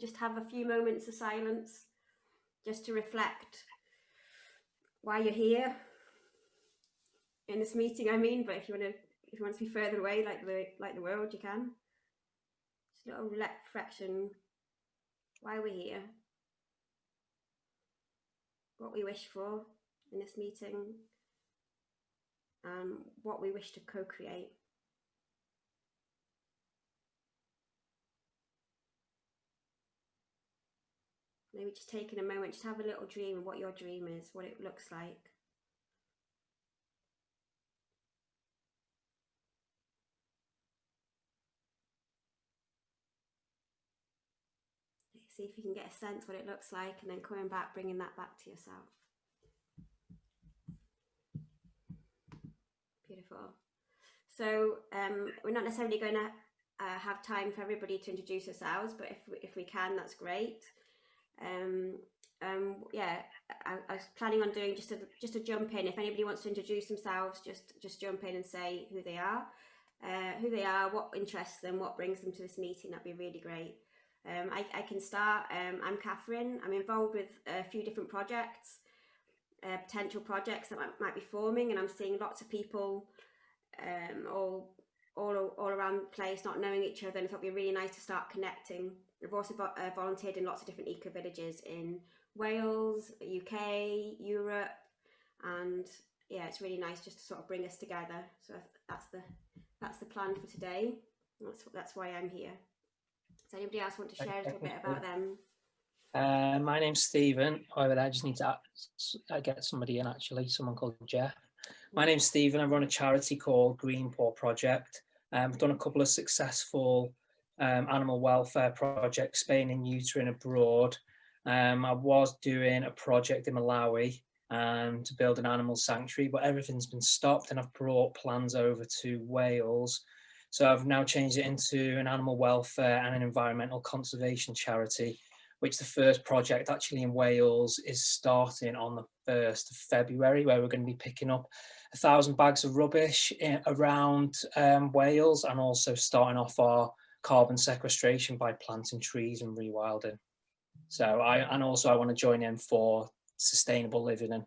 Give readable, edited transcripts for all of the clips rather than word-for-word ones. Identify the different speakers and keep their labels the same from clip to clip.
Speaker 1: just have a few moments of silence, just to reflect why you're here in this meeting. I mean, but if you want to be further away, like the world, you can. Just a little reflection, why we're here, what we wish for in this meeting, and what we wish to co-create. Maybe just taking a moment, just have a little dream of what your dream is, what it looks like. See if you can get a sense what it looks like, and then coming back, bringing that back to yourself. Beautiful. So we're not necessarily going to have time for everybody to introduce themselves, but if we can, that's great. Yeah, I was planning on doing just a jump in. If anybody wants to introduce themselves, just jump in and say who they are, what interests them, what brings them to this meeting. That'd be really great. I can start. I'm Catherine. I'm involved with a few different projects, potential projects that might be forming, and I'm seeing lots of people all around the place not knowing each other, and I thought it'd be really nice to start connecting. I've also volunteered in lots of different eco-villages in Wales, UK, Europe, and yeah, it's really nice just to sort of bring us together. So that's the plan for today. That's why I'm here. Does anybody else want to share a little bit about them?
Speaker 2: My name's Stephen. However, I just need to get somebody in, actually, someone called Jeff. My name's Stephen. I run a charity called Paw Project. I've done a couple of successful animal welfare projects, Spain and utero and abroad. I was doing a project in Malawi to build an animal sanctuary, but everything's been stopped, and I've brought plans over to Wales. So I've now changed it into an animal welfare and an environmental conservation charity, which the first project actually in Wales is starting on the 1st of February, where we're going to be picking up 1,000 bags of rubbish around Wales, and also starting off our carbon sequestration by planting trees and rewilding. So I want to join in for sustainable living and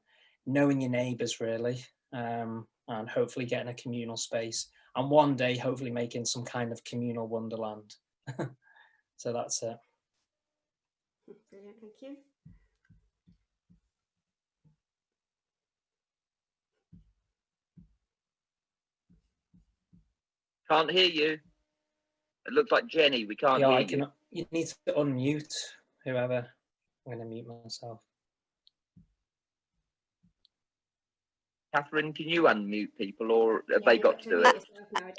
Speaker 2: knowing your neighbours, really, and hopefully getting a communal space, and one day hopefully making some kind of communal wonderland. So that's it.
Speaker 1: Brilliant, thank you.
Speaker 3: Can't hear you. It looks like Jenny. We can't hear you.
Speaker 2: You need to unmute whoever. I'm going to mute myself.
Speaker 3: Catherine, can you unmute people, or have they got to do it?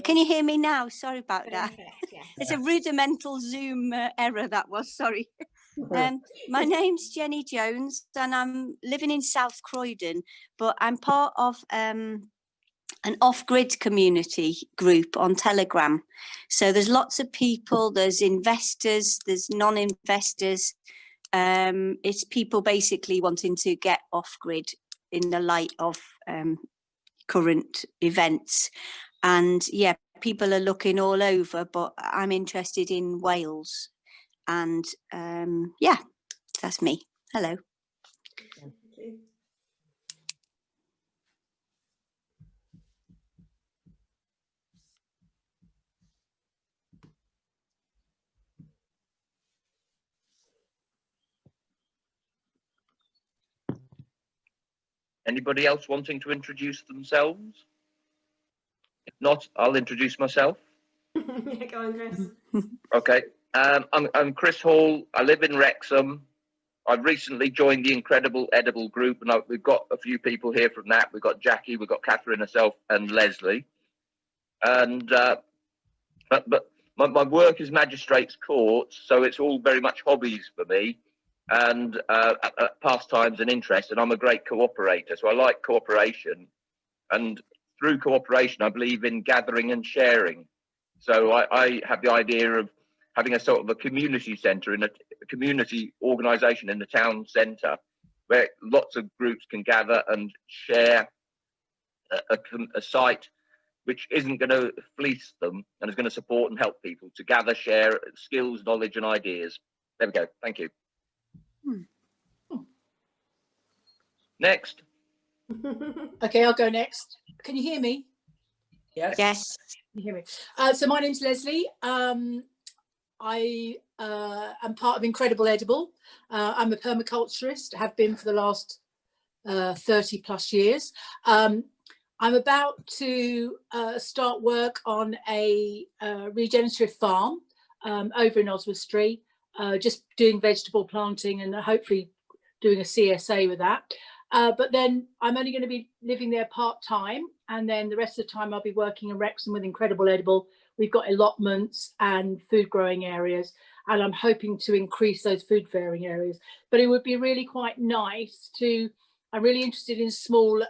Speaker 4: Can you hear me now? Sorry about that.
Speaker 1: Yes.
Speaker 4: It's a rudimental Zoom error, that was, sorry. My name's Jenny Jones, and I'm living in South Creuynni, but I'm part of an off-grid community group on Telegram. So there's lots of people, there's investors, there's non-investors. It's people basically wanting to get off-grid in the light of current events. And yeah, people are looking all over, but I'm interested in Wales. And yeah, that's me. Hello.
Speaker 1: Thank you.
Speaker 3: Anybody else wanting to introduce themselves? If not, I'll introduce myself.
Speaker 1: Yeah, go on, Chris.
Speaker 3: Okay. I'm Chris Hall. I live in Wrecsam. I've recently joined the Incredible Edible group, and we've got a few people here from that. We've got Jackie, we've got Catherine herself, and Leslie. And but my work is magistrates' courts, so it's all very much hobbies for me, and pastimes and interests. And I'm a great cooperator, so I like cooperation. And through cooperation, I believe in gathering and sharing. So I have the idea of having a sort of a community centre, in a community organisation in the town centre, where lots of groups can gather and share a site which isn't going to fleece them, and is going to support and help people to gather, share skills, knowledge and ideas. There we go. Thank you.
Speaker 5: Hmm.
Speaker 3: Next.
Speaker 5: Okay, I'll go next. Can you hear me?
Speaker 2: Yes.
Speaker 4: Yes.
Speaker 5: Can you hear me? So my name's Leslie. I am part of Incredible Edible. I'm a permaculturist, have been for the last 30 plus years. I'm about to start work on a regenerative farm over in Oswestry, just doing vegetable planting and hopefully doing a CSA with that. But then I'm only going to be living there part-time, and then the rest of the time I'll be working in Wrecsam with Incredible Edible. We've got allotments and food growing areas, and I'm hoping to increase those food growing areas. But it would be really quite nice to, I'm really interested in small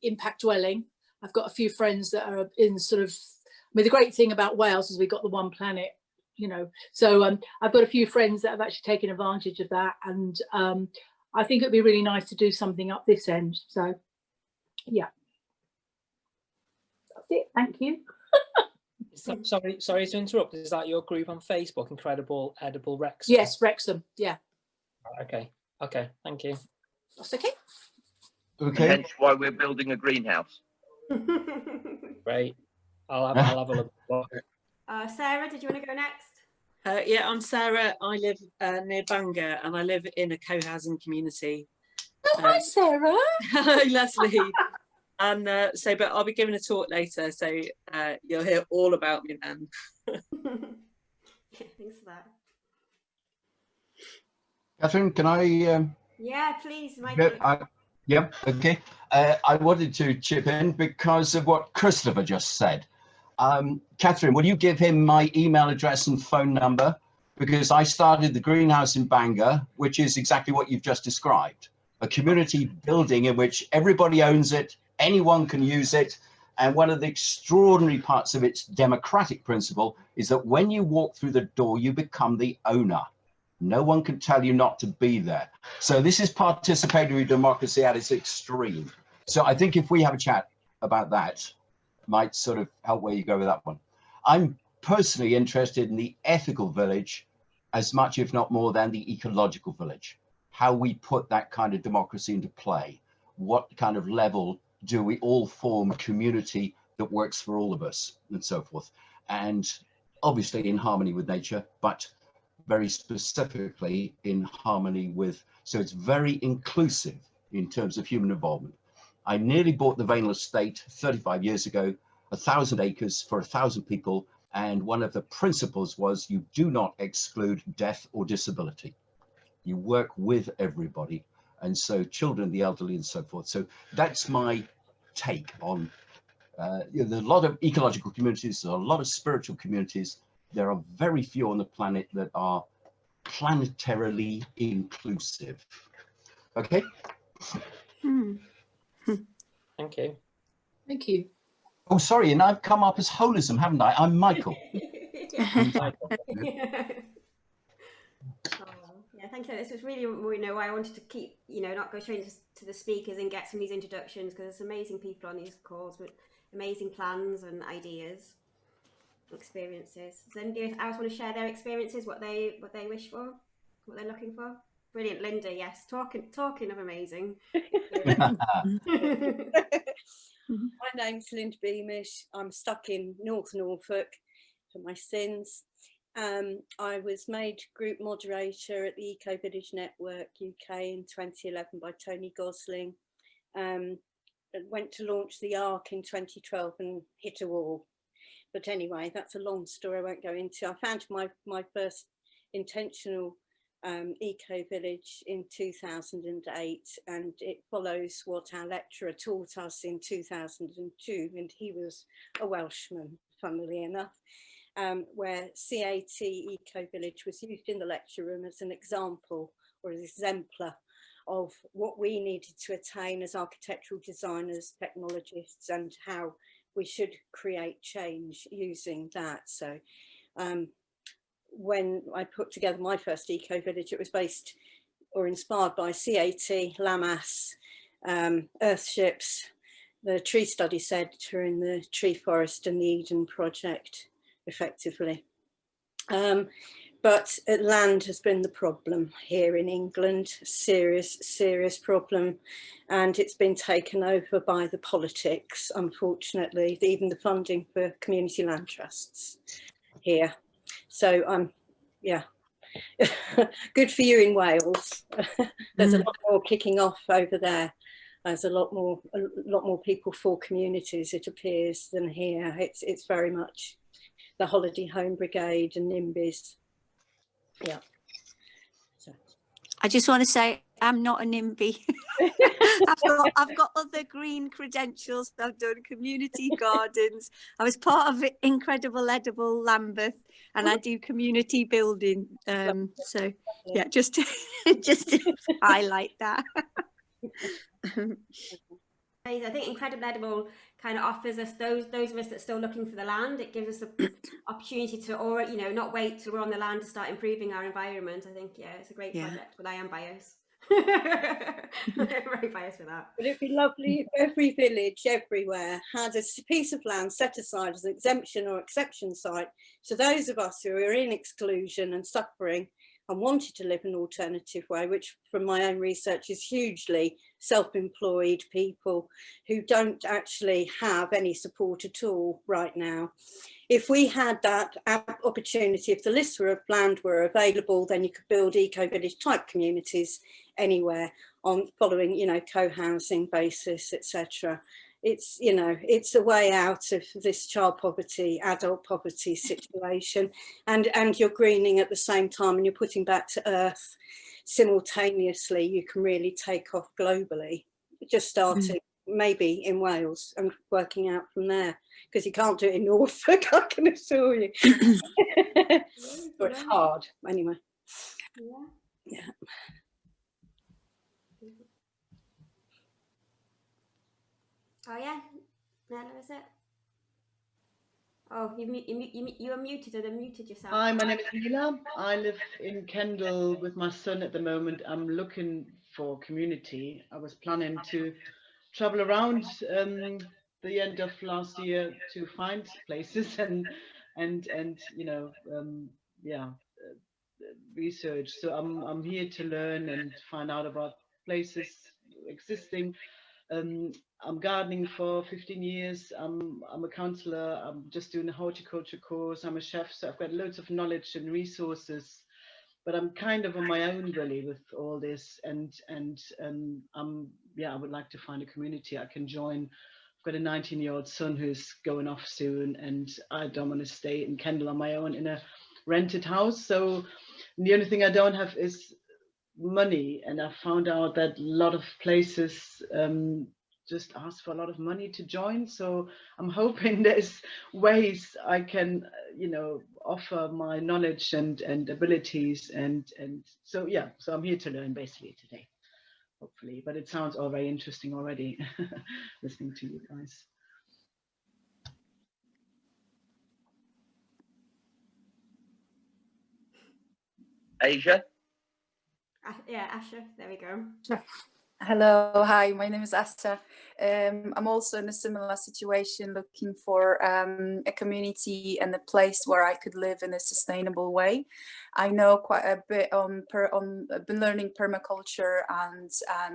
Speaker 5: impact dwelling. I've got a few friends that are in sort of, I mean, the great thing about Wales is we've got the one planet, you know, so I've got a few friends that have actually taken advantage of that, and I think it'd be really nice to do something up this end. So yeah, that's it. Thank you.
Speaker 2: Sorry to interrupt. Is that your group on Facebook, Incredible Edible Wrecsam?
Speaker 5: Yes, Wrexham. Yeah.
Speaker 2: Okay. Okay. Thank you.
Speaker 5: That's okay.
Speaker 3: Okay. Hence why we're building a greenhouse.
Speaker 2: Great. I'll have a look.
Speaker 1: Sarah, did you want to go next?
Speaker 6: Yeah, I'm Sarah. I live near Bangor, and I live in a co-housing community.
Speaker 5: Oh, hi, Sarah.
Speaker 6: Hi, Leslie. And but I'll be giving a talk later, so you'll hear all about me then.
Speaker 1: Thanks for that.
Speaker 7: Catherine, can I?
Speaker 1: Yeah, please, Michael.
Speaker 7: Yep. Okay. I wanted to chip in because of what Christopher just said. Catherine, will you give him my email address and phone number? Because I started the greenhouse in Bangor, which is exactly what you've just described. A community building in which everybody owns it, anyone can use it. And one of the extraordinary parts of its democratic principle is that when you walk through the door, you become the owner. No one can tell you not to be there. So this is participatory democracy at its extreme. So I think if we have a chat about that, might sort of help where you go with that one. I'm personally interested in the ethical village as much, if not more, than the ecological village. How we put that kind of democracy into play. What kind of level do we all form a community that works for all of us, and so forth. And obviously in harmony with nature, but very specifically in harmony with, so it's very inclusive in terms of human involvement. I nearly bought the Vale estate 35 years ago, 1,000 acres for 1,000 people. And one of the principles was you do not exclude death or disability. You work with everybody. And so children, the elderly and so forth. So that's my take on, there's a lot of ecological communities, there's a lot of spiritual communities. There are very few on the planet that are planetarily inclusive. Okay.
Speaker 2: Thank you.
Speaker 5: Thank you.
Speaker 7: Oh, sorry, and I've come up as holism, haven't I? I'm Michael.
Speaker 1: Yeah, thank you. This was really, you know, why I wanted to keep, you know, not go straight to the speakers and get some of these introductions, because there's amazing people on these calls with amazing plans and ideas, experiences. Does anybody else want to share their experiences, what they wish for, what they're looking for? Brilliant, Linda. Yes, talking of amazing.
Speaker 8: My name's Linda Beamish. I'm stuck in North Norfolk for my sins. I was made group moderator at the EcoVillage Network UK in 2011 by Tony Gosling. Went to launch the ARC in 2012 and hit a wall. But anyway, that's a long story I won't go into. I found my first intentional EcoVillage in 2008, and it follows what our lecturer taught us in 2002, and he was a Welshman, funnily enough, where CAT EcoVillage was used in the lecture room as an example or as exemplar of what we needed to attain as architectural designers, technologists, and how we should create change using that. So when I put together my first EcoVillage, it was based or inspired by CAT, Lamas, Earthships, the Tree Study Centre in the Tree Forest, and the Eden Project, effectively. But land has been the problem here in England, serious problem, and it's been taken over by the politics, unfortunately, even the funding for community land trusts here. So yeah, good for you in Wales. There's a lot more kicking off over there. There's a lot more people for communities, it appears, than here. It's very much the Holiday Home Brigade and NIMBYs. Yeah. So.
Speaker 4: I just want to say I'm not a NIMBY. I've got other green credentials. I've done community gardens. I was part of Incredible Edible Lambeth, and I do community building. So yeah, just to highlight that.
Speaker 1: I think Incredible Edible kind of offers us, those of us that are still looking for the land, it gives us the opportunity to, or not wait till we're on the land to start improving our environment. I think, yeah, it's a great project, but I am biased. I'm very biased with that.
Speaker 8: But it'd be lovely if every village everywhere had a piece of land set aside as an exemption or exception site. So those of us who are in exclusion and suffering and wanted to live an alternative way, which from my own research is hugely self-employed people who don't actually have any support at all right now. If we had that opportunity, if the lists of land were available, then you could build eco-village type communities anywhere on following, co-housing basis, etc. It's, it's a way out of this child poverty, adult poverty situation, and you're greening at the same time, and you're putting back to earth simultaneously. You can really take off globally, just starting maybe in Wales and working out from there, because you can't do it in Norfolk, I can assure you. But it's hard anyway. Yeah.
Speaker 1: Oh yeah, Nella, is it? Oh, you are muted and unmuted yourself.
Speaker 9: Hi, my name is Nila. I live in Kendal with my son at the moment. I'm looking for community. I was planning to travel around the end of last year to find places and research. So I'm here to learn and find out about places existing. I'm gardening for 15 years. I'm a counsellor. I'm just doing a horticulture course. I'm a chef, so I've got loads of knowledge and resources. But I'm kind of on my own really with all this, and I would like to find a community I can join. I've got a 19-year-old son who's going off soon, and I don't want to stay in Kendal on my own in a rented house. So the only thing I don't have is money, and I found out that a lot of places just ask for a lot of money to join. So I'm hoping there's ways I can offer my knowledge and abilities, and so I'm here to learn basically today, hopefully. But it sounds all very interesting already listening to you guys.
Speaker 3: Asia?
Speaker 1: Yeah, Asha, there we go.
Speaker 10: Hello, hi, my name is Asta. I'm also in a similar situation, looking for a community and a place where I could live in a sustainable way. I know quite a bit I've been learning permaculture and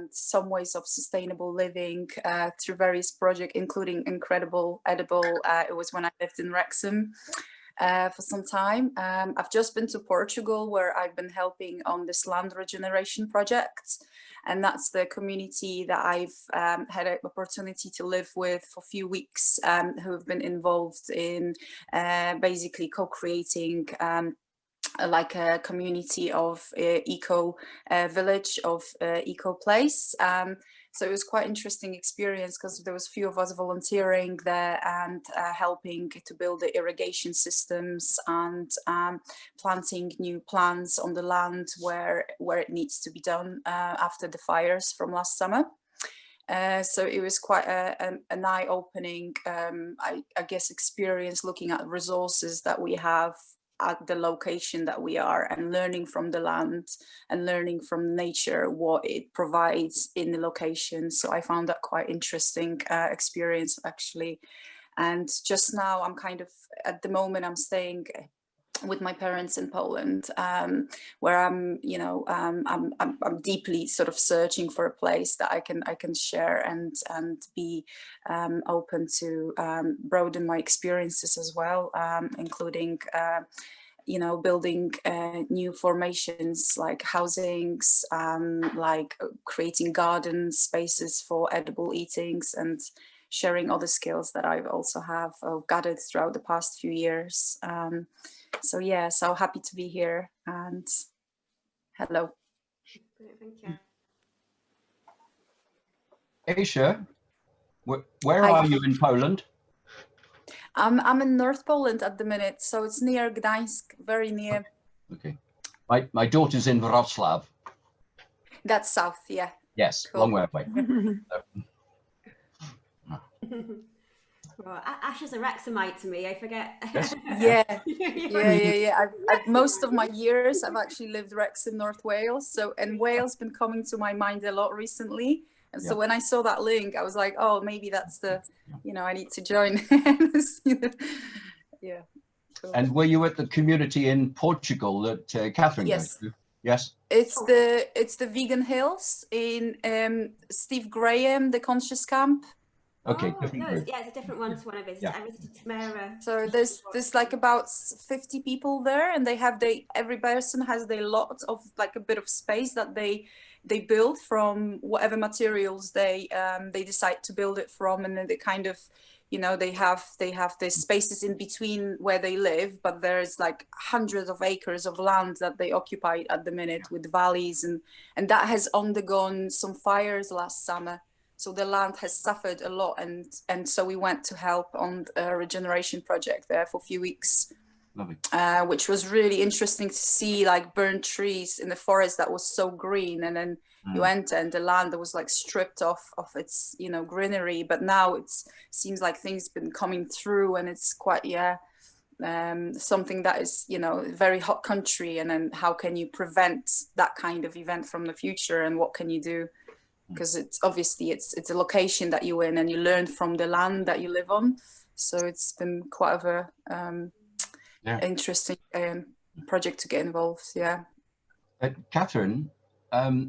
Speaker 10: some ways of sustainable living through various projects, including Incredible Edible. It was when I lived in Wrecsam for some time. I've just been to Portugal, where I've been helping on this land regeneration project. And that's the community that I've had an opportunity to live with for a few weeks, who have been involved in basically co-creating like a community of eco-village, of eco-place. So it was quite interesting experience, because there was a few of us volunteering there and helping to build the irrigation systems and planting new plants on the land where it needs to be done after the fires from last summer. So it was quite an eye-opening, I guess, experience, looking at resources that we have at the location that we are, and learning from the land and learning from nature what it provides in the location. So I found that quite interesting experience, actually. And just now I'm kind of, at the moment I'm staying with my parents in Poland, where I'm, you know, I'm deeply sort of searching for a place that I can share and be open to broaden my experiences as well, including you know, building new formations like housings, like creating garden spaces for edible eatings, and sharing other skills that I've also gathered throughout the past few years. So yeah, so happy to be here, and hello.
Speaker 1: Thank you.
Speaker 7: Aisha, where
Speaker 10: Hi.
Speaker 7: are you in Poland?
Speaker 10: I'm in North Poland at the minute, so it's near Gdańsk, very near.
Speaker 7: Okay. My daughter's in Wrocław.
Speaker 10: That's south, yeah.
Speaker 7: Yes,
Speaker 10: Cool.
Speaker 7: long way away.
Speaker 1: Well, Ash is a Wrexamite to me, I forget.
Speaker 7: Yes.
Speaker 10: Yeah. I've most of my years I've actually lived Wrecsam, North Wales. So, and Wales been coming to my mind a lot recently. And so when I saw that link, I was like, oh, maybe that's the, you know, I need to join. Yeah. Cool.
Speaker 7: And were you at the community in Portugal that Catherine goes to? Yes.
Speaker 10: It's the Vegan Hills in Steve Graham, the Conscious Camp.
Speaker 7: Okay.
Speaker 1: Oh, no, yeah, it's a different one to one I visited.
Speaker 7: Yeah.
Speaker 1: I visited Cymru.
Speaker 10: So there's like about 50 people there, and they have every person has their lot of like a bit of space that they build from whatever materials they decide to build it from, and then they kind of, you know, they have the spaces in between where they live, but there's like hundreds of acres of land that they occupy at the minute with valleys, and that has undergone some fires last summer. So the land has suffered a lot, and so we went to help on a regeneration project there for a few weeks.
Speaker 7: Lovely.
Speaker 10: Which was really interesting to see, like burnt trees in the forest that was so green, and then you enter and the land that was like stripped off of its, you know, greenery. But now it seems like things been coming through, and it's quite something that is, you know, very hot country. And then how can you prevent that kind of event from the future, and what can you do? Because it's obviously it's a location that you're in, and you learn from the land that you live on. So it's been quite of a interesting project to get involved. Yeah.
Speaker 7: Catherine,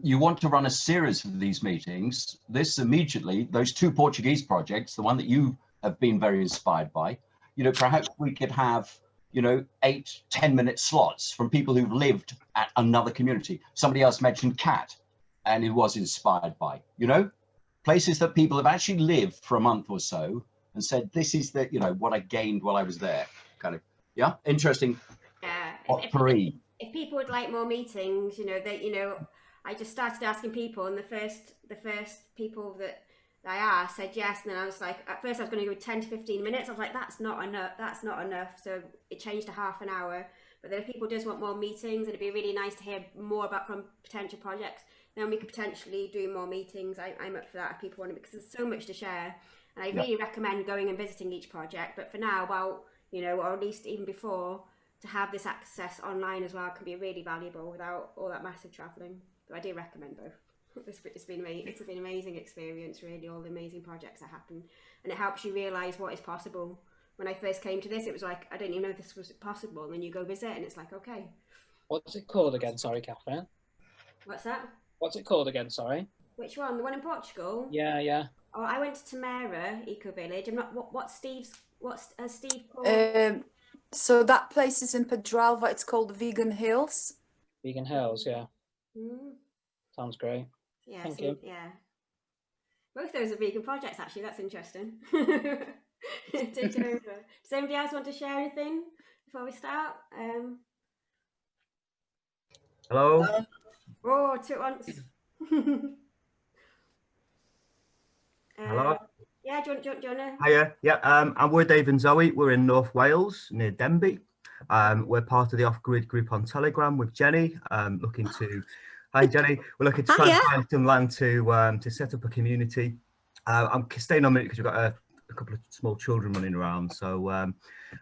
Speaker 7: you want to run a series of these meetings. This immediately, those two Portuguese projects, the one that you have been very inspired by, you know, perhaps we could have, you know, 8-10 minute slots from people who've lived at another community. Somebody else mentioned Cat, and it was inspired by, you know, places that people have actually lived for a month or so and said, this is the, you know, what I gained while I was there, kind of. Yeah, interesting.
Speaker 1: Yeah. If people would like more meetings, you know, I just started asking people, and the first people that I asked said yes, and then I was like, at first I was going to go 10 to 15 minutes. I was like, that's not enough. So it changed to half an hour. But then if people just want more meetings, it'd be really nice to hear more about from potential projects. Then we could potentially do more meetings. I'm up for that if people want to, because there's so much to share. And I really recommend going and visiting each project. But for now, well, you know, or at least even before, to have this access online as well can be really valuable without all that massive travelling. But I do recommend both. It's been an amazing experience, really, all the amazing projects that happen. And it helps you realise what is possible. When I first came to this, it was like, I didn't even know this was possible. And then you go visit and it's like, okay.
Speaker 2: What's it called again? Sorry, Catherine.
Speaker 1: What's that?
Speaker 2: What's it called again? Sorry.
Speaker 1: Which one? The one in Portugal?
Speaker 2: Yeah.
Speaker 1: Oh, I went to Cymru, EcoVillage. I'm not. What's Steve called?
Speaker 10: So that place is in Pedralva. It's called Vegan Hills.
Speaker 2: Vegan Hills, yeah. Sounds great.
Speaker 1: Yeah.
Speaker 2: Thank you.
Speaker 1: Yeah. Both those are vegan projects, actually. That's interesting. Take it over. Does anybody else want to share anything before we start?
Speaker 11: Hello.
Speaker 1: Oh, two at once.
Speaker 11: Hello.
Speaker 1: Yeah, do you want to?
Speaker 11: Hiya. Yeah, I'm with Dave and Zoe. We're in North Wales near Denbigh. We're part of the Off-Grid group on Telegram with Jenny. Looking to, hi Jenny. We're looking to try and find some land to set up a community. I'm staying on a minute because we've got a couple of small children running around. So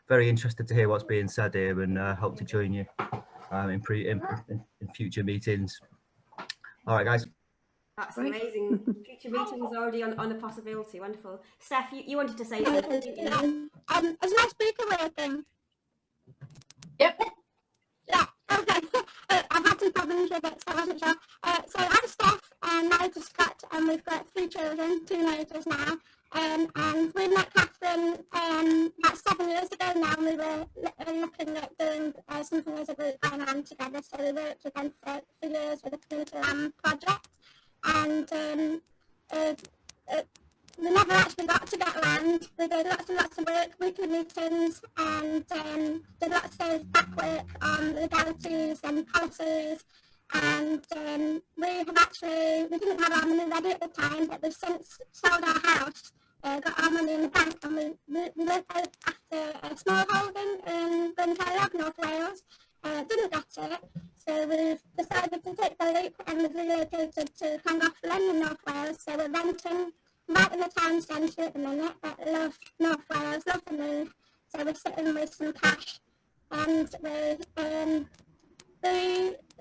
Speaker 11: very interested to hear what's being said here, and hope to join you in future meetings. All right, guys.
Speaker 1: That's amazing. Future meetings already on the possibility. Wonderful. Steph, you wanted to say something, didn't you?
Speaker 12: As a speaker, I think.
Speaker 5: Yep.
Speaker 12: problems with it, so I wasn't sure. So I'm Steph, and I just got, and we've got 3 children, 2 teenagers now. And we met Catherine about 7 years ago now, and we were looking at doing something as a group going on together. So we worked again for years with the Complementary project, and we never actually got to get land. We did lots and lots of work, weekly meetings, and did lots of back work on legalities and policies. And we didn't have our money ready at the time, but we've since sold our house, got our money in the bank, and we went out after a small holding in Pentref, North Wales. Didn't get it, so we've decided to take the leap, and we've relocated to Creuynni in North Wales. So we're renting right in the town centre at the minute, but love North Wales, love the move. So we're sitting with some cash, and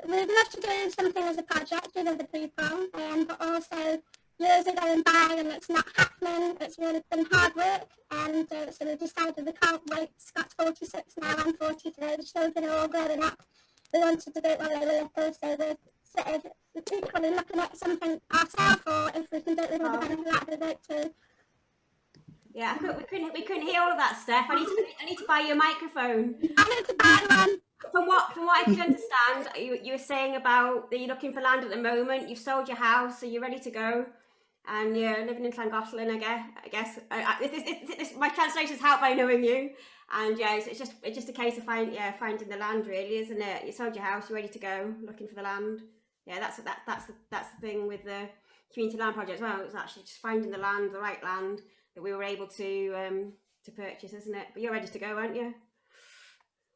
Speaker 12: we'd love to do something as a project with other people, but also years are going by and it's not happening. It's really been hard work, and so we decided we can't wait. Scott's 46 now, I'm 43, the children are all growing up. We wanted to do it while they were little, so we're sort of equally looking at something ourselves, or if we can do it with other people, that'd be great too.
Speaker 1: Yeah, we couldn't hear all of that, Steph. I need to buy you a microphone.
Speaker 12: I need to buy one.
Speaker 1: From what I can understand, you were saying about that you're looking for land at the moment. You've sold your house, so you're ready to go, and you're living in Llangollen. I guess my translations help by knowing you. And yeah, it's just a case of finding the land, really, isn't it? You sold your house, you're ready to go, looking for the land. Yeah, that's the thing with the community land project as well. It's actually just finding the land, the right land that we were able to purchase, isn't it? But you're ready to go, aren't you?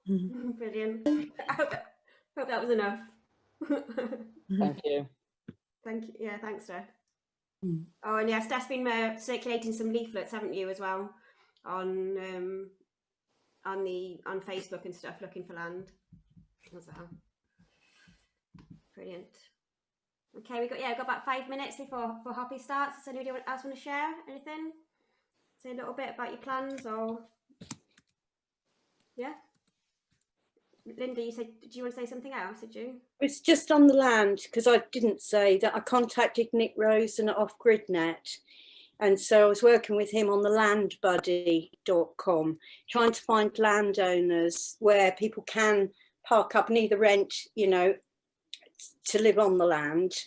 Speaker 1: Mm-hmm. Brilliant. I hope that was enough.
Speaker 2: Thank you.
Speaker 1: Thank you. Yeah, thanks, Steph. Oh, and yeah, Steph's been circulating some leaflets, haven't you, as well, on Facebook and stuff, looking for land as well. Brilliant. Okay, we've got about 5 minutes before Hoppi starts. Does anybody else want to share anything? Say a little bit about your plans, or yeah. Linda, you said, did you want to say something else, did you?
Speaker 8: It's just on the land, because I didn't say that I contacted Nick Rosen at OffGridNet, and so I was working with him on the landbuddy.com, trying to find landowners where people can park up and either rent, to live on the land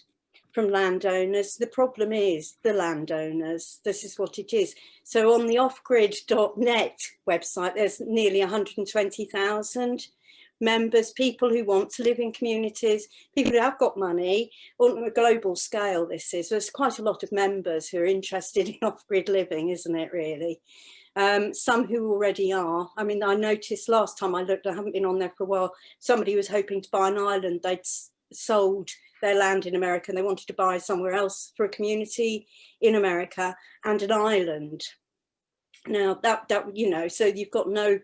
Speaker 8: from landowners. The problem is the landowners. This is what it is. So on the offgrid.net website, there's nearly 120,000 members, people who want to live in communities, people who have got money. On a global scale, there's quite a lot of members who are interested in off-grid living, isn't it, really? Some who already are. I mean, I noticed last time I looked, I haven't been on there for a while, somebody was hoping to buy an island. They'd sold their land in America and they wanted to buy somewhere else for a community in America and an island. Now that so you've got no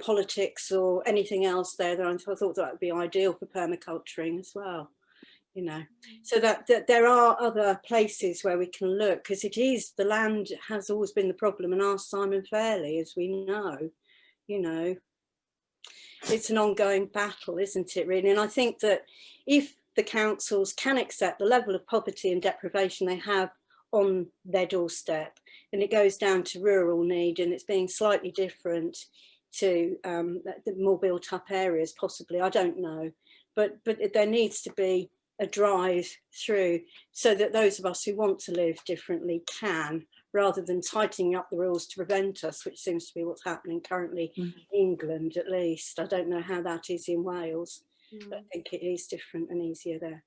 Speaker 8: politics or anything else there. I thought that would be ideal for permaculturing as well, so that there are other places where we can look, because the land has always been the problem, and ask Simon Fairley, as we know, it's an ongoing battle, isn't it, really? And I think that if the councils can accept the level of poverty and deprivation they have on their doorstep, and it goes down to rural need, and it's being slightly different to the more built up areas, possibly, I don't know, but there needs to be a drive through so that those of us who want to live differently can, rather than tightening up the rules to prevent us, which seems to be what's happening currently in England, at least. I don't know how that is in Wales, but I think it is different and easier there.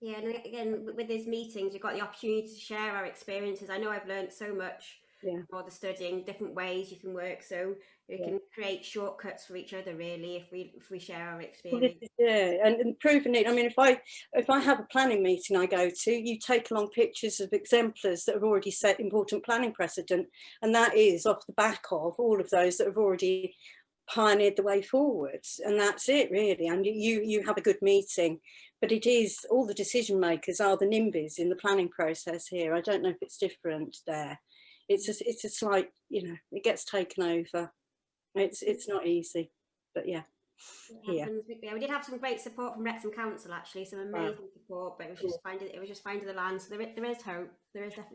Speaker 1: Yeah, and again, with these meetings, we've got the opportunity to share our experiences. I know I've learned so much for the studying, different ways you can work, so we can create shortcuts for each other, really, if we share our experience.
Speaker 8: Yeah, and proving it. I mean, if I have a planning meeting I go to, you take along pictures of exemplars that have already set important planning precedent, and that is off the back of all of those that have already pioneered the way forwards, and that's it, really. And you have a good meeting, but it is all the decision makers are the NIMBYs in the planning process here. I don't know if it's different there. It's a slight, it gets taken over. It's not easy, but yeah. here.
Speaker 1: Yeah, we did have some great support from Wrecsam Council, actually, some amazing support, but it was just finding the land. So there is hope.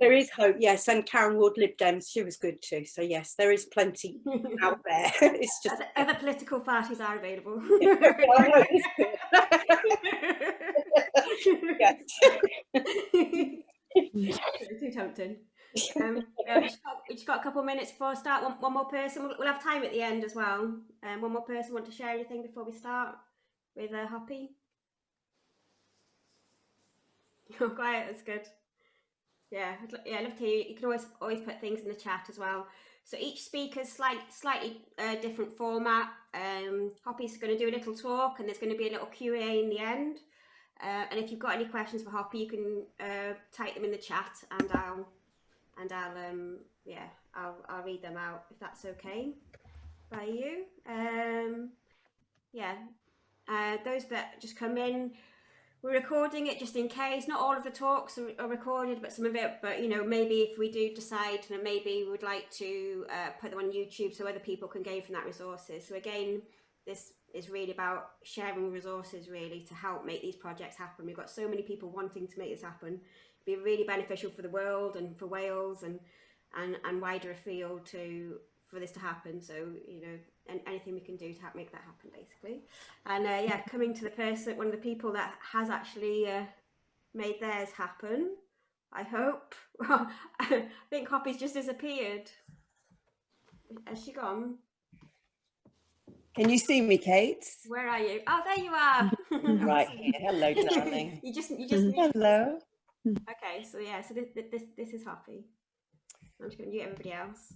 Speaker 1: There is
Speaker 8: Hope, yes. And Karen Ward, Lib Dems, she was good too. So yes, there is plenty out there. It's just
Speaker 1: other political parties are available. Too tempting. We just got a couple of minutes before we start. One more person. We'll have time at the end as well. One more person want to share anything before we start with Hoppi? Oh, quiet. That's good. Yeah, I'd love to hear you. You can always put things in the chat as well. So each speaker's slightly different format. Hoppi's going to do a little talk, and there's going to be a little Q&A in the end. And if you've got any questions for Hoppi, you can type them in the chat, and I'll read them out if that's okay by you. Those that just come in, we're recording it just in case. Not all of the talks are recorded, but some of it. But maybe if we do decide that maybe we would like to put them on YouTube so other people can gain from that resources. So again, this is really about sharing resources really to help make these projects happen. We've got so many people wanting to make this happen. It'd be really beneficial for the world and for Wales and wider afield for this to happen. So and anything we can do to help make that happen, basically. And coming to one of the people that has actually made theirs happen, I hope. Well, I think Hoppi's just disappeared. Has she gone?
Speaker 13: Can you see me, Kate?
Speaker 1: Where are you? Oh, there you are.
Speaker 13: Right here. Hello, darling.
Speaker 1: you just
Speaker 13: hello.
Speaker 1: Okay, so this is Hoppi. I'm just going to mute everybody else.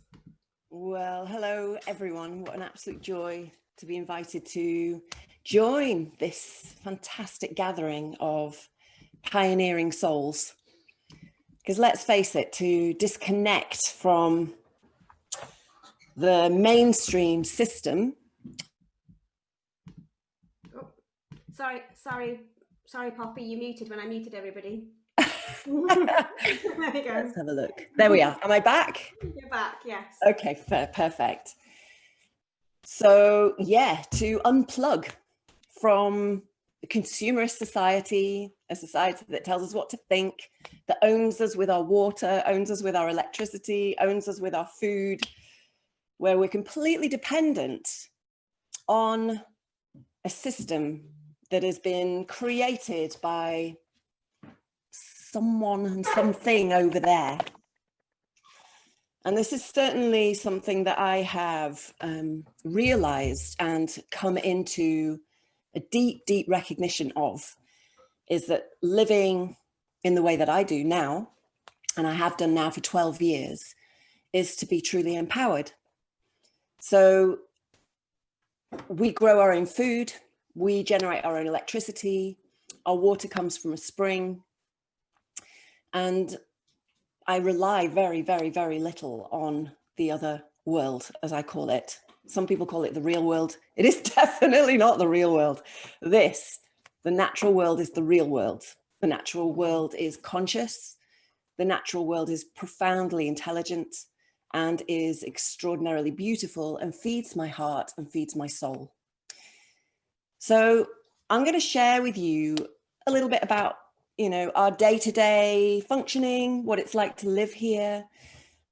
Speaker 13: Well, hello everyone. What an absolute joy to be invited to join this fantastic gathering of pioneering souls. Because let's face it, to disconnect from the mainstream system.
Speaker 1: Oh, sorry, Poppy, you muted when I muted everybody.
Speaker 13: There we go. Let's have a look. There we are. Am I back?
Speaker 1: You're back, yes.
Speaker 13: Okay, fair, perfect. So yeah, to unplug from a consumerist society, a society that tells us what to think, that owns us with our water, owns us with our electricity, owns us with our food, where we're completely dependent on a system that has been created by someone and something over there. And this is certainly something that I have realized and come into a deep, deep recognition of, is that living in the way that I do now, and I have done now for 12 years, is to be truly empowered. So we grow our own food, we generate our own electricity, our water comes from a spring, and I rely very, very, very little on the other world, as I call it. Some people call it the real world. It is definitely not the real world. The natural world, is the real world. The natural world is conscious. The natural world is profoundly intelligent and is extraordinarily beautiful and feeds my heart and feeds my soul. So I'm going to share with you a little bit about our day-to-day functioning, what it's like to live here,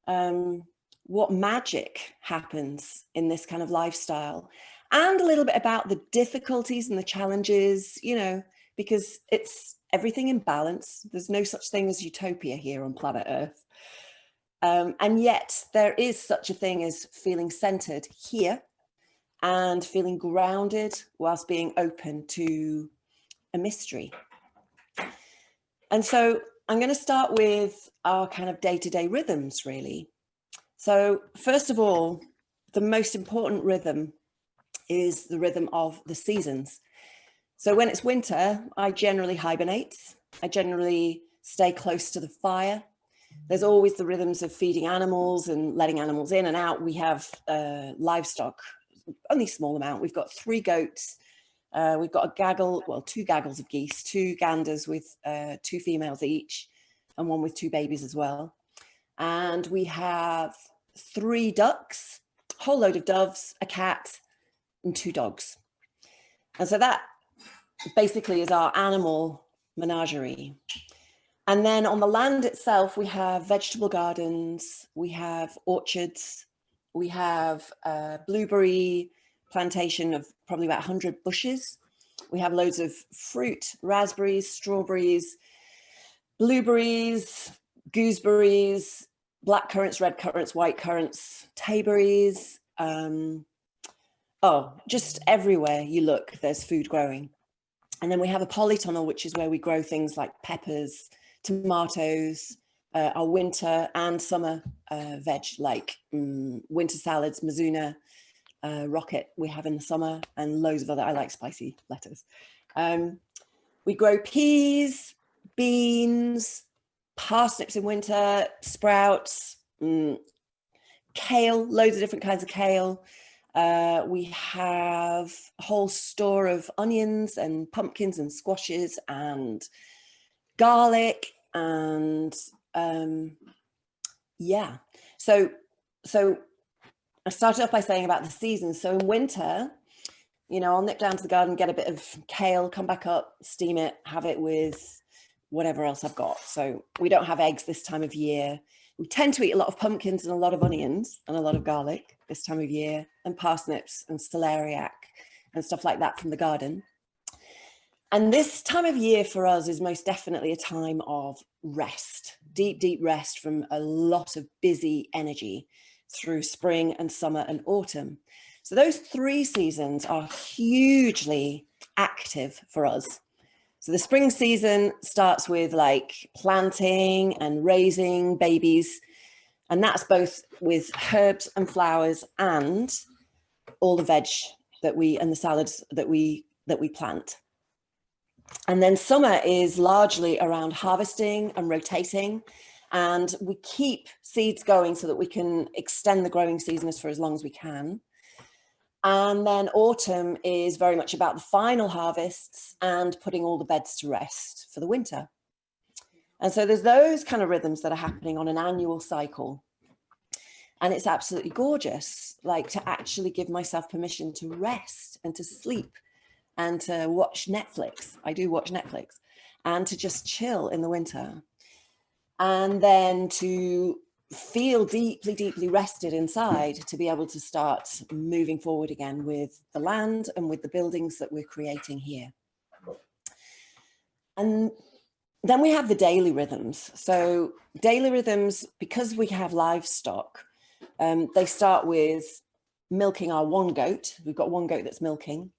Speaker 13: what magic happens in this kind of lifestyle, and a little bit about the difficulties and the challenges, because it's everything in balance. There's no such thing as utopia here on planet Earth. And yet there is such a thing as feeling centered here and feeling grounded whilst being open to a mystery. And so I'm going to start with our kind of day-to-day rhythms, really. So first of all, the most important rhythm is the rhythm of the seasons. So when it's winter, I generally hibernate. I generally stay close to the fire. There's always the rhythms of feeding animals and letting animals in and out. We have livestock, only a small amount. We've got 3 goats. We've got a gaggle, well, 2 gaggles of geese, 2 ganders with 2 females each, and 1 with 2 babies as well. And we have 3 ducks, a whole load of doves, a cat, and 2 dogs. And so that basically is our animal menagerie. And then on the land itself, we have vegetable gardens, we have orchards, we have a blueberry plantation of probably about 100 bushes. We have loads of fruit, raspberries, strawberries, blueberries, gooseberries, black currants, red currants, white currants, tayberries. Oh, just everywhere you look, there's food growing. And then we have a polytunnel, which is where we grow things like peppers, tomatoes, our winter and summer veg, like winter salads, Mizuna, rocket we have in the summer, and loads of other, I like spicy lettuce. We grow peas, beans, parsnips in winter, sprouts, kale, loads of different kinds of kale. We have a whole store of onions and pumpkins and squashes and garlic and yeah. So I started off by saying about the seasons. So in winter, you know, I'll nip down to the garden, get a bit of kale, come back up, steam it, have it with whatever else I've got. So we don't have eggs this time of year. We tend to eat a lot of pumpkins and a lot of onions and a lot of garlic this time of year, and parsnips and celeriac and stuff like that from the garden. And this time of year for us is most definitely a time of rest, deep, deep rest from a lot of busy energy through spring and summer and autumn. So those 3 seasons are hugely active for us. So the spring season starts with like planting and raising babies, and that's both with herbs and flowers and all the veg that we, and the salads that we plant. And then summer is largely around harvesting and rotating, and we keep seeds going so that we can extend the growing seasons for as long as we can. And then autumn is very much about the final harvests and putting all the beds to rest for the winter. And so there's those kind of rhythms that are happening on an annual cycle. And it's absolutely gorgeous, like to actually give myself permission to rest and to sleep and to watch Netflix. I do watch Netflix, and to just chill in the winter. And then to feel deeply, deeply rested inside to be able to start moving forward again with the land and with the buildings that we're creating here. And then we have the daily rhythms. So daily rhythms, because we have livestock, they start with milking our 1 goat. We've got 1 goat that's milking,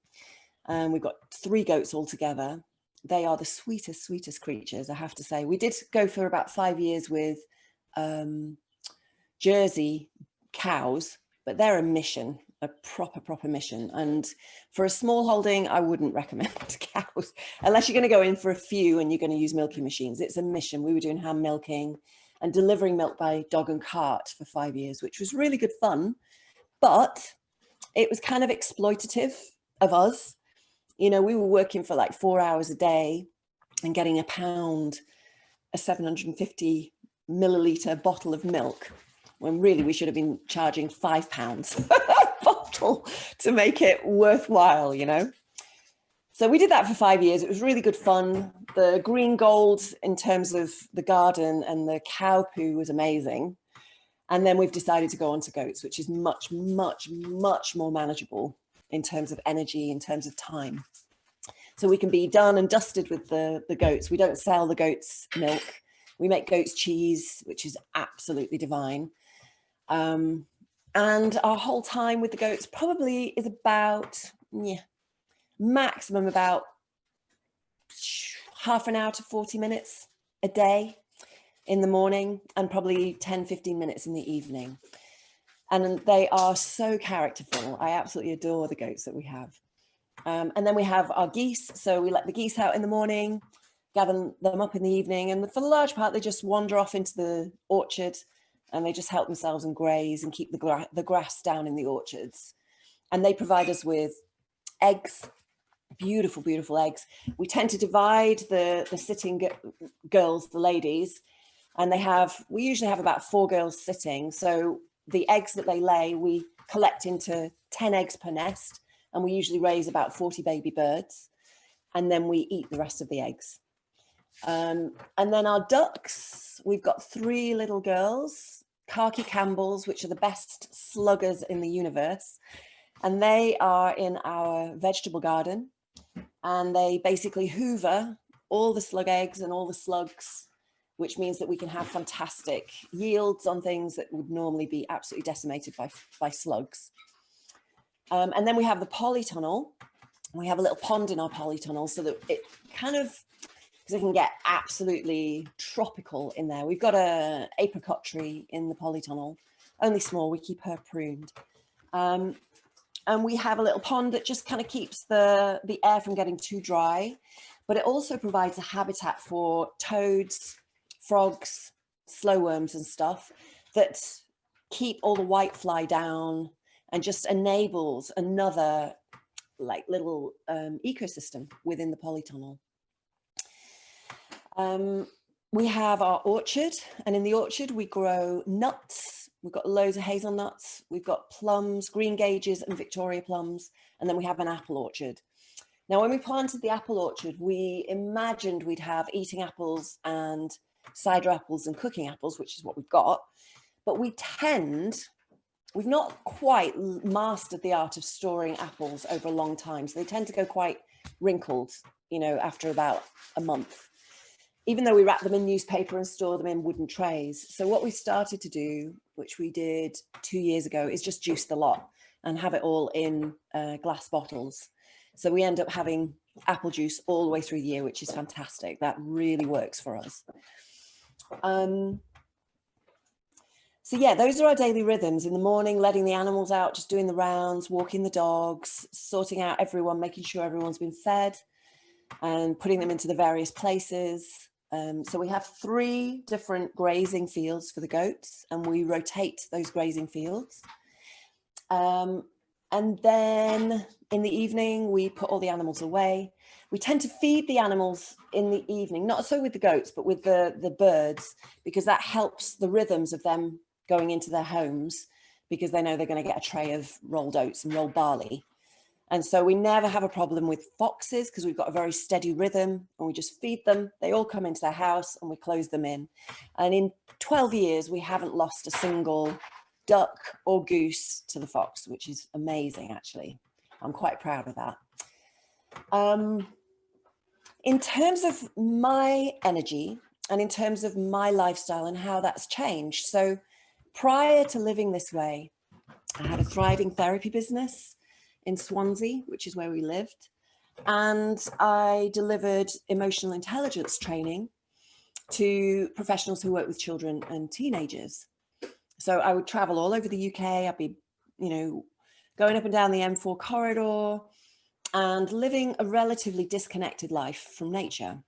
Speaker 13: and we've got 3 goats altogether. They are the sweetest, sweetest creatures, I have to say. We did go for about 5 years with Jersey cows, but they're a mission, a proper mission. And for a small holding, I wouldn't recommend cows, unless you're going to go in for a few and you're going to use milking machines. It's a mission. We were doing hand milking and delivering milk by dog and cart for 5 years, which was really good fun, but it was kind of exploitative of us. You know, we were working for like 4 hours a day and getting £1, a 750 milliliter bottle of milk, when really we should have been charging £5 a bottle to make it worthwhile, you know. So we did that for 5 years. It was really good fun. The green gold in terms of the garden and the cow poo was amazing. And then we've decided to go on to goats, which is much, much, much more manageable in terms of energy, in terms of time. So we can be done and dusted with the goats. We don't sell the goats' milk. We make goat's cheese, which is absolutely divine. And our whole time with the goats probably is about, maximum about half an hour to 40 minutes a day in the morning, and probably 10-15 minutes in the evening. And they are so characterful. I absolutely adore the goats that we have. And then we have our geese. So we let the geese out in the morning, gather them up in the evening, and for the large part, they just wander off into the orchard and they just help themselves and graze and keep the grass down in the orchards. And they provide us with eggs, beautiful, beautiful eggs. We tend to divide the sitting girls, the ladies, and we usually have about 4 girls sitting. So the eggs that they lay, we collect into 10 eggs per nest, and we usually raise about 40 baby birds, and then we eat the rest of the eggs. And then our ducks, we've got 3 little girls, khaki Campbells, which are the best sluggers in the universe. And they are in our vegetable garden, and they basically hoover all the slug eggs and all the slugs, which means that we can have fantastic yields on things that would normally be absolutely decimated by slugs. And then we have the polytunnel. We have a little pond in our polytunnel so that it kind of, because it can get absolutely tropical in there. We've got a apricot tree in the polytunnel, only small, we keep her pruned. And we have a little pond that just kind of keeps the air from getting too dry, but it also provides a habitat for toads, frogs, slow worms and stuff that keep all the whitefly down and just enables another like little ecosystem within the polytunnel. We have our orchard, and in the orchard we grow nuts. We've got loads of hazelnuts, we've got plums, green gages and Victoria plums, and then we have an apple orchard. Now, when we planted the apple orchard, we imagined we'd have eating apples and cider apples and cooking apples, which is what we've got, but we've not quite mastered the art of storing apples over a long time. So they tend to go quite wrinkled, you know, after about a month, even though we wrap them in newspaper and store them in wooden trays. So what we started to do, which we did 2 years ago, is just juice the lot and have it all in glass bottles. So we end up having apple juice all the way through the year, which is fantastic. That really works for us. So yeah, those are our daily rhythms. In the morning, letting the animals out, just doing the rounds, walking the dogs, sorting out everyone, making sure everyone's been fed and putting them into the various places. So we have 3 different grazing fields for the goats, and we rotate those grazing fields. And then in the evening, we put all the animals away. We tend to feed the animals in the evening, not so with the goats, but with the birds, because that helps the rhythms of them going into their homes, because they know they're going to get a tray of rolled oats and rolled barley. And so we never have a problem with foxes because we've got a very steady rhythm and we just feed them. They all come into their house and we close them in. And in 12 years, we haven't lost a single duck or goose to the fox, which is amazing, actually. I'm quite proud of that. In terms of my energy and in terms of my lifestyle and how that's changed. So prior to living this way, I had a thriving therapy business in Swansea, which is where we lived. And I delivered emotional intelligence training to professionals who work with children and teenagers. So I would travel all over the UK. I'd be, you know, going up and down the M4 corridor and living a relatively disconnected life from nature.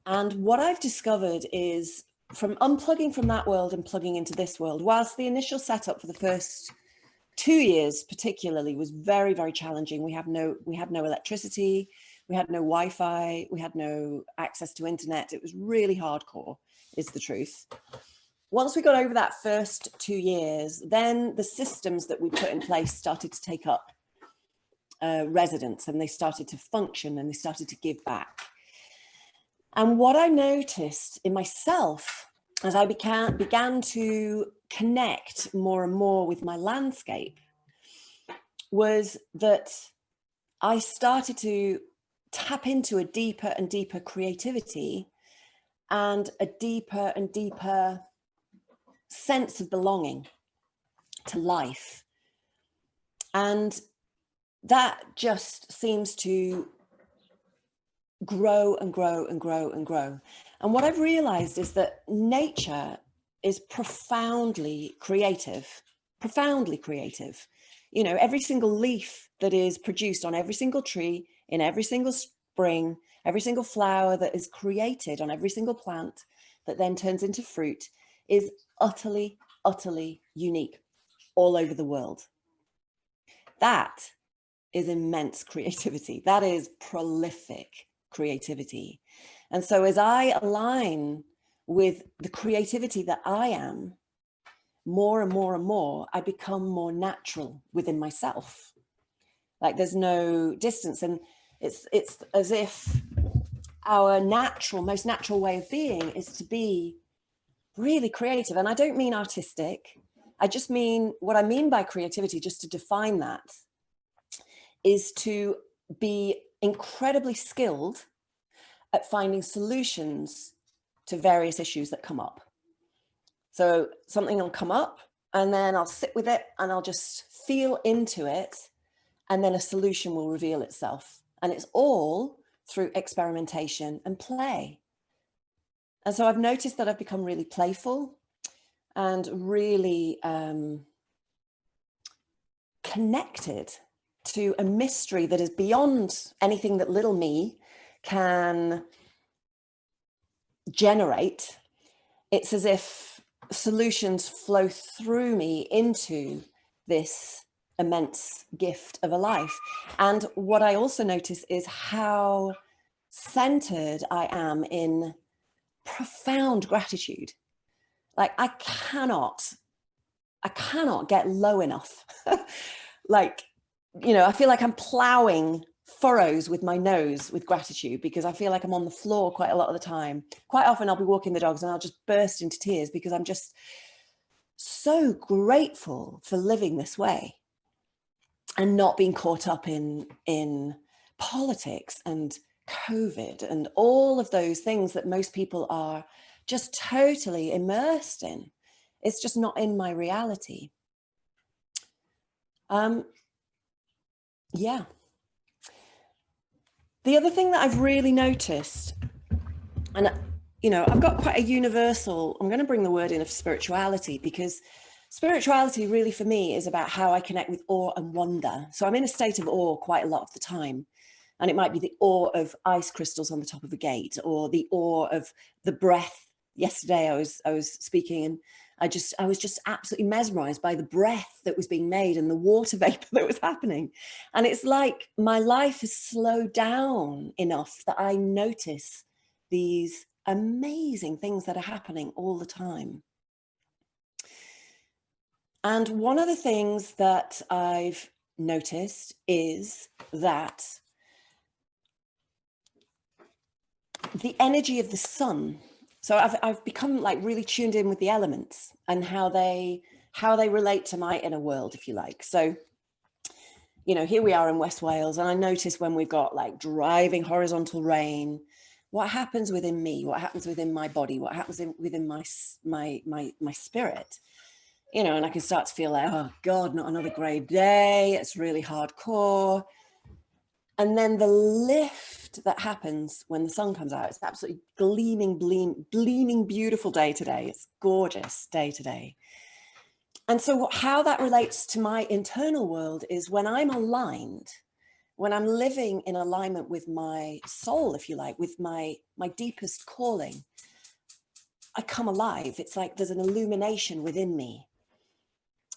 Speaker 13: And what I've discovered is from unplugging from that world and plugging into this world, whilst the initial setup for the first 2 years particularly was very, very challenging. We had no electricity, we had no Wi-Fi, we had no access to internet. It was really hardcore, is the truth. Once we got over that first 2 years, then the systems that we put in place started to take up residence, and they started to function and they started to give back. And what I noticed in myself as I began to connect more and more with my landscape was that I started to tap into a deeper and deeper creativity and a deeper and deeper sense of belonging to life. And that just seems to grow and grow and grow and grow. And what I've realized is that nature is profoundly creative. You know, every single leaf that is produced on every single tree, in every single spring, every single flower that is created on every single plant that then turns into fruit is utterly, utterly unique all over the world. That is immense creativity. That is prolific creativity. And so as I align with the creativity that I am, more and more and more, I become more natural within myself. Like there's no distance, and it's as if our most natural way of being is to be really creative. And I don't mean artistic. I just mean, what I mean by creativity, just to define that, is to be incredibly skilled at finding solutions to various issues that come up. So something will come up and then I'll sit with it and I'll just feel into it, and then a solution will reveal itself. And it's all through experimentation and play. And so I've noticed that I've become really playful and really connected to a mystery that is beyond anything that little me can generate. It's as if solutions flow through me into this immense gift of a life. And what I also notice is how centered I am in profound gratitude. Like I cannot get low enough. Like, you know, I feel like I'm plowing furrows with my nose with gratitude, because I feel like I'm on the floor quite a lot of the time. Quite often I'll be walking the dogs and I'll just burst into tears because I'm just so grateful for living this way and not being caught up in politics and COVID and all of those things that most people are just totally immersed in. It's just not in my reality. Yeah. The other thing that I've really noticed, and you know, I've got quite a universal, I'm going to bring the word in, of spirituality, because spirituality really for me is about how I connect with awe and wonder. So I'm in a state of awe quite a lot of the time. And it might be the awe of ice crystals on the top of a gate, or the awe of the breath. Yesterday I was speaking and I was just absolutely mesmerized by the breath that was being made and the water vapor that was happening. And it's like my life has slowed down enough that I notice these amazing things that are happening all the time. And one of the things that I've noticed is that the energy of the sun. So I've become like really tuned in with the elements and how they relate to my inner world, if you like. So, you know, here we are in West Wales, and I notice when we've got like driving horizontal rain, what happens within me, what happens within my body, what happens within my spirit, you know, and I can start to feel like, oh God, not another grey day. It's really hardcore. And then the lift that happens when the sun comes out, it's absolutely gleaming, beautiful day today. It's gorgeous day today. And so how that relates to my internal world is when I'm aligned, when I'm living in alignment with my soul, if you like, with my deepest calling, I come alive. It's like there's an illumination within me.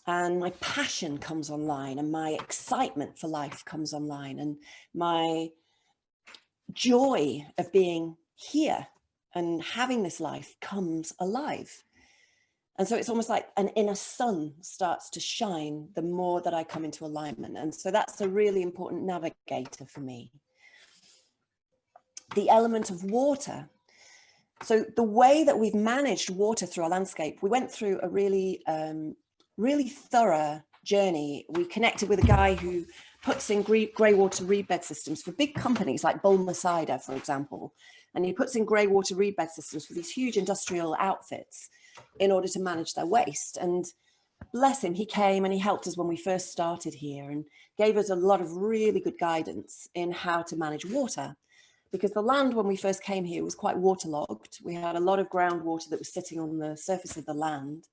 Speaker 13: And my passion comes online, and my excitement for life comes online, and my joy of being here and having this life comes alive. And so it's almost like an inner sun starts to shine the more that I come into alignment. And so that's a really important navigator for me. The element of water. So the way that we've managed water through our landscape, we went through a really thorough journey. We connected with a guy who puts in grey water reed bed systems for big companies like Bulmer Cider, for example. And he puts in grey water reed bed systems for these huge industrial outfits in order to manage their waste. And bless him, he came and he helped us when we first started here and gave us a lot of really good guidance in how to manage water. Because the land when we first came here was quite waterlogged. We had a lot of groundwater that was sitting on the surface of the land.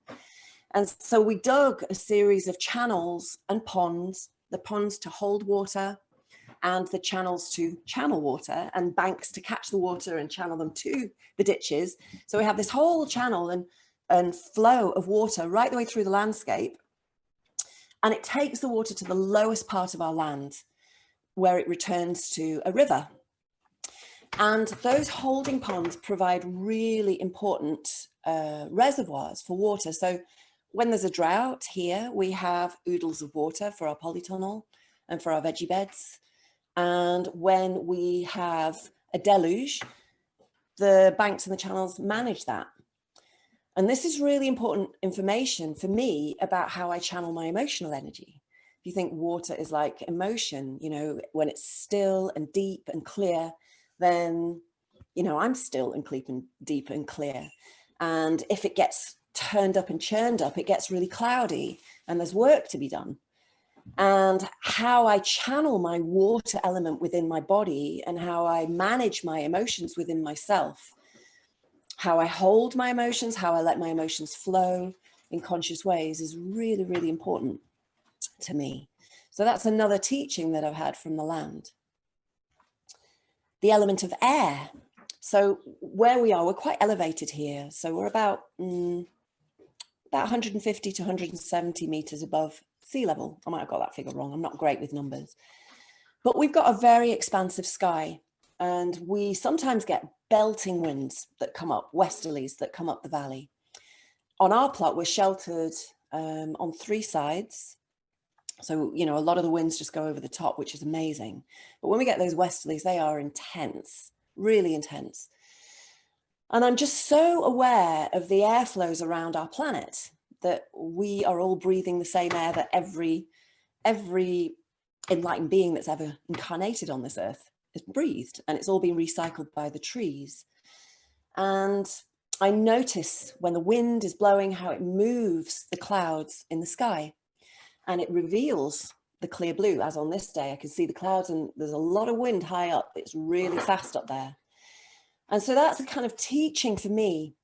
Speaker 13: And so we dug a series of channels and ponds, the ponds to hold water and the channels to channel water, and banks to catch the water and channel them to the ditches. So we have this whole channel and flow of water right the way through the landscape. And it takes the water to the lowest part of our land where it returns to a river. And those holding ponds provide really important reservoirs for water. So when there's a drought here, we have oodles of water for our polytunnel. and for our veggie beds. And when we have a deluge, the banks and the channels manage that. And this is really important information for me about how I channel my emotional energy. If you think water is like emotion, you know, when it's still and deep and clear, then, you know, I'm still and deep and clear. And if it gets turned up and churned up, it gets really cloudy and there's work to be done. And how I channel my water element within my body and how I manage my emotions within myself, how I hold my emotions, how I let my emotions flow in conscious ways is really, really important to me. So that's another teaching that I've had from the land. The element of air. So where we are, we're quite elevated here. So we're about 150 to 170 meters above sea level. I might have got that figure wrong. I'm not great with numbers. But we've got a very expansive sky. And we sometimes get belting winds that come up, westerlies that come up the valley. On our plot, we're sheltered on 3 sides. So, you know, a lot of the winds just go over the top, which is amazing. But when we get those westerlies, they are intense, really intense. And I'm just so aware of the airflows around our planet, that we are all breathing the same air that every enlightened being that's ever incarnated on this earth is breathed, and it's all being recycled by the trees. And I notice when the wind is blowing how it moves the clouds in the sky, and it reveals the clear blue. As on this day, I can see the clouds and there's a lot of wind high up. It's really fast up there. And so that's a kind of teaching for me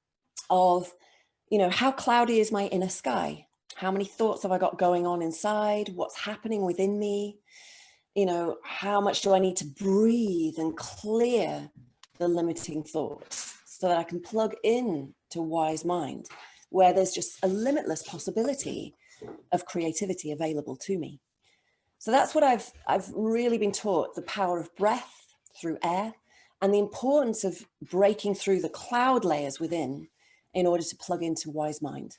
Speaker 13: of, you know, how cloudy is my inner sky? How many thoughts have I got going on inside? What's happening within me? You know, how much do I need to breathe and clear the limiting thoughts so that I can plug in to wise mind, where there's just a limitless possibility of creativity available to me. So that's what I've really been taught, the power of breath through air and the importance of breaking through the cloud layers within in order to plug into wise mind,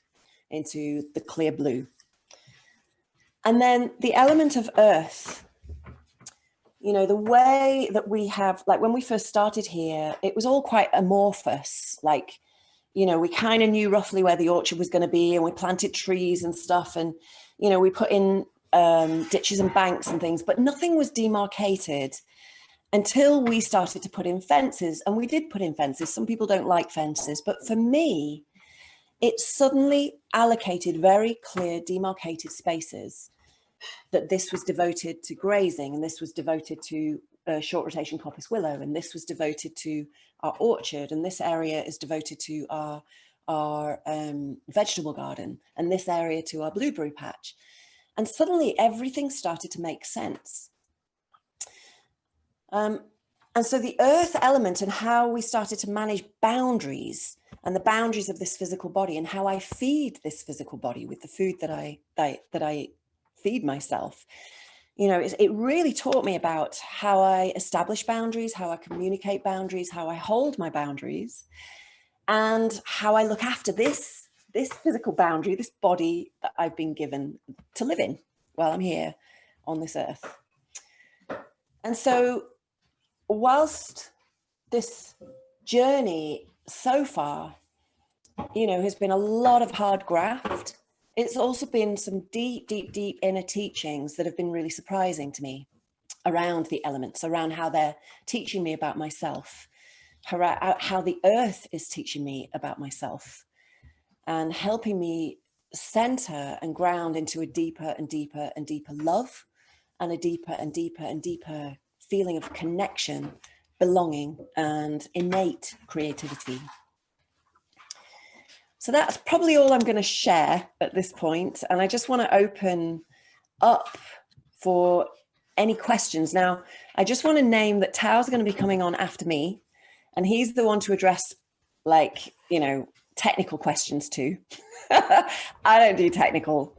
Speaker 13: into the clear blue. And then the element of earth. You know, the way that we have, like when we first started here, it was all quite amorphous. Like, you know, we kind of knew roughly where the orchard was going to be, and we planted trees and stuff. And, you know, we put in ditches and banks and things, but nothing was demarcated until we started to put in fences. And we did put in fences. Some people don't like fences, but for me, it suddenly allocated very clear demarcated spaces, that this was devoted to grazing, and this was devoted to short rotation coppice willow, and this was devoted to our orchard, and this area is devoted to our vegetable garden, and this area to our blueberry patch. And suddenly everything started to make sense. And so the earth element and how we started to manage boundaries and the boundaries of this physical body, and how I feed this physical body with the food that I feed myself, you know, it really taught me about how I establish boundaries, how I communicate boundaries, how I hold my boundaries, and how I look after this physical boundary, this body that I've been given to live in while I'm here on this earth. And so whilst this journey so far, you know, has been a lot of hard graft, it's also been some deep, deep, deep inner teachings that have been really surprising to me around the elements, around how they're teaching me about myself, how the earth is teaching me about myself, and helping me center and ground into a deeper and deeper and deeper love, and a deeper and deeper and deeper feeling of connection, belonging, and innate creativity. So that's probably all I'm going to share at this point. And I just want to open up for any questions. Now, I just want to name that Tao's going to be coming on after me, and he's the one to address, like, you know, technical questions too. I don't do technical.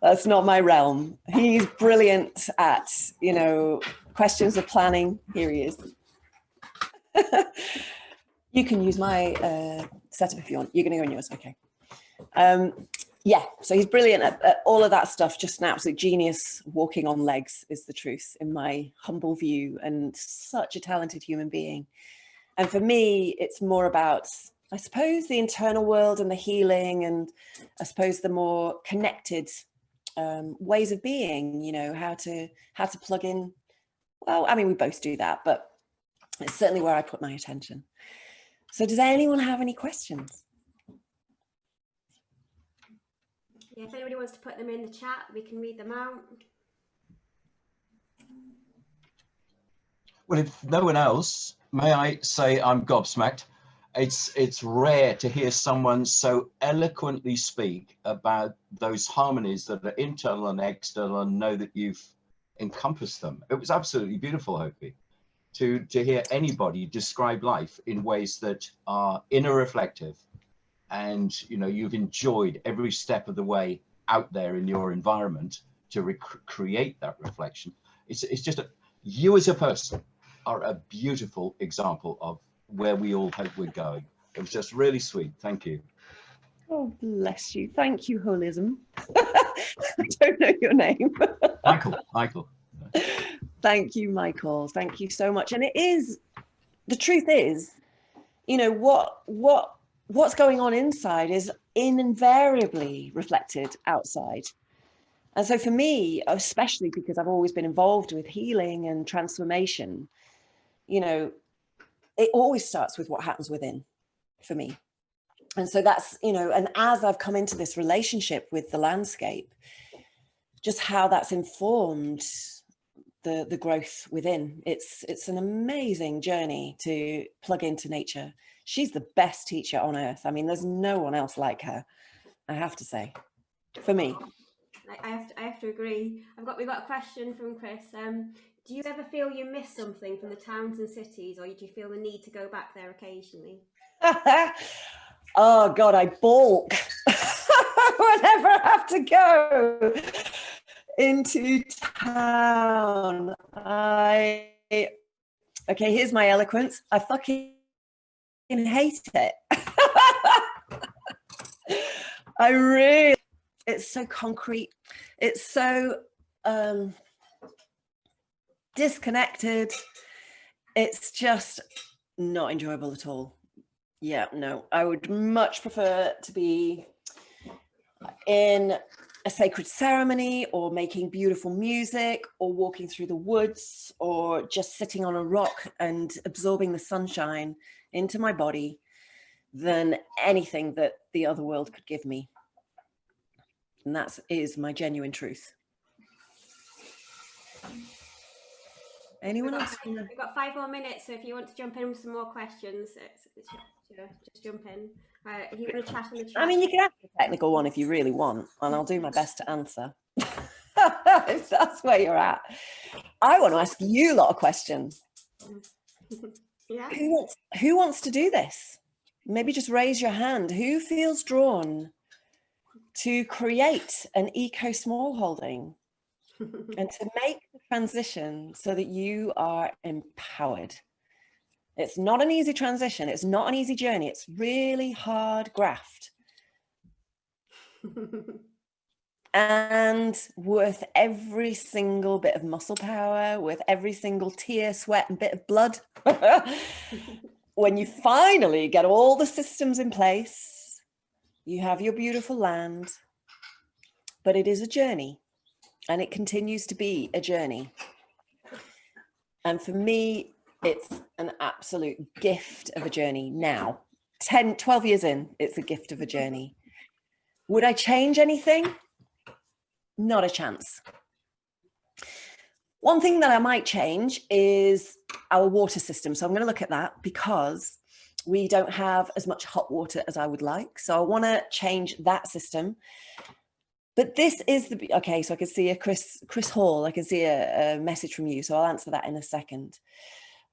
Speaker 13: That's not my realm. He's brilliant at, you know, questions of planning. Here he is. You can use my setup if you want. You're going to go on yours. Okay. yeah, so he's brilliant at all of that stuff, just an absolute genius, walking on legs is the truth in my humble view, and such a talented human being. And for me, it's more about, I suppose, the internal world and the healing, and I suppose the more connected ways of being, you know, how to plug in. Well, I mean, we both do that, but it's certainly where I put my attention. So does anyone have any questions?
Speaker 1: Yeah, if anybody wants to put them in the chat, we can read them out.
Speaker 7: Well, if no one else, may I say I'm gobsmacked. It's rare to hear someone so eloquently speak about those harmonies that are internal and external, and know that you've encompassed them. It was absolutely beautiful, Hoppi, to hear anybody describe life in ways that are inner reflective, and you know, you've enjoyed every step of the way out there in your environment to create that reflection. It's just you as a person are a beautiful example of where we all hope we're going. It was just really sweet. Thank you.
Speaker 13: Oh, bless you. Thank you, holism. I don't know your name.
Speaker 7: Michael.
Speaker 13: Thank you, Michael. Thank you so much. And it is, the truth is, you know, what's going on inside is invariably reflected outside. And so for me, especially because I've always been involved with healing and transformation, you know, it always starts with what happens within for me. And so that's, you know, and as I've come into this relationship with the landscape, just how that's informed the growth within. It's an amazing journey to plug into nature. She's the best teacher on earth. I mean, there's no one else like her, I have to say, for me.
Speaker 1: I have to agree. We've got a question from Chris. Do you ever feel you miss something from the towns and cities, or do you feel the need to go back there occasionally?
Speaker 13: Oh God, I balk whenever I have to go into town. Okay, here's my eloquence. I fucking hate it. I really, it's so concrete. It's so disconnected. It's just not enjoyable at all. Yeah, no, I would much prefer to be in a sacred ceremony, or making beautiful music, or walking through the woods, or just sitting on a rock and absorbing the sunshine into my body, than anything that the other world could give me. And that is my genuine truth. Anyone else?
Speaker 1: We've got 5 more minutes, so if you want to jump in with some more questions, just jump in. If you want to chat in the chat.
Speaker 13: I mean, you can ask a technical one if you really want, and I'll do my best to answer. If that's where you're at. I want to ask you a lot of questions.
Speaker 1: Yeah.
Speaker 13: Who wants to do this? Maybe just raise your hand. Who feels drawn to create an eco smallholding and to make the transition so that you are empowered? It's not an easy transition. It's not an easy journey. It's really hard graft. And worth every single bit of muscle power, worth every single tear, sweat, and bit of blood. When you finally get all the systems in place, you have your beautiful land. But it is a journey, and it continues to be a journey. And for me, it's an absolute gift of a journey now. 10, 12 years in, it's a gift of a journey. Would I change anything? Not a chance. One thing that I might change is our water system. So I'm going to look at that, because we don't have as much hot water as I would like. So I want to change that system. But this is the, okay, so I can see a Chris Hall, I can see a message from you. So I'll answer that in a second.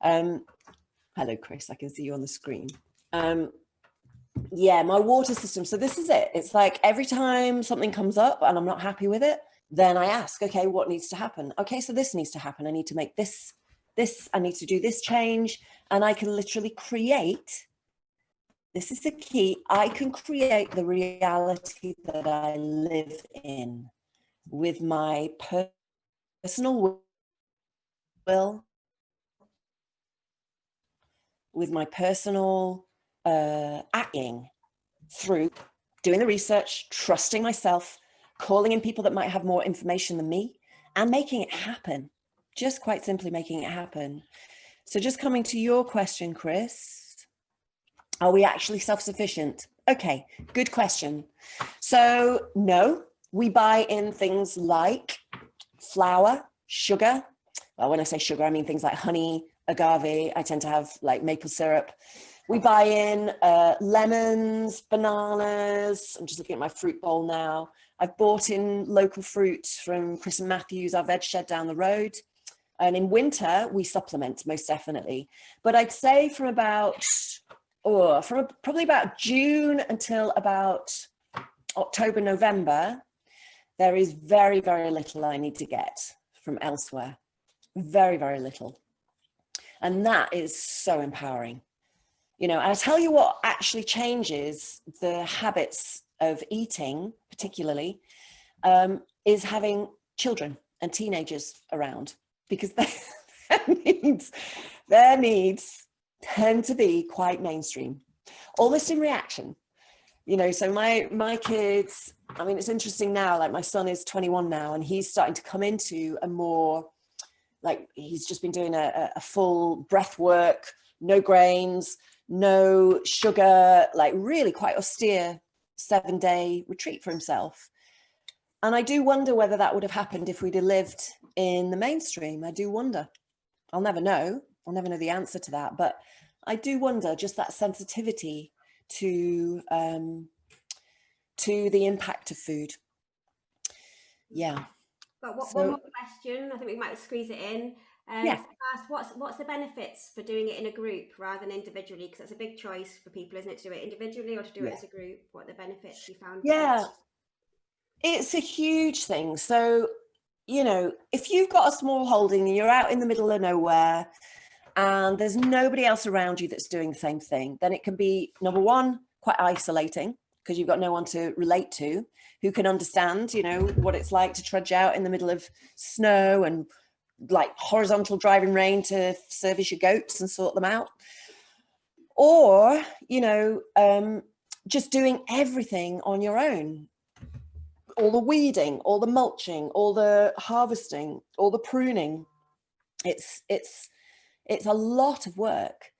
Speaker 13: Hello, Chris, I can see you on the screen. Yeah, my water system. So this is it. It's like every time something comes up and I'm not happy with it, then I ask, okay, what needs to happen? Okay, so this needs to happen. I need to make this, I need to do this change. And I can literally create this is the key, I can create the reality that I live in with my personal will, with my personal acting, through doing the research, trusting myself, calling in people that might have more information than me, and making it happen. Just quite simply making it happen. So just coming to your question, Chris, are we actually self-sufficient? Okay, good question. So no, we buy in things like flour, sugar. Well, when I say sugar, I mean things like honey, agave. I tend to have like maple syrup. We buy in lemons, bananas. I'm just looking at my fruit bowl now. I've bought in local fruit from Chris and Matthews, our veg shed down the road. And in winter, we supplement most definitely. But I'd say from about, probably about June until about October, November, there is very, very little I need to get from elsewhere. Very, very little. And that is so empowering. You know, and I tell you what actually changes the habits of eating, particularly, is having children and teenagers around, because their needs tend to be quite mainstream, almost in reaction. You know, so my kids, I mean, it's interesting now, like my son is 21 now, and he's starting to come into a more, like, he's just been doing a full breath work, no grains, no sugar, like really quite austere 7-day retreat for himself. And I do wonder whether that would have happened if we'd have lived in the mainstream. I do wonder. I'll never know. I'll never know the answer to that. But I do wonder, just that sensitivity to the impact of food. Yeah.
Speaker 1: But one more question. I think we might squeeze it in.
Speaker 13: Yeah.
Speaker 1: Ask, what's the benefits for doing it in a group rather than individually? Because that's a big choice for people, isn't it, to do it individually or to do it as a group? What are the benefits you found?
Speaker 13: Yeah, it's a huge thing. So, you know, if you've got a small holding and you're out in the middle of nowhere and there's nobody else around you that's doing the same thing, then it can be, number one, quite isolating, because you've got no one to relate to who can understand, you know, what it's like to trudge out in the middle of snow and like horizontal driving rain to service your goats and sort them out. Or, you know, just doing everything on your own. All the weeding, all the mulching, all the harvesting, all the pruning. It's a lot of work.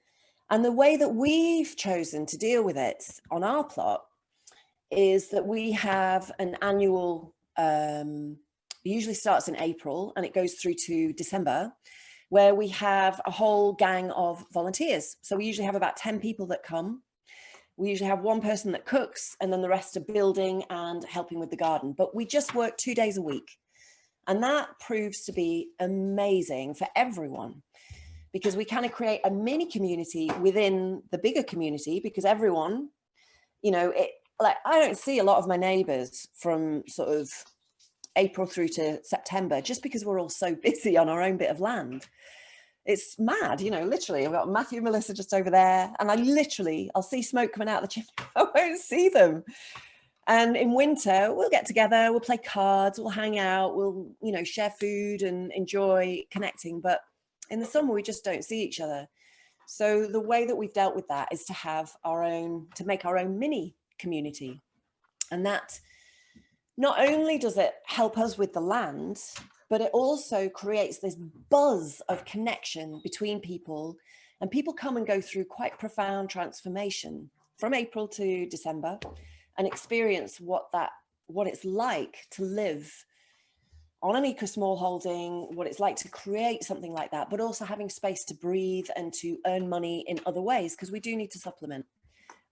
Speaker 13: And the way that we've chosen to deal with it on our plot is that we have an annual, it usually starts in April and it goes through to December, where we have a whole gang of volunteers. So we usually have about 10 people that come. We usually have one person that cooks and then the rest are building and helping with the garden. But we just work 2 days a week. And that proves to be amazing for everyone, because we kind of create a mini community within the bigger community, because everyone, you know, like I don't see a lot of my neighbours from sort of April through to September, just because we're all so busy on our own bit of land. It's mad, you know, literally. I've got Matthew and Melissa just over there, and I'll see smoke coming out of the chimney. I won't see them. And in winter, we'll get together, we'll play cards, we'll hang out, we'll, you know, share food and enjoy connecting. But in the summer, we just don't see each other. So the way that we've dealt with that is to have to make our own mini community. And that not only does it help us with the land, but it also creates this buzz of connection between people, and people come and go through quite profound transformation from April to December and experience what it's like to live on an eco small holding, what it's like to create something like that, but also having space to breathe and to earn money in other ways, because we do need to supplement.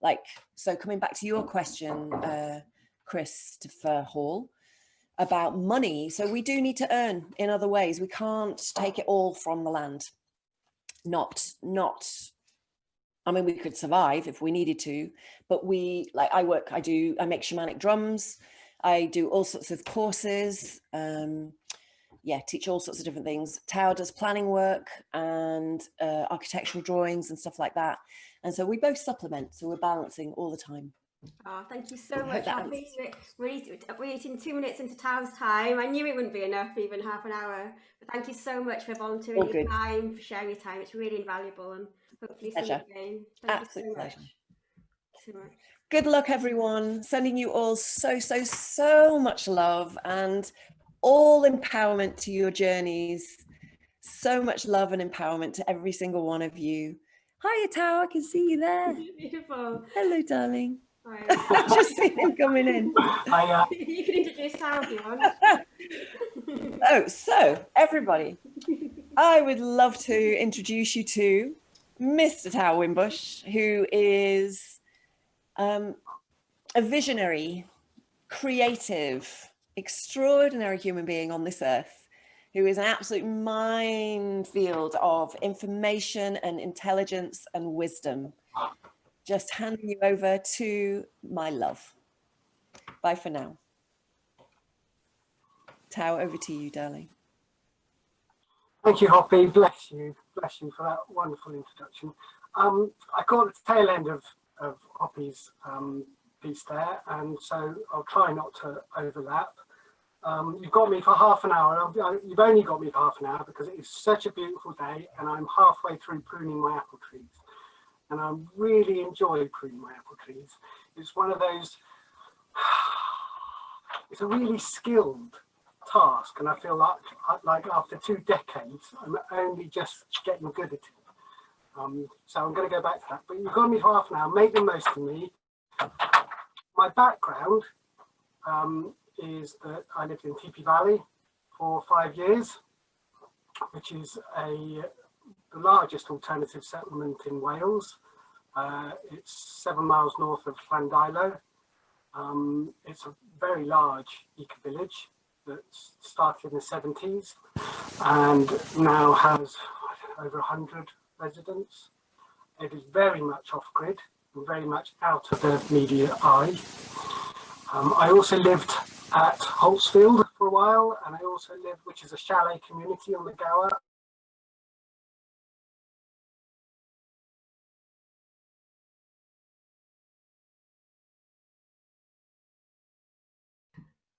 Speaker 13: Like, so coming back to your question, Christopher Hall, about money. So we do need to earn in other ways. We can't take it all from the land. I mean, we could survive if we needed to, but I make shamanic drums. I do all sorts of courses. You yeah, teach all sorts of different things. Tao does planning work and architectural drawings and stuff like that. And so we both supplement, so we're balancing all the time.
Speaker 1: Oh, thank you so
Speaker 13: I
Speaker 1: much,
Speaker 13: hope that
Speaker 1: Hoppi. We're eating 2 minutes into Tao's time. I knew it wouldn't be enough, even half an hour. But thank you so much for volunteering
Speaker 13: All
Speaker 1: your
Speaker 13: good.
Speaker 1: time, for sharing your time. It's really invaluable, and hopefully soon
Speaker 13: Pleasure.
Speaker 1: again. Thank
Speaker 13: Absolute
Speaker 1: you so
Speaker 13: pleasure.
Speaker 1: much. So much.
Speaker 13: Good luck, everyone. Sending you all so much love and all empowerment to your journeys. So much love and empowerment to every single one of you. Hiya, Tao, I can see you there.
Speaker 1: Beautiful.
Speaker 13: Hello, darling. I've just seen him coming in.
Speaker 1: You can introduce Tao if you want.
Speaker 13: Oh, so everybody, I would love to introduce you to Mr. Tao Wimbush, who is a visionary, creative, extraordinary human being on this earth, who is an absolute minefield of information and intelligence and wisdom. Just handing you over to my love. Bye for now. Tao, over to you, darling.
Speaker 14: Thank you, Hoppi. Bless you for that wonderful introduction. I caught the tail end of Hoppi's piece there, and so I'll try not to overlap. You've got me for half an hour. You've only got me for half an hour because it is such a beautiful day, and I'm halfway through pruning my apple trees. And I really enjoy pruning my apple trees. It's one of those, it's a really skilled task, and I feel like after 2 decades, I'm only just getting good at it. So I'm going to go back to that. But you've got me for half an hour, make the most of me. My background is that I lived in Teepee Valley for 5 years, which is the largest alternative settlement in Wales. It's 7 miles north of Llandilo. It's a very large eco-village that started in the 70s and now has over 100 residents. It is very much off-grid and very much out of the media eye. I also lived at Holtsfield for a while, and I also lived, which is a chalet community on the Gower.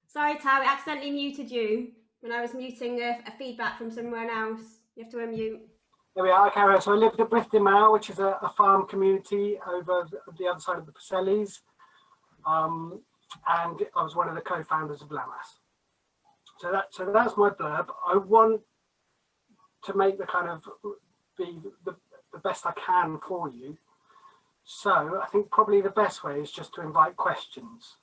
Speaker 1: Sorry, Tao, I accidentally muted you when I was muting a feedback from someone else. You have to unmute.
Speaker 14: There we are, okay. So I lived at Brithden, which is a farm community over the other side of the Preselles. And I was one of the co-founders of Lamas. So that's my blurb. I want to make the kind of be the best I can for you. So I think probably the best way is just to invite questions.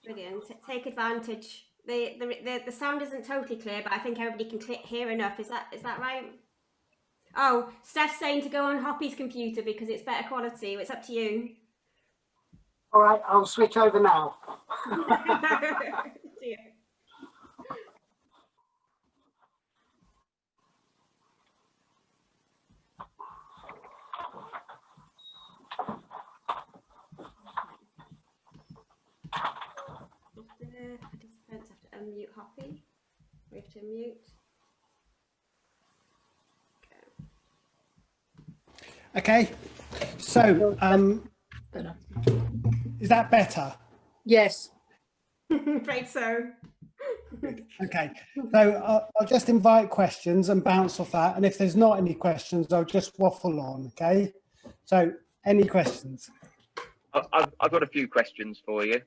Speaker 1: Brilliant. Take advantage. The sound isn't totally clear, but I think everybody can hear enough. Is that right? Oh, Steph's saying to go on Hoppi's computer because it's better quality. It's up to you.
Speaker 14: All right, I'll switch over now.
Speaker 1: Participants have to unmute Hoppi. We have to unmute.
Speaker 15: Okay, so is that better?
Speaker 5: Yes.
Speaker 1: Afraid so.
Speaker 15: Okay, so I'll just invite questions and bounce off that, and if there's not any questions, I'll just waffle on. Okay, so any questions?
Speaker 3: I've got a few questions for you.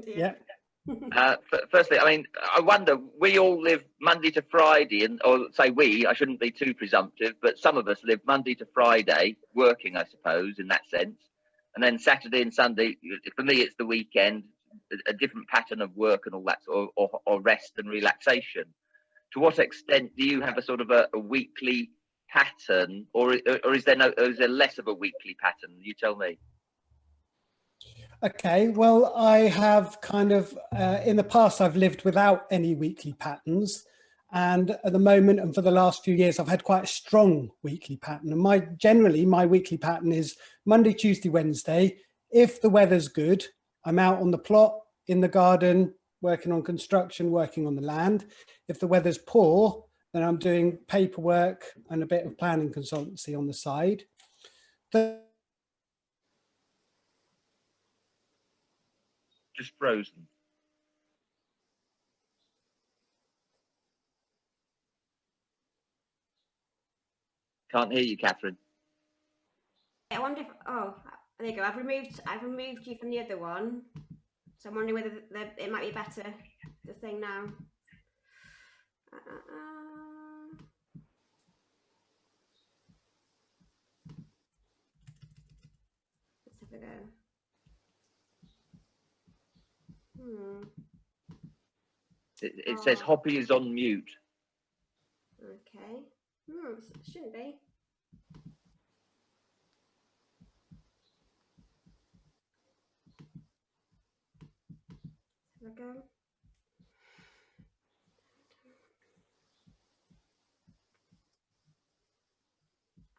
Speaker 15: Yeah.
Speaker 3: Firstly, I mean, I wonder, we all live Monday to Friday, or say we, I shouldn't be too presumptive, but some of us live Monday to Friday, working, I suppose, in that sense. And then Saturday and Sunday, for me, it's the weekend, a different pattern of work and all that, or rest and relaxation. To what extent do you have a sort of a weekly pattern, or is there less of a weekly pattern? You tell me.
Speaker 15: Okay, well, I have kind of, in the past, I've lived without any weekly patterns. And at the moment, and for the last few years, I've had quite a strong weekly pattern. And generally, my weekly pattern is Monday, Tuesday, Wednesday. If the weather's good, I'm out on the plot in the garden, working on construction, working on the land. If the weather's poor, then I'm doing paperwork and a bit of planning consultancy on the side.
Speaker 3: Just frozen. Can't hear you, Catherine.
Speaker 1: I wonder if, oh, there you go. I've removed you from the other one. So I'm wondering whether it might be better, the thing now. Let's have a go.
Speaker 3: It says Hoppi is on mute.
Speaker 1: Okay. It shouldn't be. There we go.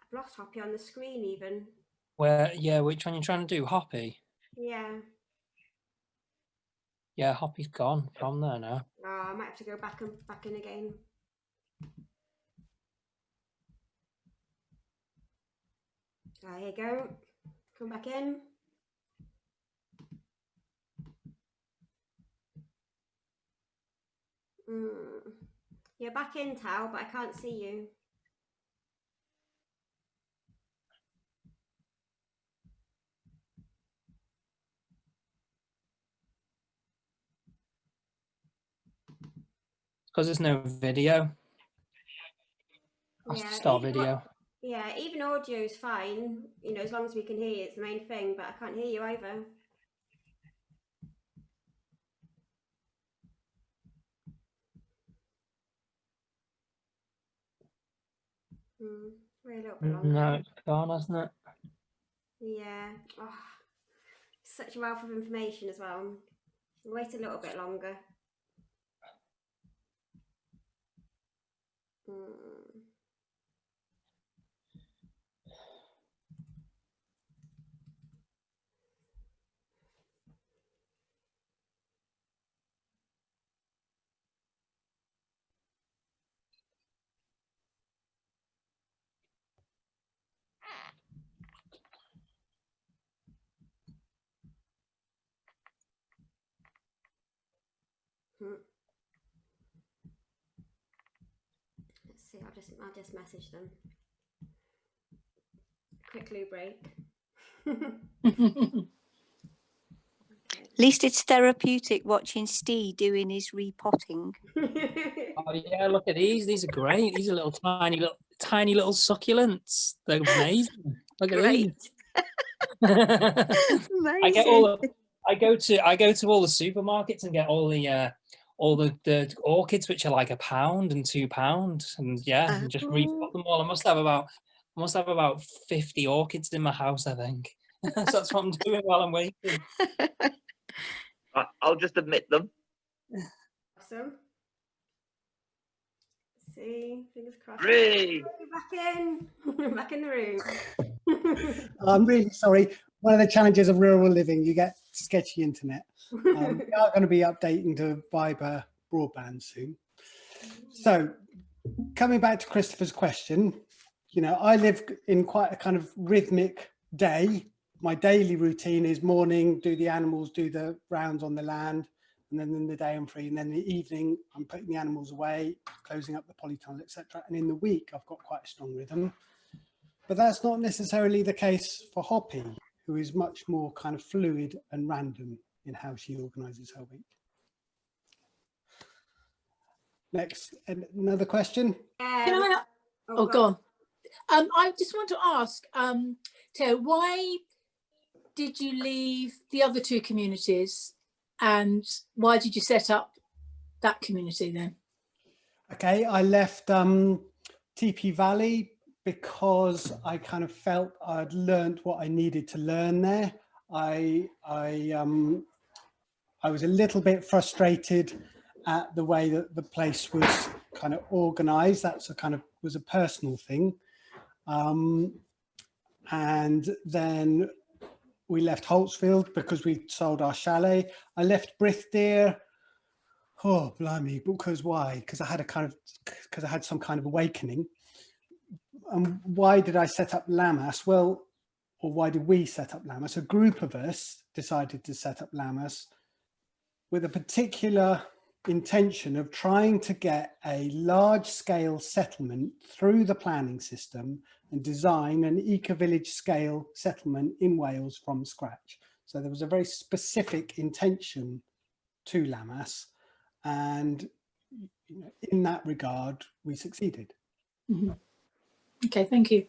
Speaker 1: I've lost Hoppi on the screen even.
Speaker 2: Where, yeah, which one are you trying to do? Hoppi?
Speaker 1: Yeah.
Speaker 2: Yeah, Hoppi's gone from there now.
Speaker 1: Oh, I might have to go back in again. There you go. Come back in. You're back in, Tao, but I can't see you.
Speaker 2: Because there's no video. I'll start video.
Speaker 1: Yeah, even audio is fine, you know, as long as we can hear you, it's the main thing, but I can't hear you either. Wait a little bit longer.
Speaker 2: No, it's gone, hasn't it?
Speaker 1: Yeah. Oh, such a wealth of information as well. Wait a little bit longer. Let's see, I'll just message them. Quick loo break.
Speaker 4: At least it's therapeutic watching Steve doing his repotting.
Speaker 2: Oh yeah, look at these. These are great. These are tiny little succulents. They're amazing. Look at these. I go to all the supermarkets and get all the orchids, which are like £1 and £2, and yeah, and just repot them all. I must have about 50 orchids in my house, I think. So that's what I'm doing while I'm waiting.
Speaker 3: I'll just admit them.
Speaker 1: Awesome. See, fingers crossed.
Speaker 3: Hooray!
Speaker 1: Back in the room.
Speaker 15: I'm really sorry. One of the challenges of rural living, you get sketchy internet. We are going to be updating to fibre broadband soon. So, coming back to Christopher's question, you know, I live in quite a kind of rhythmic day. My daily routine is morning, do the animals, do the rounds on the land, and then in the day I'm free, and then in the evening I'm putting the animals away, closing up the polytunnel, etc. And in the week I've got quite a strong rhythm. But that's not necessarily the case for Hoppi, who is much more kind of fluid and random in how she organises her week. Next, another question.
Speaker 5: Can I? Oh, go on. I just want to ask, Tao, why did you leave the other two communities, and why did you set up that community then?
Speaker 15: Okay, I left TP Valley because I kind of felt I'd learned what I needed to learn there. I was a little bit frustrated at the way that the place was kind of organised. That's was a personal thing. And then we left Holtzfield because we sold our chalet. I left Brithdeer. Oh, blimey, because why? Because I had some kind of awakening. And why did I set up Lammas? Well, or why did we set up Lammas? A group of us decided to set up Lammas with a particular intention of trying to get a large-scale settlement through the planning system and design an eco-village scale settlement in Wales from scratch. So there was a very specific intention to Lammas, and in that regard, we succeeded.
Speaker 5: Mm-hmm. Okay, thank you.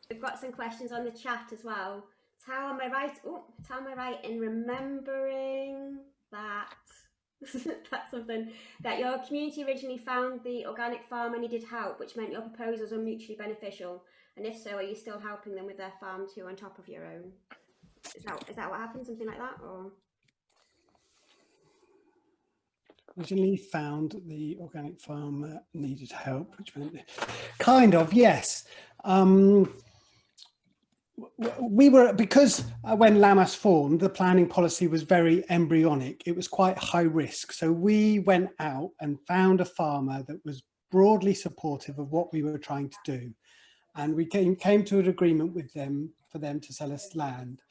Speaker 1: We've got some questions on the chat as well. Tao, am I right? Oh, Tao, am I right in remembering that that's something that your community originally found the organic farm and needed help, which meant your proposals were mutually beneficial? And if so, are you still helping them with their farm too on top of your own? Is that what happened? Something like that, or?
Speaker 15: Originally found the organic farm needed help, which meant kind of, yes. We were, because when Lammas formed, the planning policy was very embryonic. It was quite high risk. So we went out and found a farmer that was broadly supportive of what we were trying to do. And we came to an agreement with them for them to sell us land.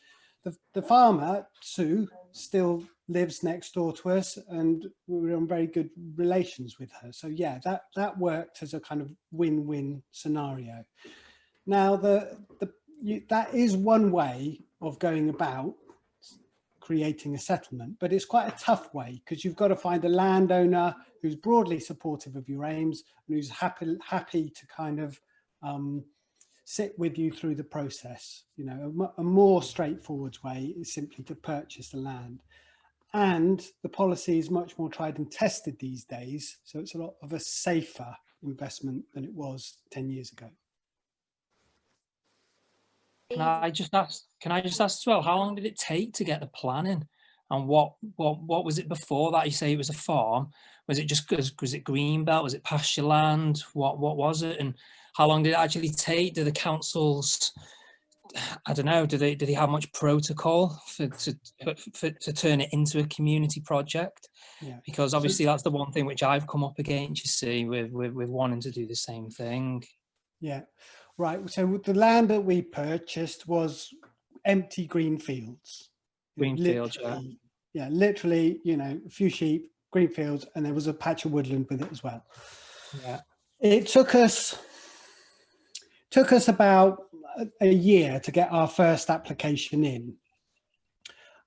Speaker 15: The farmer, Sue, still lives next door to us, and we were on very good relations with her. So yeah, that worked as a kind of win-win scenario. Now, that is one way of going about creating a settlement, but it's quite a tough way because you've got to find a landowner who's broadly supportive of your aims and who's happy to kind of sit with you through the process. You know, a more straightforward way is simply to purchase the land. And the policy is much more tried and tested these days, so it's a lot of a safer investment than it was 10 years ago.
Speaker 2: Can I just ask as well, how long did it take to get the planning, and what was it before that? You say it was a farm. Was it just, was it greenbelt? Was it pasture land? What was it, and how long did it actually take? Do the councils, I don't know, do they have much protocol to turn it into a community project?
Speaker 15: Yeah.
Speaker 2: Because obviously that's the one thing which I've come up against, you see, with wanting to do the same thing.
Speaker 15: Yeah. Right, so the land that we purchased was empty green fields.
Speaker 2: Green fields,
Speaker 15: yeah, literally, you know, a few sheep, green fields, and there was a patch of woodland with it as well.
Speaker 2: Yeah.
Speaker 15: It took us about a year to get our first application in.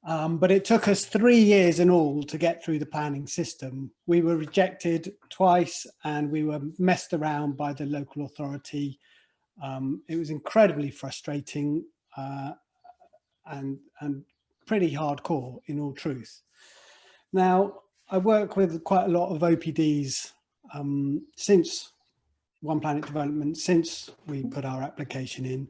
Speaker 15: But it took us 3 years in all to get through the planning system. We were rejected twice and we were messed around by the local authority. It was incredibly frustrating and pretty hardcore, in all truth. Now, I work with quite a lot of OPDs since One Planet Development, since we put our application in.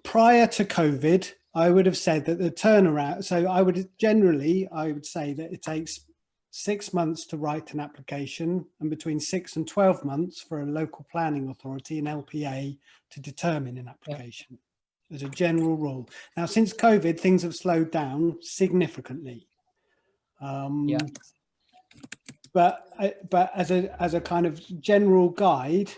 Speaker 15: Prior to COVID, I would have said that the turnaround, so I would say that it takes 6 months to write an application and between 6 and 12 months for a local planning authority, an LPA, to determine an application, as a general rule. Now, since COVID, things have slowed down significantly. But as a kind of general guide,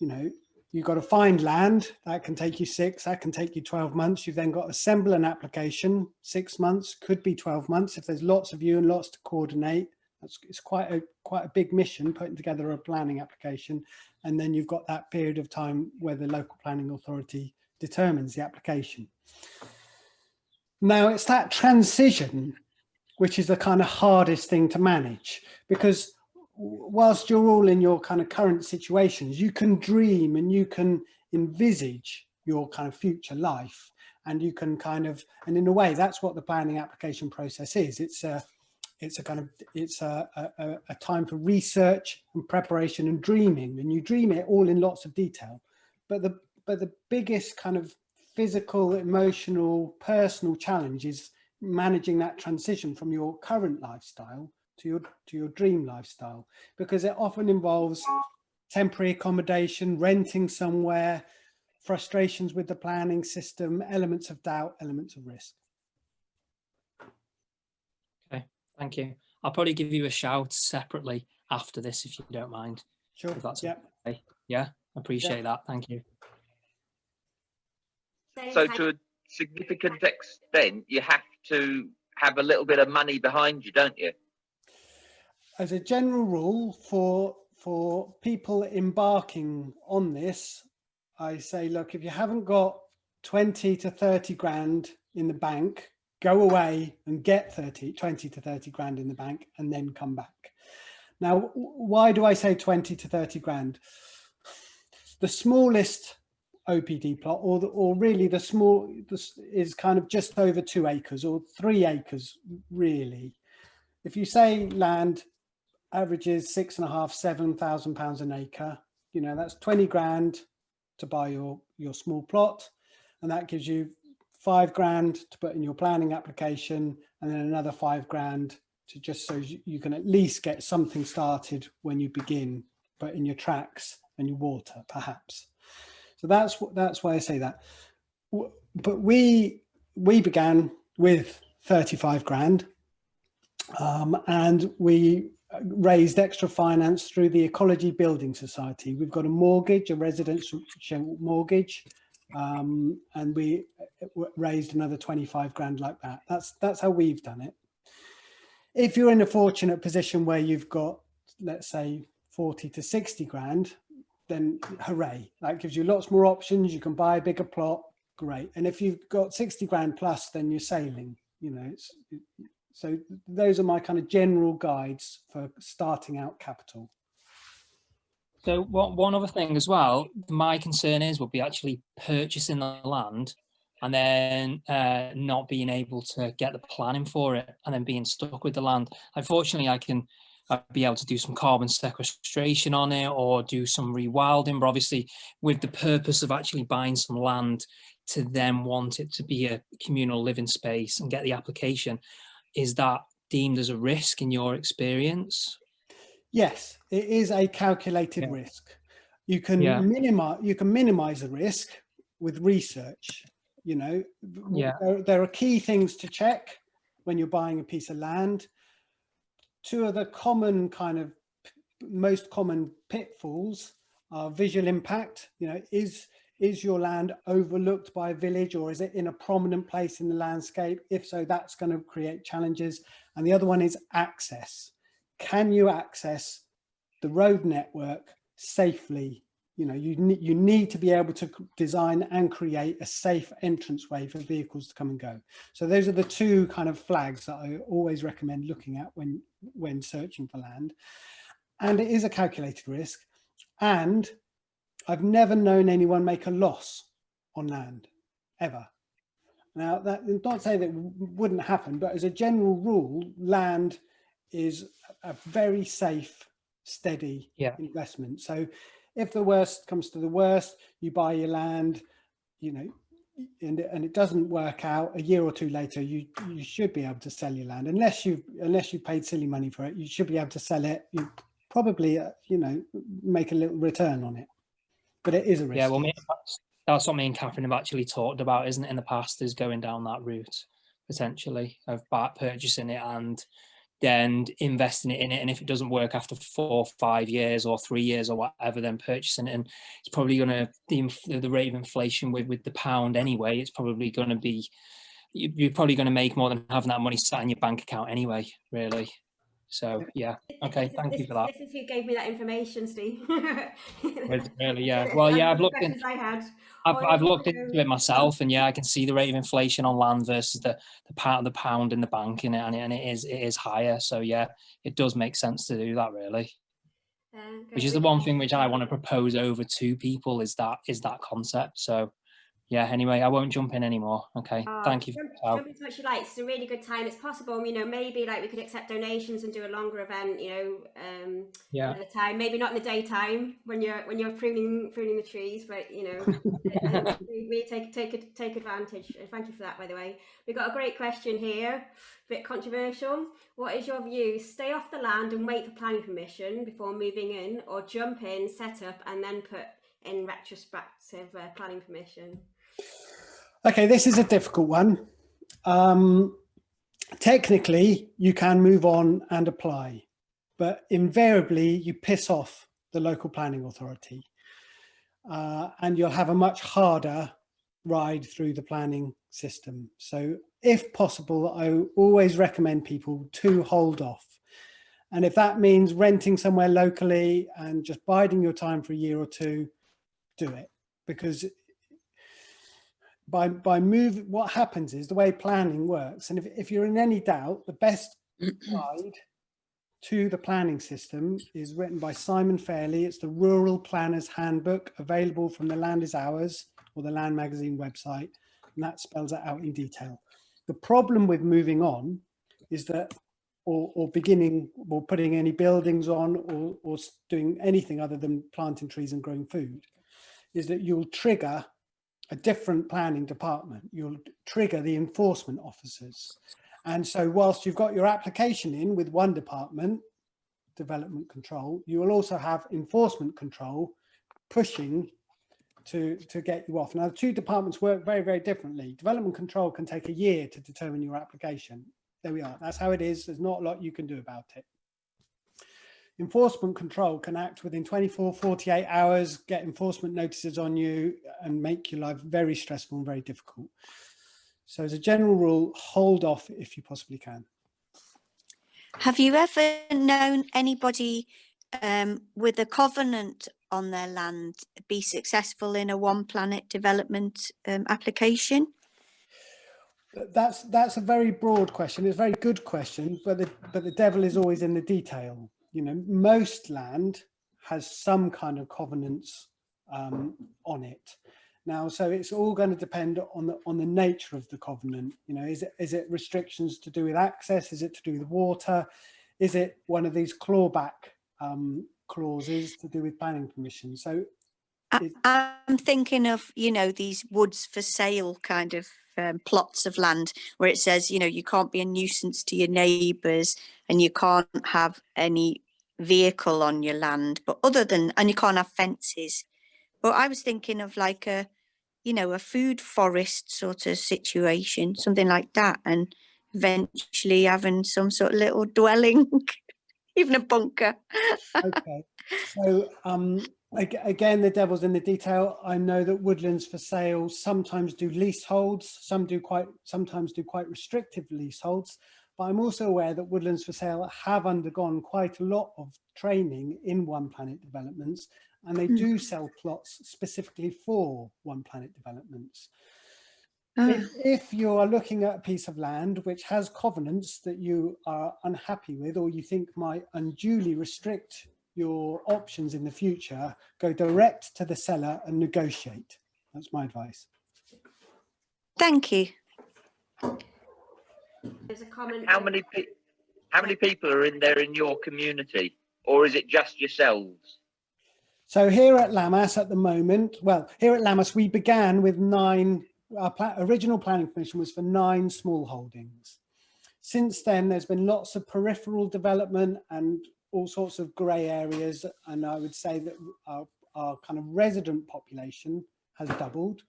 Speaker 15: you know, you've got to find land. That can take you 6, that can take you 12 months. You've then got to assemble an application, 6 months, could be 12 months. If there's lots of you and lots to coordinate, it's quite a big mission, putting together a planning application. And then you've got that period of time where the local planning authority determines the application. Now, it's that transition which is the kind of hardest thing to manage, because whilst you're all in your kind of current situations, you can dream and you can envisage your kind of future life, and you can kind of, and in a way, that's what the planning application process is. It's a time for research and preparation and dreaming, and you dream it all in lots of detail. But the biggest kind of physical, emotional, personal challenge is managing that transition from your current lifestyle to your dream lifestyle, because it often involves temporary accommodation, renting somewhere, frustrations with the planning system, elements of doubt, elements of risk.
Speaker 2: Okay, thank you. I'll probably give you a shout separately after this, if you don't mind.
Speaker 15: Sure.
Speaker 2: If that's
Speaker 15: Yep.
Speaker 2: okay. Yeah, appreciate that. Thank you.
Speaker 3: So to a significant extent, you have to have a little bit of money behind you, don't you?
Speaker 15: As a general rule, for people embarking on this, I say, look, if you haven't got 20 to 30 grand in the bank, go away and get 20 to 30 grand in the bank and then come back. Now, why do I say 20 to 30 grand? The smallest OPD plot, or really the small, is kind of just over 2 acres or 3 acres, really. If you say land averages £6,500 to £7,000 an acre, you know, that's 20 grand to buy your small plot, and that gives you 5 grand to put in your planning application, and then another 5 grand to just so you can at least get something started when you begin, put in your tracks and your water, perhaps. So that's why I say that. But we began with 35 grand, and we raised extra finance through the Ecology Building Society. We've got a mortgage, a residential mortgage, and we raised another 25 grand like that. That's how we've done it. If you're in a fortunate position where you've got, let's say, 40 to 60 grand, then hooray, that gives you lots more options. You can buy a bigger plot, great. And if you've got 60 grand plus, then you're sailing, you know. So those are my kind of general guides for starting out capital.
Speaker 2: So one other thing as well, my concern would be actually purchasing the land and then not being able to get the planning for it and then being stuck with the land. Unfortunately, I'd be able to do some carbon sequestration on it or do some rewilding, but obviously with the purpose of actually buying some land to then want it to be a communal living space and get the application, is that deemed as a risk in your experience?
Speaker 15: Yes, it is a calculated risk. You can minimize the risk with research. You know, there are key things to check when you're buying a piece of land. 2 of the common most common pitfalls are visual impact. You know, is your land overlooked by a village, or is it in a prominent place in the landscape? If so, that's going to create challenges. And the other one is access. Can you access the road network safely? You know, you need to be able to design and create a safe entranceway for vehicles to come and go. So those are the 2 kind of flags that I always recommend looking at when searching for land. And it is a calculated risk. And I've never known anyone make a loss on land, ever. Now, that not to say that wouldn't happen, but as a general rule, land is a very safe, steady investment. So if the worst comes to the worst, you buy your land, you know, and it doesn't work out, a year or 2 later, you should be able to sell your land. Unless you've paid silly money for it, you should be able to sell it. You probably, you know, make a little return on it. But it is a risk.
Speaker 2: Yeah, well, that's what me and Catherine have actually talked about, isn't it, in the past, is going down that route, potentially, of purchasing it and then investing it in it. And if it doesn't work after 4 or 5 years or 3 years or whatever, then purchasing it. And it's probably going to, the rate of inflation with the pound anyway, it's probably going to be, you're probably going to make more than having that money sat in your bank account anyway, really. So yeah, okay, thank you for that.
Speaker 1: This is who gave me that information, Steve.
Speaker 2: Really, yeah. Well, yeah, I've looked into it myself, and yeah, I can see the rate of inflation on land versus the pound in the bank in it, and it is higher. So yeah, it does make sense to do that, really. Which is the one thing which I want to propose over to people is that concept. So yeah, anyway, I won't jump in anymore. Okay, thank you.
Speaker 1: Jump into what you like. It's a really good time. It's possible, you know, maybe like we could accept donations and do a longer event, you know, at a time. Maybe not in the daytime when you're pruning the trees, but you know, we take advantage. Thank you for that, by the way. We've got a great question here, a bit controversial. What is your view? Stay off the land and wait for planning permission before moving in, or jump in, set up, and then put in retrospective planning permission?
Speaker 15: Okay, this is a difficult one. Technically, you can move on and apply, but invariably you piss off the local planning authority, and you'll have a much harder ride through the planning system. So if possible, I always recommend people to hold off. And if that means renting somewhere locally and just biding your time for a year or two, do it. Because what happens is the way planning works, and if you're in any doubt, the best guide to the planning system is written by Simon Fairley. It's the Rural Planner's Handbook, available from the Land is Ours or the Land Magazine website, and that spells it out in detail. The problem with moving on is that, or beginning, or putting any buildings on, or doing anything other than planting trees and growing food, is that you'll trigger a different planning department. You'll trigger the enforcement officers. And so whilst you've got your application in with one department, development control, you will also have enforcement control pushing to get you off. Now, the two departments work very, very differently. Development control can take a year to determine your application. There we are. That's how it is. There's not a lot you can do about it. Enforcement control can act within 24, 48 hours, get enforcement notices on you and make your life very stressful and very difficult. So as a general rule, hold off if you possibly can.
Speaker 4: Have you ever known anybody with a covenant on their land be successful in a one planet development application?
Speaker 15: That's a very broad question. It's a very good question, but the devil is always in the detail. You know, most land has some kind of covenants on it. Now, so it's all going to depend on the nature of the covenant. You know, is it restrictions to do with access? Is it to do with water? Is it one of these clawback clauses to do with planning permission? So
Speaker 4: I'm thinking of, you know, these woods for sale kind of plots of land where it says, you know, you can't be a nuisance to your neighbours and you can't have any vehicle on your land, but and you can't have fences. But I was thinking of like a, you know, a food forest sort of situation, something like that, and eventually having some sort of little dwelling, even a bunker.
Speaker 15: Okay, so again, the devil's in the detail. I know that woodlands for sale sometimes do leaseholds, sometimes do quite restrictive leaseholds, but I'm also aware that woodlands for sale have undergone quite a lot of training in one planet developments, and they do sell plots specifically for one planet developments. If you are looking at a piece of land which has covenants that you are unhappy with, or you think might unduly restrict your options in the future, go direct to the seller and negotiate. That's my advice.
Speaker 4: Thank you.
Speaker 1: There's a comment.
Speaker 3: How many people are in there in your community, or is it just yourselves?
Speaker 15: So here at Lammas at the moment, well, here at Lammas we began with 9. Our original planning permission was for 9 small holdings. Since then, there's been lots of peripheral development and all sorts of grey areas, and I would say that our kind of resident population has doubled.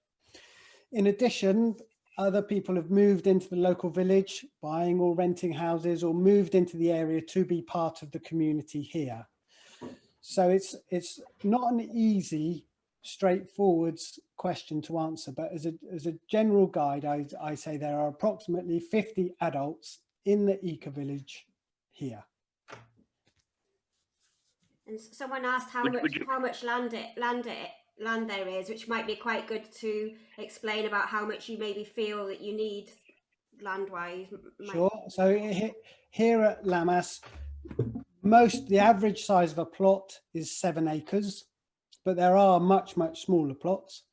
Speaker 15: In addition, other people have moved into the local village, buying or renting houses, or moved into the area to be part of the community here. So it's not an easy, straightforward question to answer, but as a general guide, I say there are approximately 50 adults in the EcoVillage here.
Speaker 1: And someone asked how much land there is, which might be quite good to explain about how much you maybe feel that you need land-wise.
Speaker 15: Sure. So here at Lammas, the average size of a plot is 7 acres, but there are much smaller plots.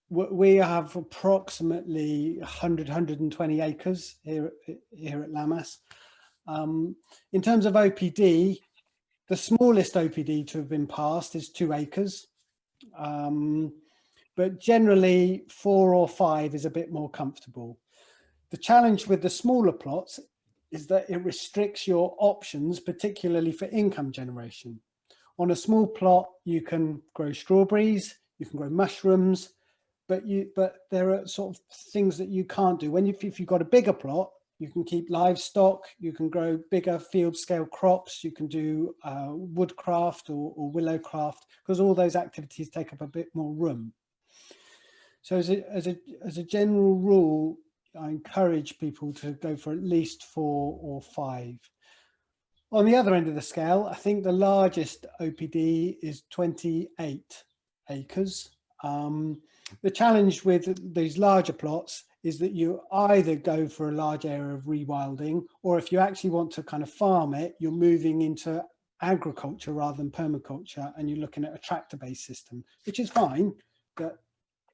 Speaker 15: We have approximately 120 acres here at Lammas. In terms of OPD, the smallest OPD to have been passed is 2 acres. But generally 4 or 5 is a bit more comfortable. The challenge with the smaller plots is that it restricts your options, particularly for income generation. On a small plot, you can grow strawberries, you can grow mushrooms, but there are sort of things that you can't do. If you've got a bigger plot, you can keep livestock, you can grow bigger field scale crops, you can do woodcraft or willowcraft, because all those activities take up a bit more room. So as a general rule, I encourage people to go for at least 4 or 5. On the other end of the scale, I think the largest OPD is 28 acres. The challenge with these larger plots is that you either go for a large area of rewilding, or if you actually want to kind of farm it, you're moving into agriculture rather than permaculture, and you're looking at a tractor-based system, which is fine, but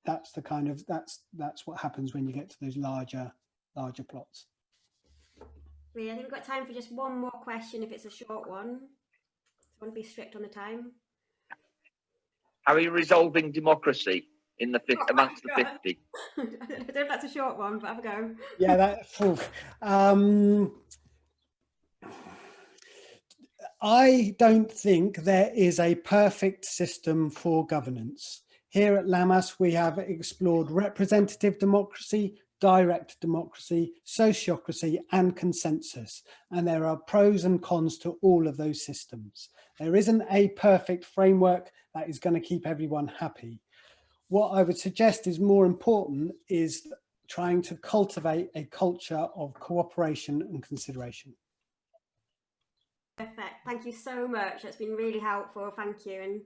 Speaker 15: that's the kind of that's what happens when you get to those larger plots.
Speaker 1: Really, I think we've got time for just one more question if it's a short one. I want to be strict on the time.
Speaker 3: How are you resolving democracy in the amongst the 50?
Speaker 1: I don't know if that's a short one, but have a go.
Speaker 15: Yeah, I don't think there is a perfect system for governance. Here at Lammas, we have explored representative democracy, direct democracy, sociocracy, and consensus. And there are pros and cons to all of those systems. There isn't a perfect framework that is going to keep everyone happy. What I would suggest is more important is trying to cultivate a culture of cooperation and consideration.
Speaker 1: Perfect. Thank you so much. That's been really helpful. Thank you. And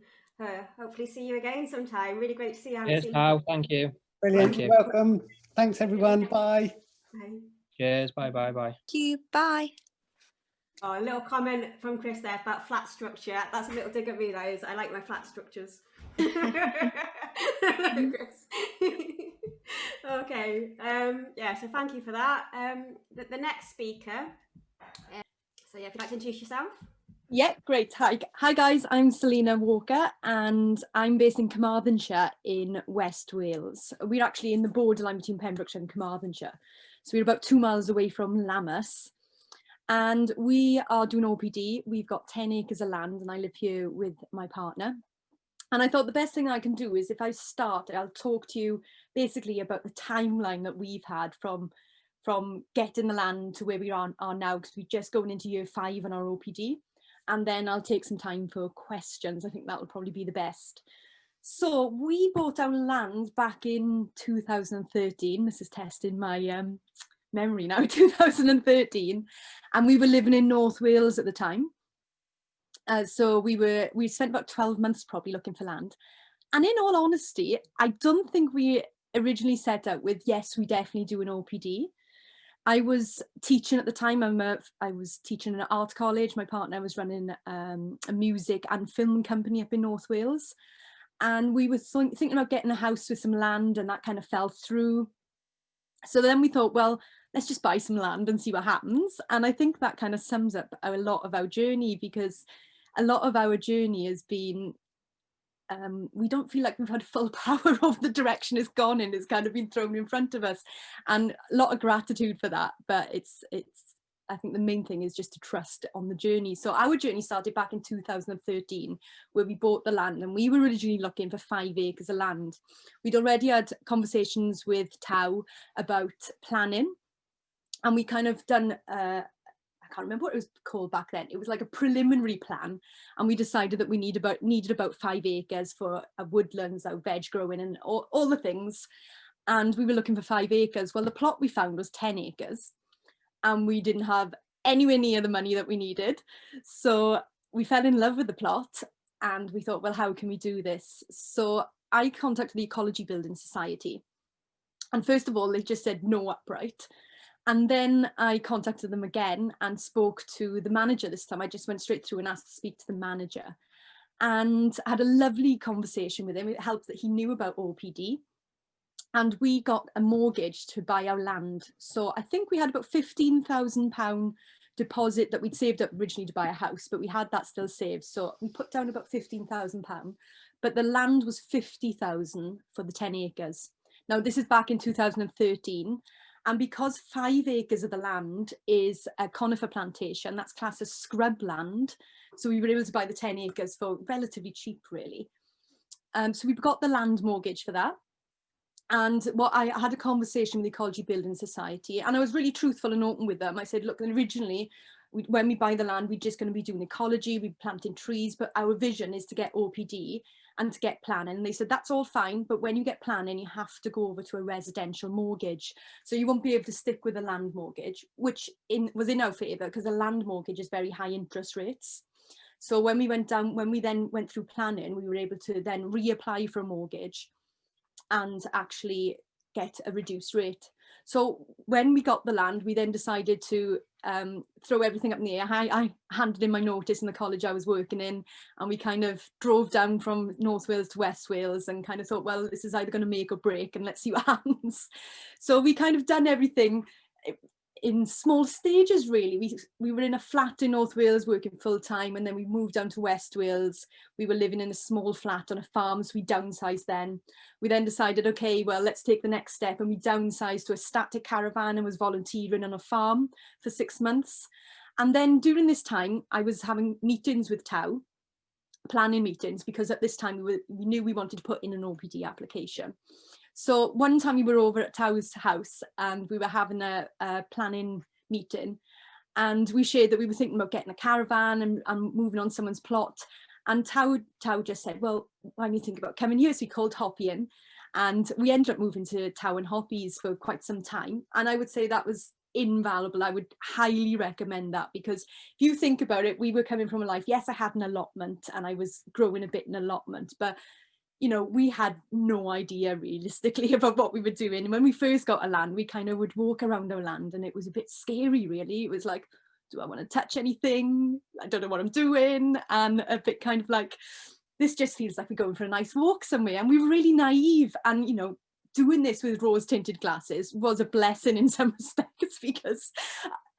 Speaker 1: hopefully see you again sometime. Really great to see you.
Speaker 2: Cheers, Tao. Thank you.
Speaker 15: Brilliant.
Speaker 2: Thank you.
Speaker 15: Welcome. Thanks, everyone. Bye.
Speaker 1: Bye.
Speaker 2: Cheers. Bye. Bye. Bye.
Speaker 4: Thank you. Bye.
Speaker 1: Oh, a little comment from Chris there about flat structure. That's a little dig at me, those. I like my flat structures. Okay. Yeah, so thank you for that. The next speaker. So yeah, if you'd like to introduce yourself.
Speaker 16: Yeah, great. Hi guys, I'm Salena Walker and I'm based in Carmarthenshire in West Wales. We're actually in the borderline between Pembrokeshire and Carmarthenshire. So we're about 2 miles away from Lammas. And we are doing OPD. We've got 10 acres of land and I live here with my partner. And I thought the best thing I can do is if I start, I'll talk to you basically about the timeline that we've had from getting the land to where we are now, because we're just going into year 5 on our OPD. And then I'll take some time for questions. I think that'll probably be the best. So we bought our land back in 2013. This is testing my memory now, 2013. And we were living in North Wales at the time. So we spent about 12 months probably looking for land. And in all honesty, I don't think we originally set out with, yes, we definitely do an OPD. I was teaching at the time. I was teaching in an art college. My partner was running a music and film company up in North Wales. And we were thinking about getting a house with some land, and that kind of fell through. So then we thought, well, let's just buy some land and see what happens. And I think that kind of sums up a lot of our journey, because a lot of our journey has been, we don't feel like we've had full power over the direction it's gone in. It's kind of been thrown in front of us, and a lot of gratitude for that. But it's I think the main thing is just to trust on the journey. So our journey started back in 2013, where we bought the land, and we were originally looking for 5 acres of land. We'd already had conversations with Tao about planning, and we kind of done I can't remember what it was called back then. It was like a preliminary plan, and we decided that we needed about 5 acres for woodlands, our veg growing, and all the things. And we were looking for 5 acres. Well, the plot we found was 10 acres, and we didn't have anywhere near the money that we needed. So we fell in love with the plot, and we thought, well, how can we do this? So I contacted the Ecology Building Society, and first of all, they just said no outright. And then I contacted them again and spoke to the manager this time. I just went straight through and asked to speak to the manager, and had a lovely conversation with him. It helped that he knew about OPD, and we got a mortgage to buy our land. So I think we had about £15,000 deposit that we'd saved up originally to buy a house, but we had that still saved. So we put down about £15,000, but the land was 50,000 for the 10 acres. Now this is back in 2013. And because 5 acres of the land is a conifer plantation, that's classed as scrub land. So we were able to buy the 10 acres for relatively cheap, really. So we got the land mortgage for that. And what I had a conversation with the Ecology Building Society, and I was really truthful and open with them. I said, look, originally, when we buy the land, we're just going to be doing ecology, we're planting trees, but our vision is to get OPD and to get planning. And they said, that's all fine, but when you get planning, you have to go over to a residential mortgage. So you won't be able to stick with a land mortgage, which was in our favour, because a land mortgage is very high interest rates. So when we then went through planning, we were able to then reapply for a mortgage and actually get a reduced rate. So when we got the land, we then decided to throw everything up in the air. I handed in my notice in the college I was working in, and we kind of drove down from North Wales to West Wales and kind of thought, well, this is either going to make or break, and let's see what happens. So we kind of done everything in small stages, really. We were in a flat in North Wales working full time, and then we moved down to West Wales. We were living in a small flat on a farm, so we downsized then. We then decided, okay, well, let's take the next step, and we downsized to a static caravan and was volunteering on a farm for 6 months. And then during this time, I was having meetings with Tao, planning meetings, because at this time we knew we wanted to put in an OPD application. So one time we were over at Tao's house and we were having a planning meeting, and we shared that we were thinking about getting a caravan and moving on someone's plot. And Tao just said, well, why don't you think about coming here? So we called Hoppi in, and we ended up moving to Tao and Hoppi's for quite some time. And I would say that was invaluable. I would highly recommend that, because if you think about it, we were coming from a life, yes, I had an allotment and I was growing a bit in allotment, but you know, we had no idea realistically about what we were doing. And when we first got a land, we kind of would walk around our land and it was a bit scary, really. It was like, do I want to touch anything? I don't know what I'm doing. And a bit kind of like, this just feels like we're going for a nice walk somewhere. And we were really naive. And, you know, doing this with rose tinted glasses was a blessing in some respects, because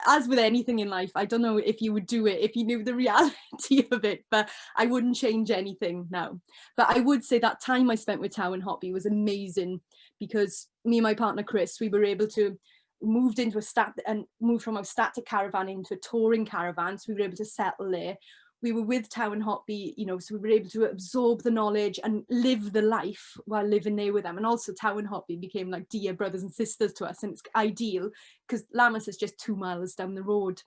Speaker 16: as with anything in life, I don't know if you would do it if you knew the reality of it, but I wouldn't change anything now. But I would say that time I spent with Tao and Hoppi was amazing, because me and my partner Chris, we were able to move from a static caravan into a touring caravan, so we were able to settle there. We were with Tao and Hoppi, you know, so we were able to absorb the knowledge and live the life while living there with them. And also Tao and Hoppi became like dear brothers and sisters to us, and it's ideal because Lammas is just 2 miles down the road.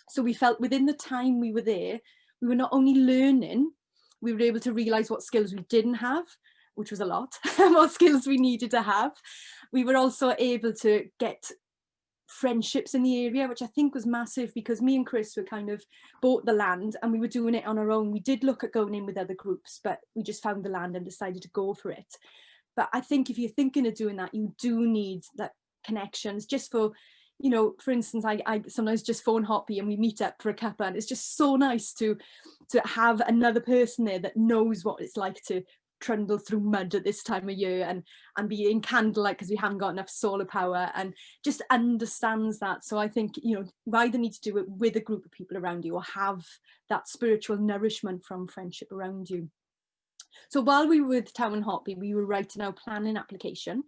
Speaker 16: So we felt within the time we were there, we were not only learning, we were able to realise what skills we didn't have, which was a lot, what skills we needed to have. We were also able to get friendships in the area, which I think was massive, because me and Chris were kind of bought the land and we were doing it on our own. We did look at going in with other groups, but we just found the land and decided to go for it. But I think if you're thinking of doing that, you do need that connections, just for, you know, for instance, I sometimes just phone Hoppi and we meet up for a cuppa, and it's just so nice to have another person there that knows what it's like to trundle through mud at this time of year and be in candlelight because we haven't got enough solar power, and just understands that. So I think, you know, you either need to do it with a group of people around you or have that spiritual nourishment from friendship around you. So while we were with Tao and Hoppi, we were writing our planning application,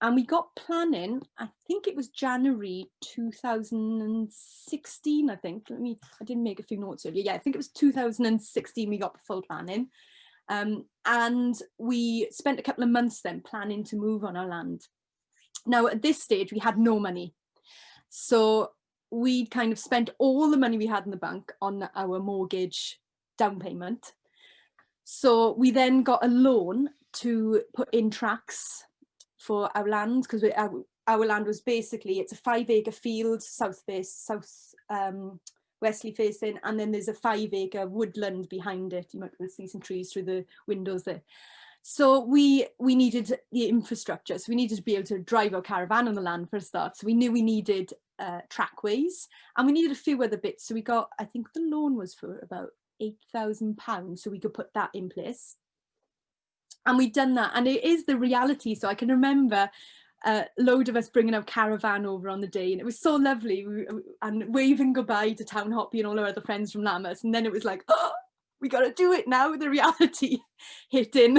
Speaker 16: and we got planning, I think it was January 2016, I think. I didn't make a few notes earlier. Yeah, I think it was 2016 we got the full planning. And we spent a couple of months then planning to move on our land. Now at this stage we had no money, so we kind of spent all the money we had in the bank on our mortgage down payment. So we then got a loan to put in tracks for our land, because our land was basically, it's a 5-acre field, westerly facing, and then there's a 5-acre woodland behind it. You might see some trees through the windows there. So we needed the infrastructure, so we needed to be able to drive our caravan on the land for a start. So we knew we needed trackways, and we needed a few other bits. So we got, I think the loan was for about £8,000, so we could put that in place. And we'd done that, and it is the reality. So I can remember a load of us bringing our caravan over on the day, and it was so lovely, and waving goodbye to Tao and Hoppi and all our other friends from Lammas. And then it was like, oh, we got to do it now, the reality hitting.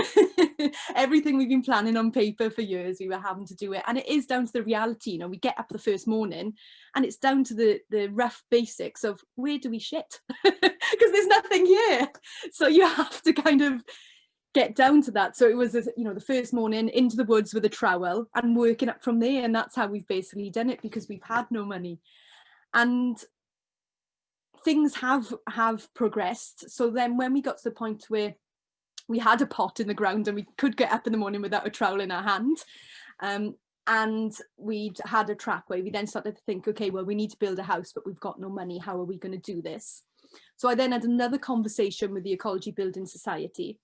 Speaker 16: Everything we've been planning on paper for years, we were having to do it. And it is down to the reality, you know, we get up the first morning and it's down to the rough basics of, where do we shit? Because there's nothing here. So you have to kind of get down to that. So it was, you know, the first morning into the woods with a trowel and working up from there. And that's how we've basically done it, because we've had no money. And things have progressed. So then when we got to the point where we had a pot in the ground and we could get up in the morning without a trowel in our hand, and we'd had a trackway, we then started to think, okay, well, we need to build a house, but we've got no money. How are we going to do this? So I then had another conversation with the Ecology Building Society,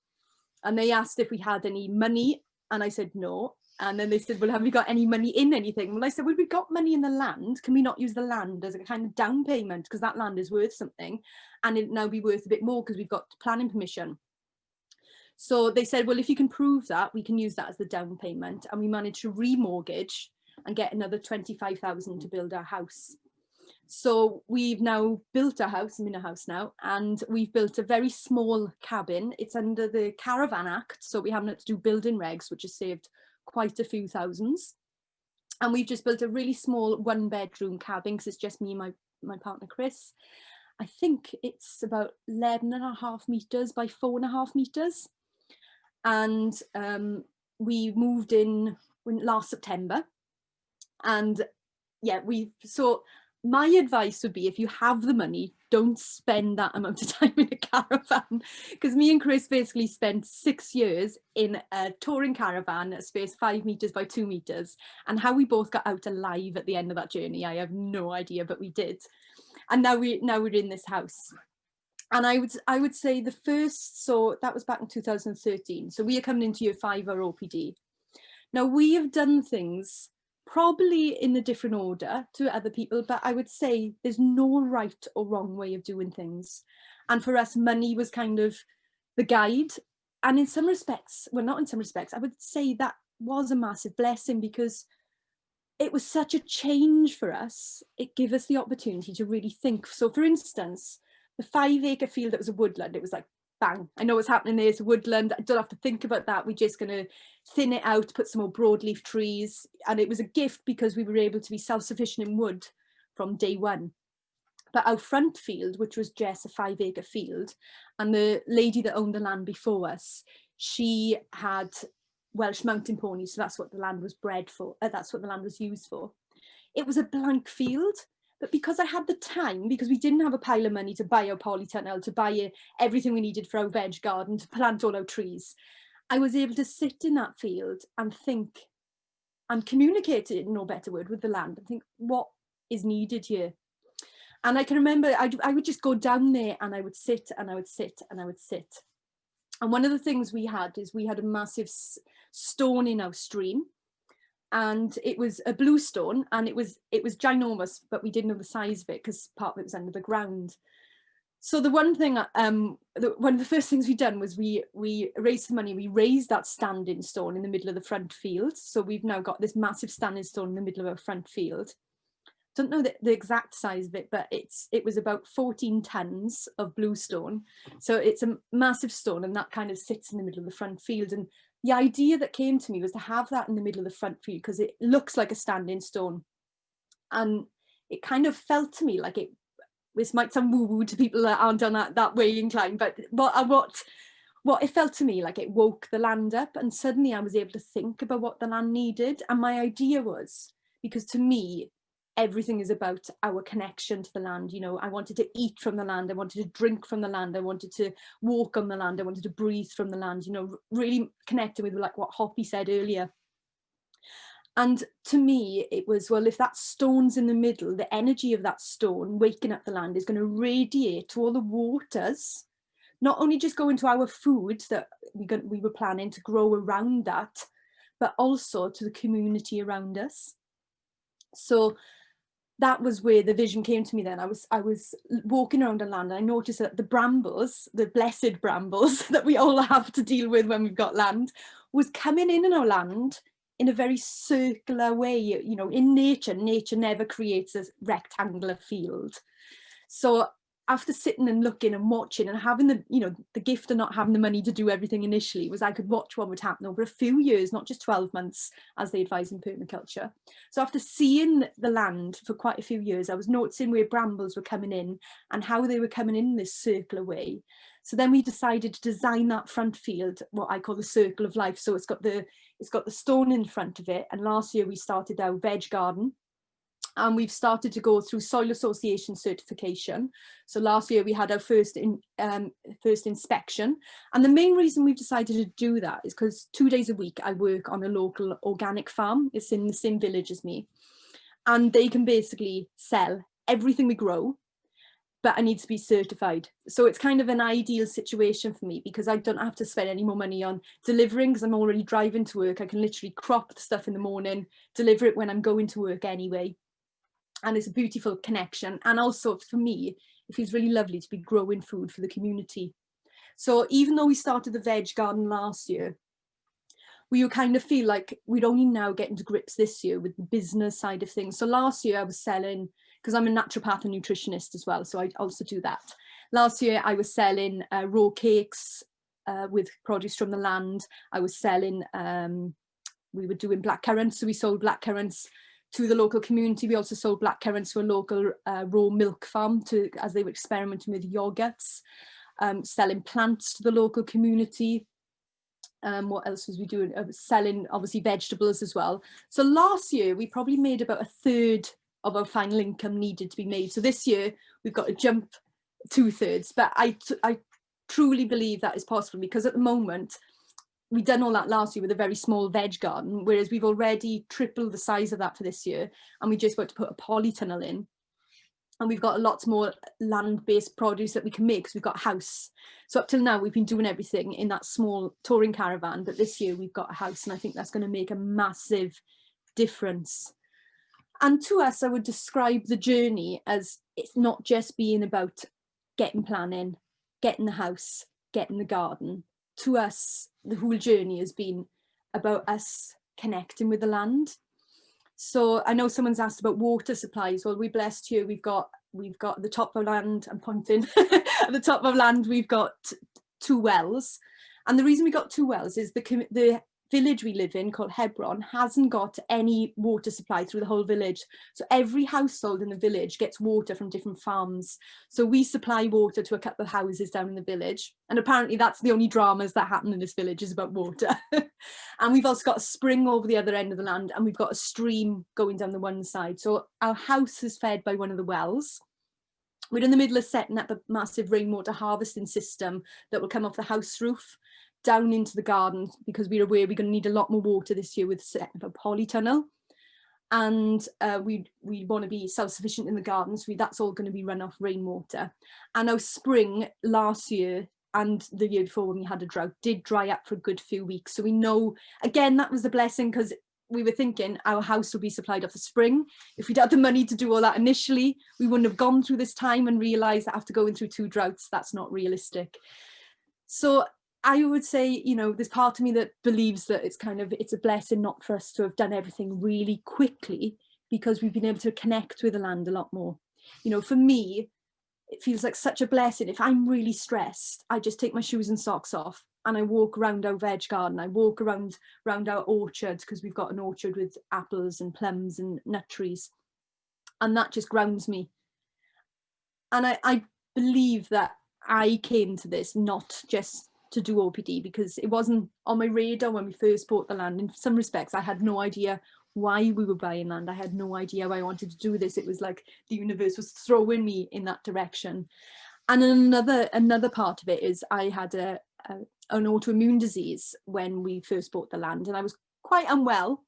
Speaker 16: and they asked if we had any money, and I said no. And then they said, well, have we got any money in anything? Well, I said, well, we've got money in the land. Can we not use the land as a kind of down payment? Because that land is worth something, and it'll now be worth a bit more because we've got planning permission. So they said, well, if you can prove that, we can use that as the down payment. And we managed to remortgage and get another 25,000 to build our house. So we've now built a house, I'm in a house now, and we've built a very small cabin. It's under the Caravan Act, so we haven't had to do building regs, which has saved quite a few thousands. And we've just built a really small 1-bedroom cabin, because it's just me and my partner Chris. I think it's about 11.5 meters by 4.5 meters. And we moved in last September. And yeah, so my advice would be, if you have the money, don't spend that amount of time in a caravan, because me and Chris basically spent 6 years in a touring caravan, a space 5 meters by 2 meters, and how we both got out alive at the end of that journey, I have no idea, but we did. And now we're in this house. And I would say the first, so that was back in 2013. So we are coming into year 5 our OPD. Now we have done things probably in a different order to other people, but I would say there's no right or wrong way of doing things. And for us, money was kind of the guide. And in some respects, well, not in some respects, I would say that was a massive blessing, because it was such a change for us. It gave us the opportunity to really think. So for instance, the 5-acre field that was a woodland, it was like, bang, I know what's happening there, it's a woodland, I don't have to think about that, we're just going to thin it out, put some more broadleaf trees. And it was a gift because we were able to be self-sufficient in wood from day one. But our front field, which was just a 5-acre field, and the lady that owned the land before us, she had Welsh mountain ponies, so that's what the land was bred for, that's what the land was used for. It was a blank field. But because I had the time, because we didn't have a pile of money to buy our polytunnel, to buy everything we needed for our veg garden, to plant all our trees, I was able to sit in that field and think and communicate, in no better word, with the land, and think, what is needed here? And I can remember I would just go down there and I would sit and I would sit and I would sit. And one of the things we had is we had a massive stone in our stream. And it was a blue stone, and it was ginormous, but we didn't know the size of it because part of it was under the ground. So the one thing, one of the first things we'd done was we raised some money. We raised that standing stone in the middle of the front field. So we've now got this massive standing stone in the middle of our front field. Don't know the exact size of it, but it was about 14 tons of blue stone. So it's a massive stone, and that kind of sits in the middle of the front field. And the idea that came to me was to have that in the middle of the front field, because it looks like a standing stone. And it kind of felt to me like this might sound woo-woo to people that aren't on that way inclined, but what it felt to me like, it woke the land up, and suddenly I was able to think about what the land needed. And my idea was, because to me, everything is about our connection to the land. You know, I wanted to eat from the land, I wanted to drink from the land, I wanted to walk on the land, I wanted to breathe from the land, you know, really connected with like what Hoppi said earlier. And to me, it was, well, if that stone's in the middle, the energy of that stone waking up the land is going to radiate to all the waters, not only just go into our food that we were planning to grow around that, but also to the community around us. So that was where the vision came to me then. I was walking around the land, and I noticed that the brambles, the blessed brambles that we all have to deal with when we've got land, was coming in our land in a very circular way. You know, in nature never creates a rectangular field. So after sitting and looking and watching and having the, you know, the gift of not having the money to do everything initially, was I could watch what would happen over a few years, not just 12 months as they advise in permaculture. So after seeing the land for quite a few years, I was noticing where brambles were coming in and how they were coming in this circular way. So then we decided to design that front field, what I call the circle of life. So it's got the stone in front of it. And last year we started our veg garden. And we've started to go through soil association certification. So last year we had our first inspection. And the main reason we've decided to do that is because 2 days a week I work on a local organic farm. It's in the same village as me. And they can basically sell everything we grow, but I need to be certified. So it's kind of an ideal situation for me because I don't have to spend any more money on delivering because I'm already driving to work. I can literally crop the stuff in the morning, deliver it when I'm going to work anyway. And it's a beautiful connection. And also for me, it feels really lovely to be growing food for the community. So even though we started the veg garden last year, we kind of feel like we're only now getting to grips this year with the business side of things. So last year I was selling, because I'm a naturopath and nutritionist as well, so I also do that. Last year I was selling raw cakes with produce from the land. I was selling, we were doing blackcurrants, so we sold blackcurrants to the local community. We also sold blackcurrants to a local raw milk farm as they were experimenting with yogurts, selling plants to the local community. What else was we doing? Selling obviously vegetables as well. So last year we probably made about 1/3 of our final income needed to be made. So this year we've got to jump 2/3, but I truly believe that is possible because at the moment we've done all that last year with a very small veg garden, whereas we've already tripled the size of that for this year, and we just got to put a polytunnel in. And we've got lots more land-based produce that we can make because we've got a house. So up till now, we've been doing everything in that small touring caravan, but this year we've got a house, and I think that's going to make a massive difference. And to us, I would describe the journey as it's not just being about getting planning, getting the house, getting the garden. To us, the whole journey has been about us connecting with the land. So I know someone's asked about water supplies. Well, we're blessed here. We've got at the top of land, I'm pointing, at the top of land, we've got 2 wells. And the reason we got 2 wells is the village we live in called Hebron hasn't got any water supply through the whole village. So every household in the village gets water from different farms. So we supply water to a couple of houses down in the village. And apparently that's the only dramas that happen in this village is about water. And we've also got a spring over the other end of the land, and we've got a stream going down the one side. So our house is fed by one of the wells. We're in the middle of setting up a massive rainwater harvesting system that will come off the house roof down into the garden, because we're aware we're going to need a lot more water this year with setting up a polytunnel. And we want to be self-sufficient in the garden, so that's all going to be run off rainwater. And our spring last year and the year before when we had a drought did dry up for a good few weeks. So we know, again, that was the blessing, because we were thinking our house would be supplied off the spring. If we'd had the money to do all that initially, we wouldn't have gone through this time and realised that after going through 2 droughts, that's not realistic. So I would say, you know, there's part of me that believes that it's a blessing not for us to have done everything really quickly, because we've been able to connect with the land a lot more. You know, for me, it feels like such a blessing. If I'm really stressed, I just take my shoes and socks off and I walk around our veg garden. I walk around our orchard, because we've got an orchard with apples and plums and nut trees. And that just grounds me. And I believe that I came to this not just to do OPD, because it wasn't on my radar when we first bought the land. In some respects, I had no idea why we were buying land. I had no idea why I wanted to do this. It was like the universe was throwing me in that direction. And another part of it is I had an autoimmune disease when we first bought the land, and I was quite unwell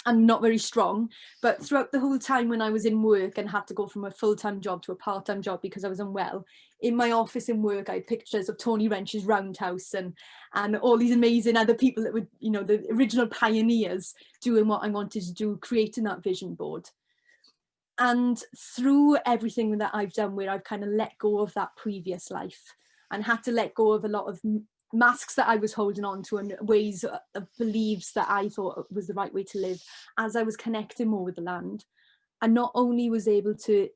Speaker 16: and not very strong. But throughout the whole time when I was in work and had to go from a full-time job to a part-time job because I was unwell, in my office in work, I had pictures of Tony Wrench's Roundhouse and all these amazing other people that were, you know, the original pioneers doing what I wanted to do, creating that vision board. And through everything that I've done, where I've kind of let go of that previous life and had to let go of a lot of masks that I was holding on to and ways of beliefs that I thought was the right way to live, as I was connecting more with the land, and not only was able to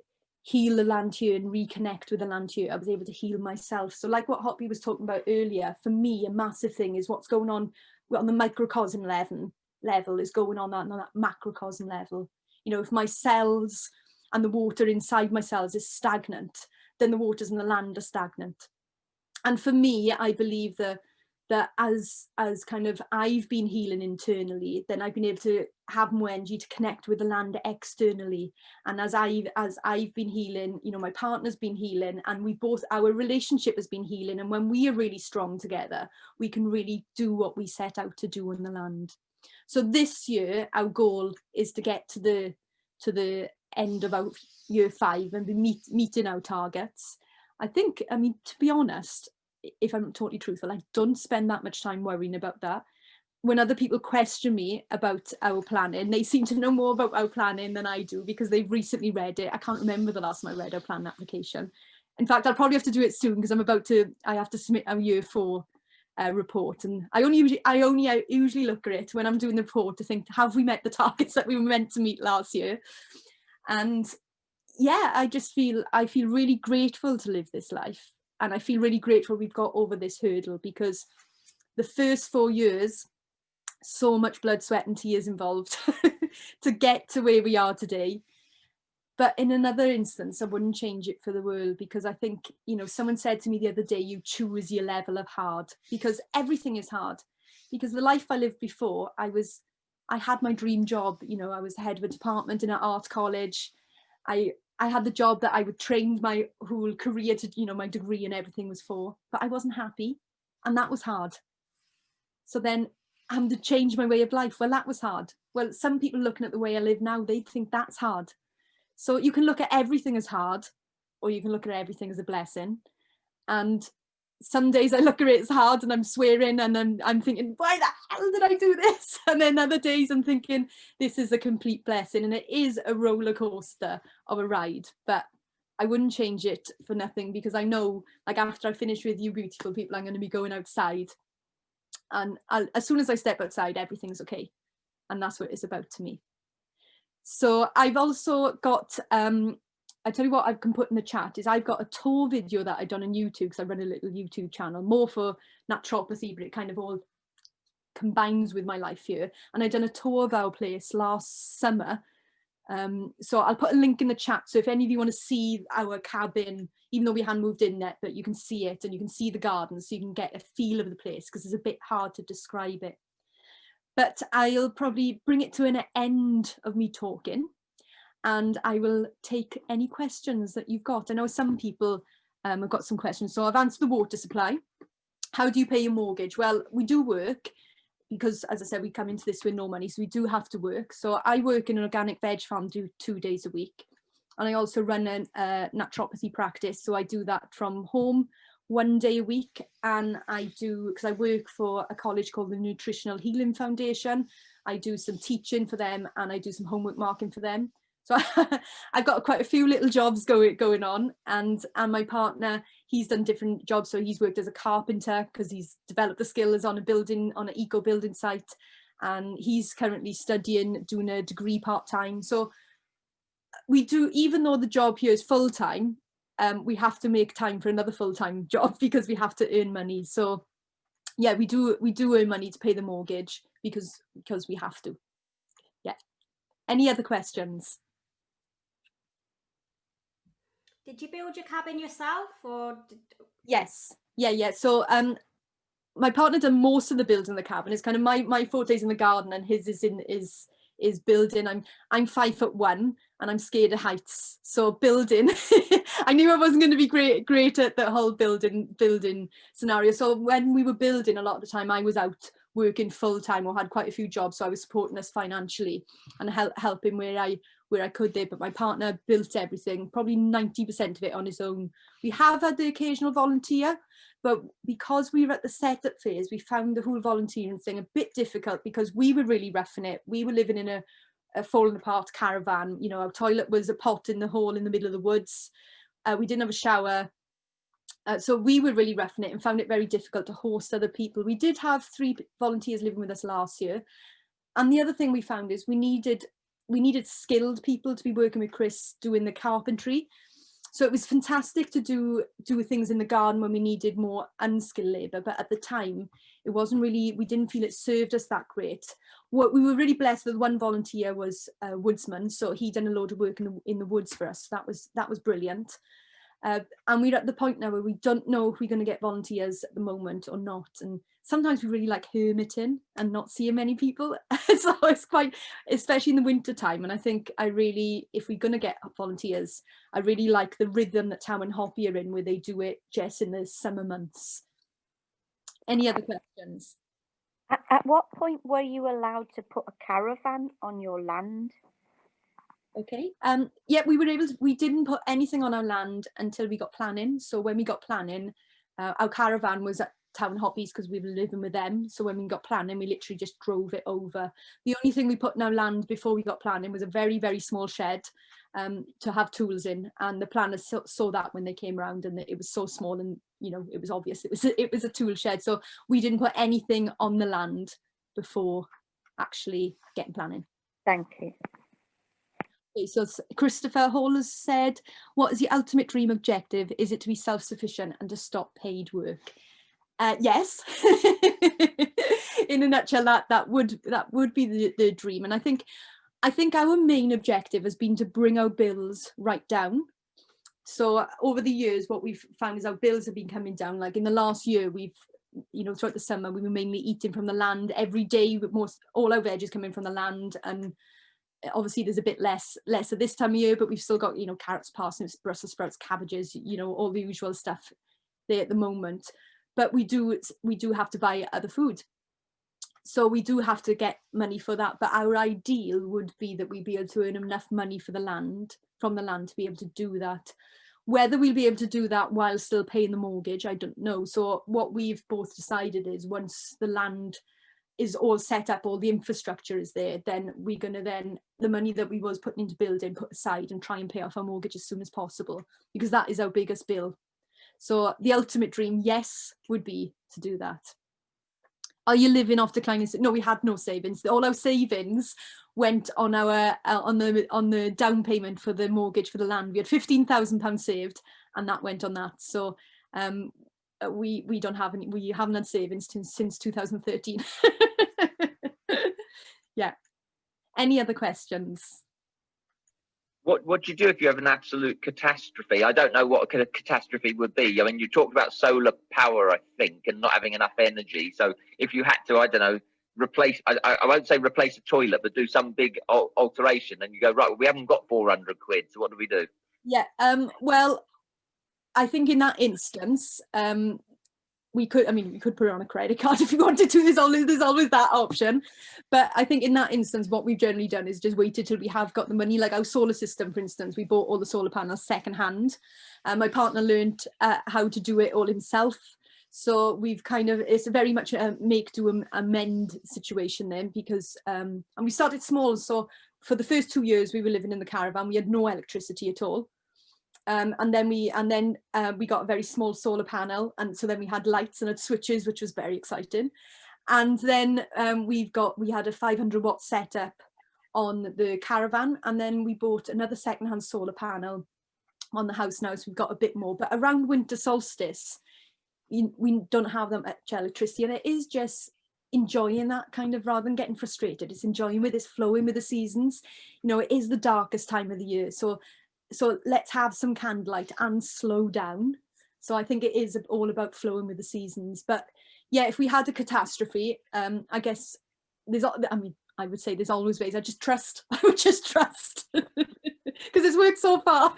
Speaker 16: heal the land here and reconnect with the land here, I was able to heal myself. So like what Hoppi was talking about earlier, for me, a massive thing is what's going on the microcosm level is going on that macrocosm level. You know, if my cells and the water inside my cells is stagnant, then the waters in the land are stagnant. And for me, I believe that as kind of I've been healing internally, then I've been able to have more energy to connect with the land externally. And as I've been healing, you know, my partner's been healing, and our relationship has been healing. And when we are really strong together, we can really do what we set out to do on the land. So this year, our goal is to get to the end of our year 5 and be meeting our targets. I think, I mean, to be honest, if I'm totally truthful, I don't spend that much time worrying about that. When other people question me about our planning, they seem to know more about our planning than I do because they've recently read it. I can't remember the last time I read our plan application. In fact, I'll probably have to do it soon because I have to submit our year 4 report, and I only usually look at it when I'm doing the report to think, have we met the targets that we were meant to meet last year? And yeah, I feel really grateful to live this life. And I feel really grateful we've got over this hurdle, because the first 4 years, so much blood, sweat and tears involved to get to where we are today. But in another instance, I wouldn't change it for the world, because I think, you know, someone said to me the other day, you choose your level of hard, because everything is hard. Because the life I lived before, I had my dream job, you know, I was head of a department in an art college. I had the job that I would train my whole career to, you know, my degree and everything was for, but I wasn't happy, and that was hard. So then I had to change my way of life. Well, that was hard. Well, some people looking at the way I live now, they think that's hard. So you can look at everything as hard, or you can look at everything as a blessing. And some days I look at it as hard and I'm swearing and I'm thinking, why the hell did I do this? And then other days I'm thinking, this is a complete blessing. And it is a roller coaster of a ride, but I wouldn't change it for nothing, because I know, like, after I finish with you beautiful people, I'm going to be going outside, and as soon as I step outside, everything's okay. And that's what it's about to me. So I've also got, I tell you what I can put in the chat is I've got a tour video that I've done on YouTube, because I run a little YouTube channel more for naturopathy, but it kind of all combines with my life here. And I've done a tour of our place last summer. So I'll put a link in the chat. So if any of you want to see our cabin, even though we hadn't moved in yet, but you can see it and you can see the garden, so you can get a feel of the place, because it's a bit hard to describe it. But I'll probably bring it to an end of me talking, and I will take any questions that you've got. I know some people have got some questions. So I've answered the water supply. How do you pay your mortgage? Well, we do work, because as I said, we come into this with no money, so we do have to work. So I work in an organic veg farm 2 days a week. And I also run a naturopathy practice. So I do that from home 1 day a week. And I do, because I work for a college called the Nutritional Healing Foundation, I do some teaching for them, and I do some homework marking for them. So I've got quite a few little jobs going on, and my partner, he's done different jobs. So he's worked as a carpenter, because he's developed the skills on an eco building site, and he's currently doing a degree part-time. So we do, even though the job here is full-time, we have to make time for another full-time job, because we have to earn money. So yeah, we do earn money to pay the mortgage, because we have to. Yeah. Any other questions?
Speaker 1: Did you build your cabin yourself, or?
Speaker 16: Yes. Yeah. So my partner done most of the building of the cabin. It's kind of my forte's in the garden, and his is building. I'm 5'1" and I'm scared of heights. So building, I knew I wasn't going to be great at the whole building scenario. So when we were building, a lot of the time I was out working full time, or had quite a few jobs. So I was supporting us financially and helping where I could there. But my partner built everything, probably 90% of it on his own. We have had the occasional volunteer, but because we were at the setup phase, we found the whole volunteering thing a bit difficult, because we were really roughing it. We were living in a falling apart caravan. You know, our toilet was a pot in the hole in the middle of the woods. We didn't have a shower. So we were really roughing it and found it very difficult to host other people. We did have 3 volunteers living with us last year. And the other thing we found is we needed skilled people to be working with Chris doing the carpentry. So it was fantastic to do things in the garden when we needed more unskilled labour, but at the time it wasn't really, we didn't feel it served us that great. What we were really blessed with, one volunteer was a woodsman, so he done a load of work in the woods for us. That was brilliant. And we're at the point now where we don't know if we're going to get volunteers at the moment or not. And sometimes we really like hermiting and not seeing many people. So it's quite, especially in the winter time. And I think if we're going to get volunteers, I really like the rhythm that Tao and Hoppi are in, where they do it just in the summer months. Any other questions?
Speaker 17: At what point were you allowed to put a caravan on your land?
Speaker 16: Okay. Yeah, we didn't put anything on our land until we got planning. So when we got planning, our caravan was at Tao and Hoppi's because we were living with them. So when we got planning, we literally just drove it over. The only thing we put in our land before we got planning was a very, very small shed to have tools in. And the planners saw that when they came around, and it was so small, and it was obvious it was a tool shed. So we didn't put anything on the land before actually getting planning.
Speaker 17: Thank you.
Speaker 16: Okay, so Christopher Hall has said, what is the ultimate dream objective? Is it to be self-sufficient and to stop paid work? Yes. In a nutshell, that would be the dream. And I think our main objective has been to bring our bills right down. So over the years, what we've found is our bills have been coming down. Like in the last year, we've, throughout the summer, we were mainly eating from the land every day, with all our veg is coming from the land. And obviously there's a bit less at this time of year, but we've still got, carrots, parsnips, Brussels sprouts, cabbages, all the usual stuff there at the moment. But we do have to buy other food. So we do have to get money for that. But our ideal would be that we'd be able to earn enough money from the land to be able to do that. Whether we'll be able to do that while still paying the mortgage, I don't know. So what we've both decided is, once the land is all set up, all the infrastructure is there, then we're going to the money that we was putting into building, put aside and try and pay off our mortgage as soon as possible, because that is our biggest bill. So the ultimate dream, yes, would be to do that. Are you living off declining? No, we had no savings. All our savings went on our on the down payment for the mortgage for the land. We had £15,000 saved, and that went on that. So we don't have any. We haven't had savings since 2013. Yeah. Any other questions?
Speaker 3: What do you do if you have an absolute catastrophe? I don't know what a catastrophe would be. I mean, you talked about solar power, I think, and not having enough energy. So if you had to, I don't know, replace, I won't say replace a toilet, but do some big alteration, and you go, right, well, we haven't got 400 quid, so what do we do?
Speaker 16: Yeah, well, I think in that instance, we could put it on a credit card if you wanted to. There's always that option. But I think in that instance, what we've generally done is just waited till we have got the money. Like our solar system, for instance, we bought all the solar panels secondhand. My partner learned how to do it all himself. So we've it's very much a make do amend situation then, because and we started small. So for the first 2 years we were living in the caravan, we had no electricity at all. And then we got a very small solar panel, and so then we had lights and had switches, which was very exciting. And then we had a 500 watt setup on the caravan, and then we bought another secondhand solar panel on the house now, so we've got a bit more. But around winter solstice, we don't have that much electricity, and it is just enjoying that kind of, rather than getting frustrated, it's enjoying with this, flowing with the seasons. It is the darkest time of the year, so let's have some candlelight and slow down. So I think it is all about flowing with the seasons. But yeah, if we had a catastrophe, I guess I would say there's always ways. I would just trust because it's worked so far.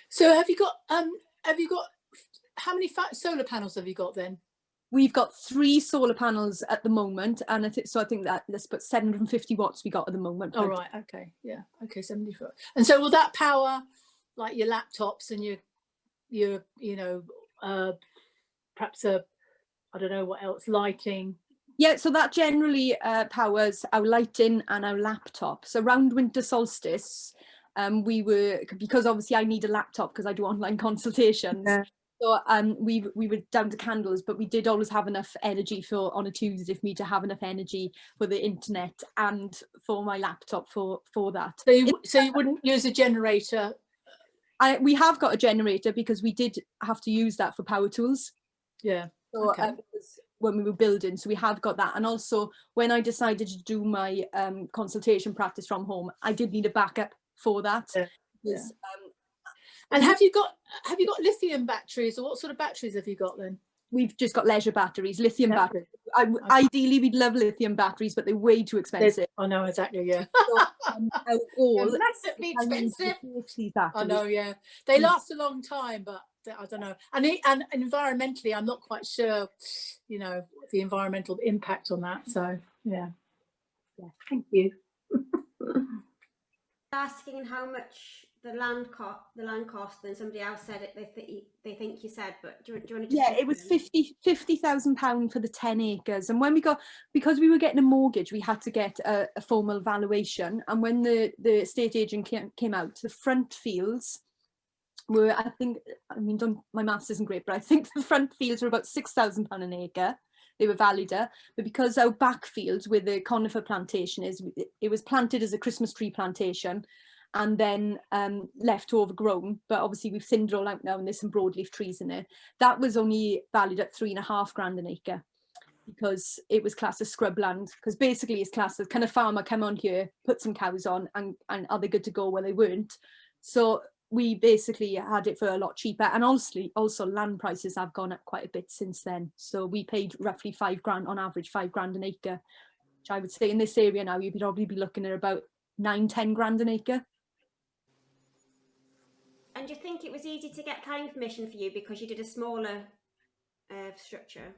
Speaker 5: So have you got how many solar panels have you got then?
Speaker 16: We've got 3 solar panels at the moment, and I think that let's put 750 watts we got at the moment.
Speaker 5: Oh right, okay, yeah, okay, 74. And so will that power like your laptops and your perhaps I don't know what else, lighting?
Speaker 16: Yeah, so that generally powers our lighting and our laptops. Around winter solstice, because obviously I need a laptop because I do online consultations. Yeah. So we were down to candles, but we did always have enough energy on a Tuesday for me to have enough energy for the internet and for my laptop for that.
Speaker 5: So you wouldn't use a generator
Speaker 16: We have got a generator because we did have to use that for power tools.
Speaker 5: Yeah.
Speaker 16: So
Speaker 5: Okay.
Speaker 16: when we were building, so we have got that. And also when I decided to do my consultation practice from home, I did need a backup for that.
Speaker 5: Yeah.
Speaker 16: Because,
Speaker 5: and have you got lithium batteries, or what sort of batteries have you got then?
Speaker 16: We've just got leisure batteries, lithium batteries. Ideally, we'd love lithium batteries, but they're way too expensive.
Speaker 5: I know, exactly, yeah.
Speaker 16: So, our goal
Speaker 5: massively expensive. I know,
Speaker 16: batteries.
Speaker 5: yeah. They last a long time, but I don't know. And environmentally, I'm not quite sure, you know, the environmental impact on that. So, yeah. Thank you.
Speaker 1: Asking how much the land cost, and somebody else said it. They think you said, but do you want to just?
Speaker 16: Yeah, it was £50,000 for the 10 acres. And when because we were getting a mortgage, we had to get a formal valuation. And when the estate agent came out, the front fields were, my maths isn't great, but I think the front fields were about £6,000 an acre. They were valued at, but because our back fields where the conifer plantation is, it was planted as a Christmas tree plantation and then left overgrown, but obviously we've thinned it all out now and there's some broadleaf trees in there. That was only valued at £3,500 an acre because it was classed as scrubland, because basically it's classed as, can a farmer come on here, put some cows on and are they good to go? Well, they weren't. So we basically had it for a lot cheaper, and honestly also land prices have gone up quite a bit since then. So we paid roughly £5,000 on average, £5,000 an acre, which I would say in this area now you'd probably be looking at about 9-10 grand an acre.
Speaker 1: And do you think it was easy to get planning permission for you because you did a smaller structure?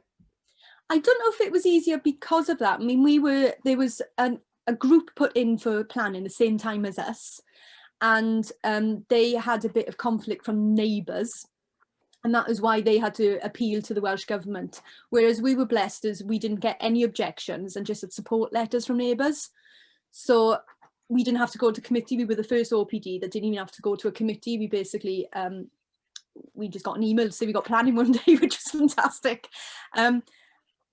Speaker 16: I don't know if it was easier because of that. I mean, there was a group put in for planning the same time as us, and they had a bit of conflict from neighbours, and that is why they had to appeal to the Welsh Government, whereas we were blessed as we didn't get any objections and just had support letters from neighbours. So we didn't have to go to committee. We were the first OPD that didn't even have to go to a committee. We basically we just got an email to say we got planning one day, which was fantastic.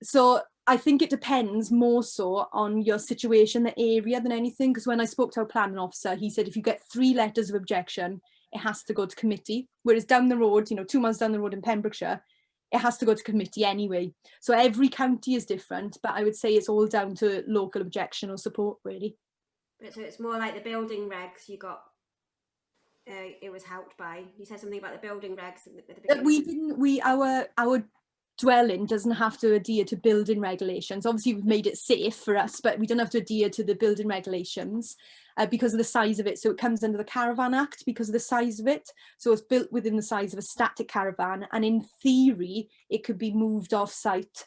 Speaker 16: So I think it depends more so on your situation, the area, than anything. Because when I spoke to our planning officer, he said if you get 3 letters of objection, it has to go to committee. Whereas down the road, 2 miles down the road in Pembrokeshire, it has to go to committee anyway. So every county is different, but I would say it's all down to local objection or support, really.
Speaker 1: But so it's more like the building regs you got. It was helped by. You said something about the building regs at the beginning.
Speaker 16: Our dwelling doesn't have to adhere to building regulations. Obviously we've made it safe for us, but we don't have to adhere to the building regulations because of the size of it. So it comes under the Caravan Act because of the size of it. So it's built within the size of a static caravan, and in theory it could be moved off site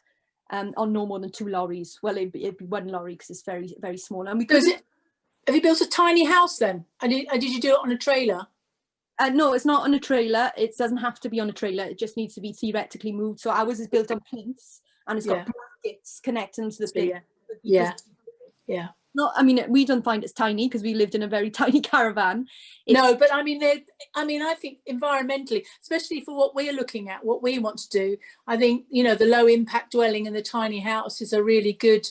Speaker 16: on no more than 2 lorries. Well, it'd be 1 lorry because it's very, very small. And we could.
Speaker 5: Have you built a tiny house then? And did you do it on a trailer?
Speaker 16: No, it's not on a trailer. It doesn't have to be on a trailer. It just needs to be theoretically moved. So ours is built on plinths and it's got brackets connecting to the plinth.
Speaker 5: Yeah.
Speaker 16: Not, I mean, we don't find it's tiny because we lived in a very tiny caravan.
Speaker 5: No, but I mean, I think environmentally, especially for what we're looking at, what we want to do, I think, the low impact dwelling and the tiny house is a really good,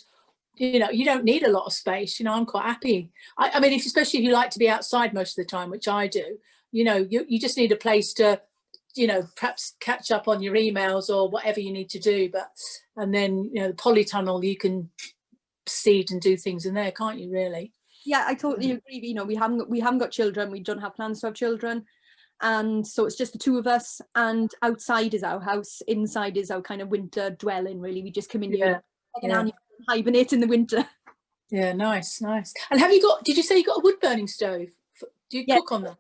Speaker 5: you don't need a lot of space. I'm quite happy. I mean, especially if you like to be outside most of the time, which I do, you just need a place to, perhaps catch up on your emails or whatever you need to do. And then, the polytunnel, you can seed and do things in there, can't you, really?
Speaker 16: Yeah, I totally agree. We haven't got children. We don't have plans to have children. And so it's just the 2 of us, and outside is our house. Inside is our kind of winter dwelling, really. We just come in here like an animal, hibernate in the winter.
Speaker 5: Yeah, nice. And did you say you got a wood burning stove? Do you cook on that?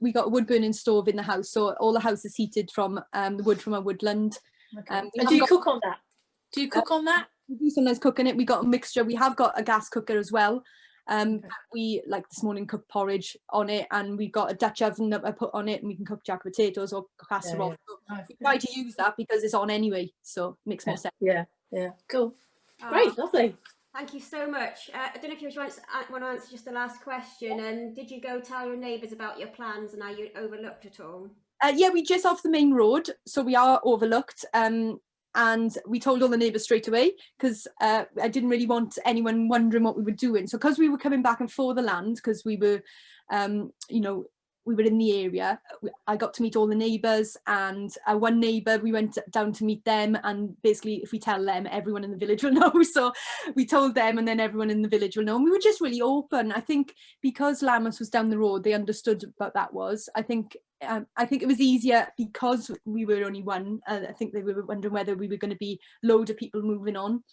Speaker 16: We got a wood burning stove in the house, so all the house is heated from the wood from our woodland.
Speaker 5: Okay. And do you cook on that? Do you cook on that?
Speaker 16: We do sometimes cook in it. We got a mixture. We have got a gas cooker as well. We, like this morning, cooked porridge on it, and we've got a Dutch oven that I put on it, and we can cook jack potatoes or casserole. So we try to use that because it's on anyway, so it makes more sense.
Speaker 5: Yeah, cool. Great, lovely.
Speaker 1: Thank you so much. I don't know if you want to answer just the last question. And did you go tell your neighbours about your plans, and are you overlooked at all?
Speaker 16: Yeah, we just off the main road, so we are overlooked. And we told all the neighbours straight away because I didn't really want anyone wondering what we were doing. So because we were coming back and for the land, because we were, we were in the area, I got to meet all the neighbours, and one neighbour, we went down to meet them, and basically if we tell them, everyone in the village will know. So we told them, and then everyone in the village will know. And we were just really open. I think because Lammas was down the road, they understood what that was. I think it was easier because we were only one. I think they were wondering whether we were going to be load of people moving on.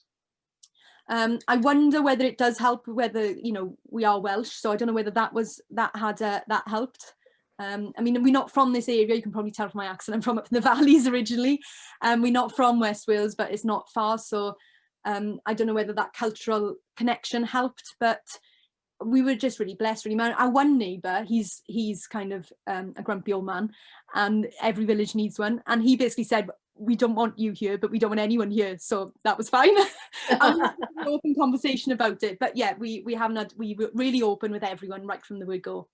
Speaker 16: I wonder whether it does help, whether, you know, we are Welsh, so I don't know whether that helped. I mean, we're not from this area, you can probably tell from my accent, I'm from up in the valleys originally, and we're not from West Wales, but it's not far, so I don't know whether that cultural connection helped, but we were just really blessed, really. Our one neighbour, he's kind of a grumpy old man, and every village needs one, and he basically said, we don't want you here, but we don't want anyone here, so that was fine. And we had an open conversation about it, but yeah, we were really open with everyone right from the word go.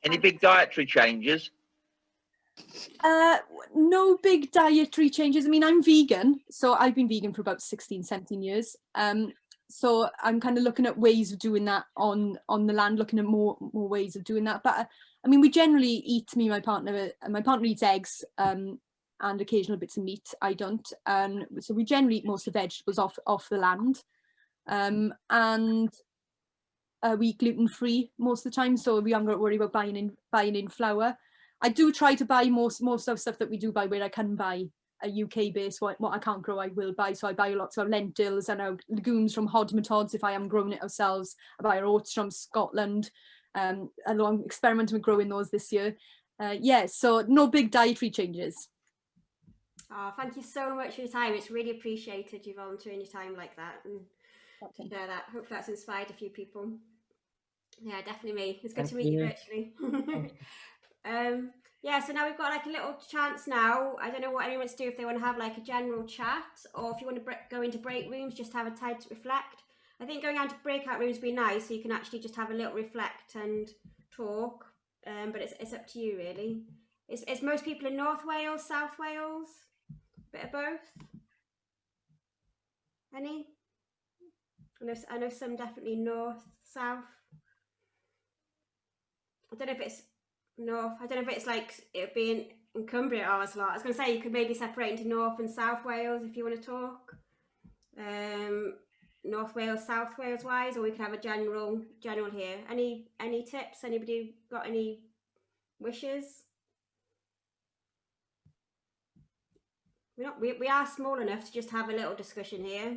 Speaker 3: Any big dietary changes?
Speaker 16: No big dietary changes. I mean, I'm vegan, so I've been vegan for about 16, 17 years. So I'm kind of looking at ways of doing that on the land, looking at more ways of doing that. But I mean, we generally eat, me and my partner eats eggs, and occasional bits of meat. I don't, and so we generally eat most of the vegetables off the land, and we eat gluten-free most of the time, so we haven't got to worry about buying in flour. I do try to buy most of stuff that we do buy where I can buy a UK base. What I can't grow, I will buy. So I buy lots of lentils and our legumes from Hodmatods if I am growing it ourselves. I buy our oats from Scotland. Along experimenting with growing those this year. Yeah, so no big dietary changes.
Speaker 1: Oh, thank you so much for your time. It's really appreciated you volunteering your time like that and to share that. Hopefully that's inspired a few people. Yeah, definitely me. It's good to meet you virtually. Yeah, so now we've got like a little chance now. I don't know what anyone wants to do, if they want to have like a general chat, or if you want to go into break rooms, just have a time to reflect. I think going out to breakout rooms would be nice, so you can actually just have a little reflect and talk. But it's up to you really. Is most people in North Wales, South Wales? Bit of both? Any? I know some definitely north, south. I don't know if it's north. I don't know if it's like it being in Cumbria or as lot. I was going to say you could maybe separate into North and South Wales if you want to talk. North Wales, South Wales wise, or we could have a general here. Any tips? Anybody got any wishes? We are small enough to just have a little discussion here.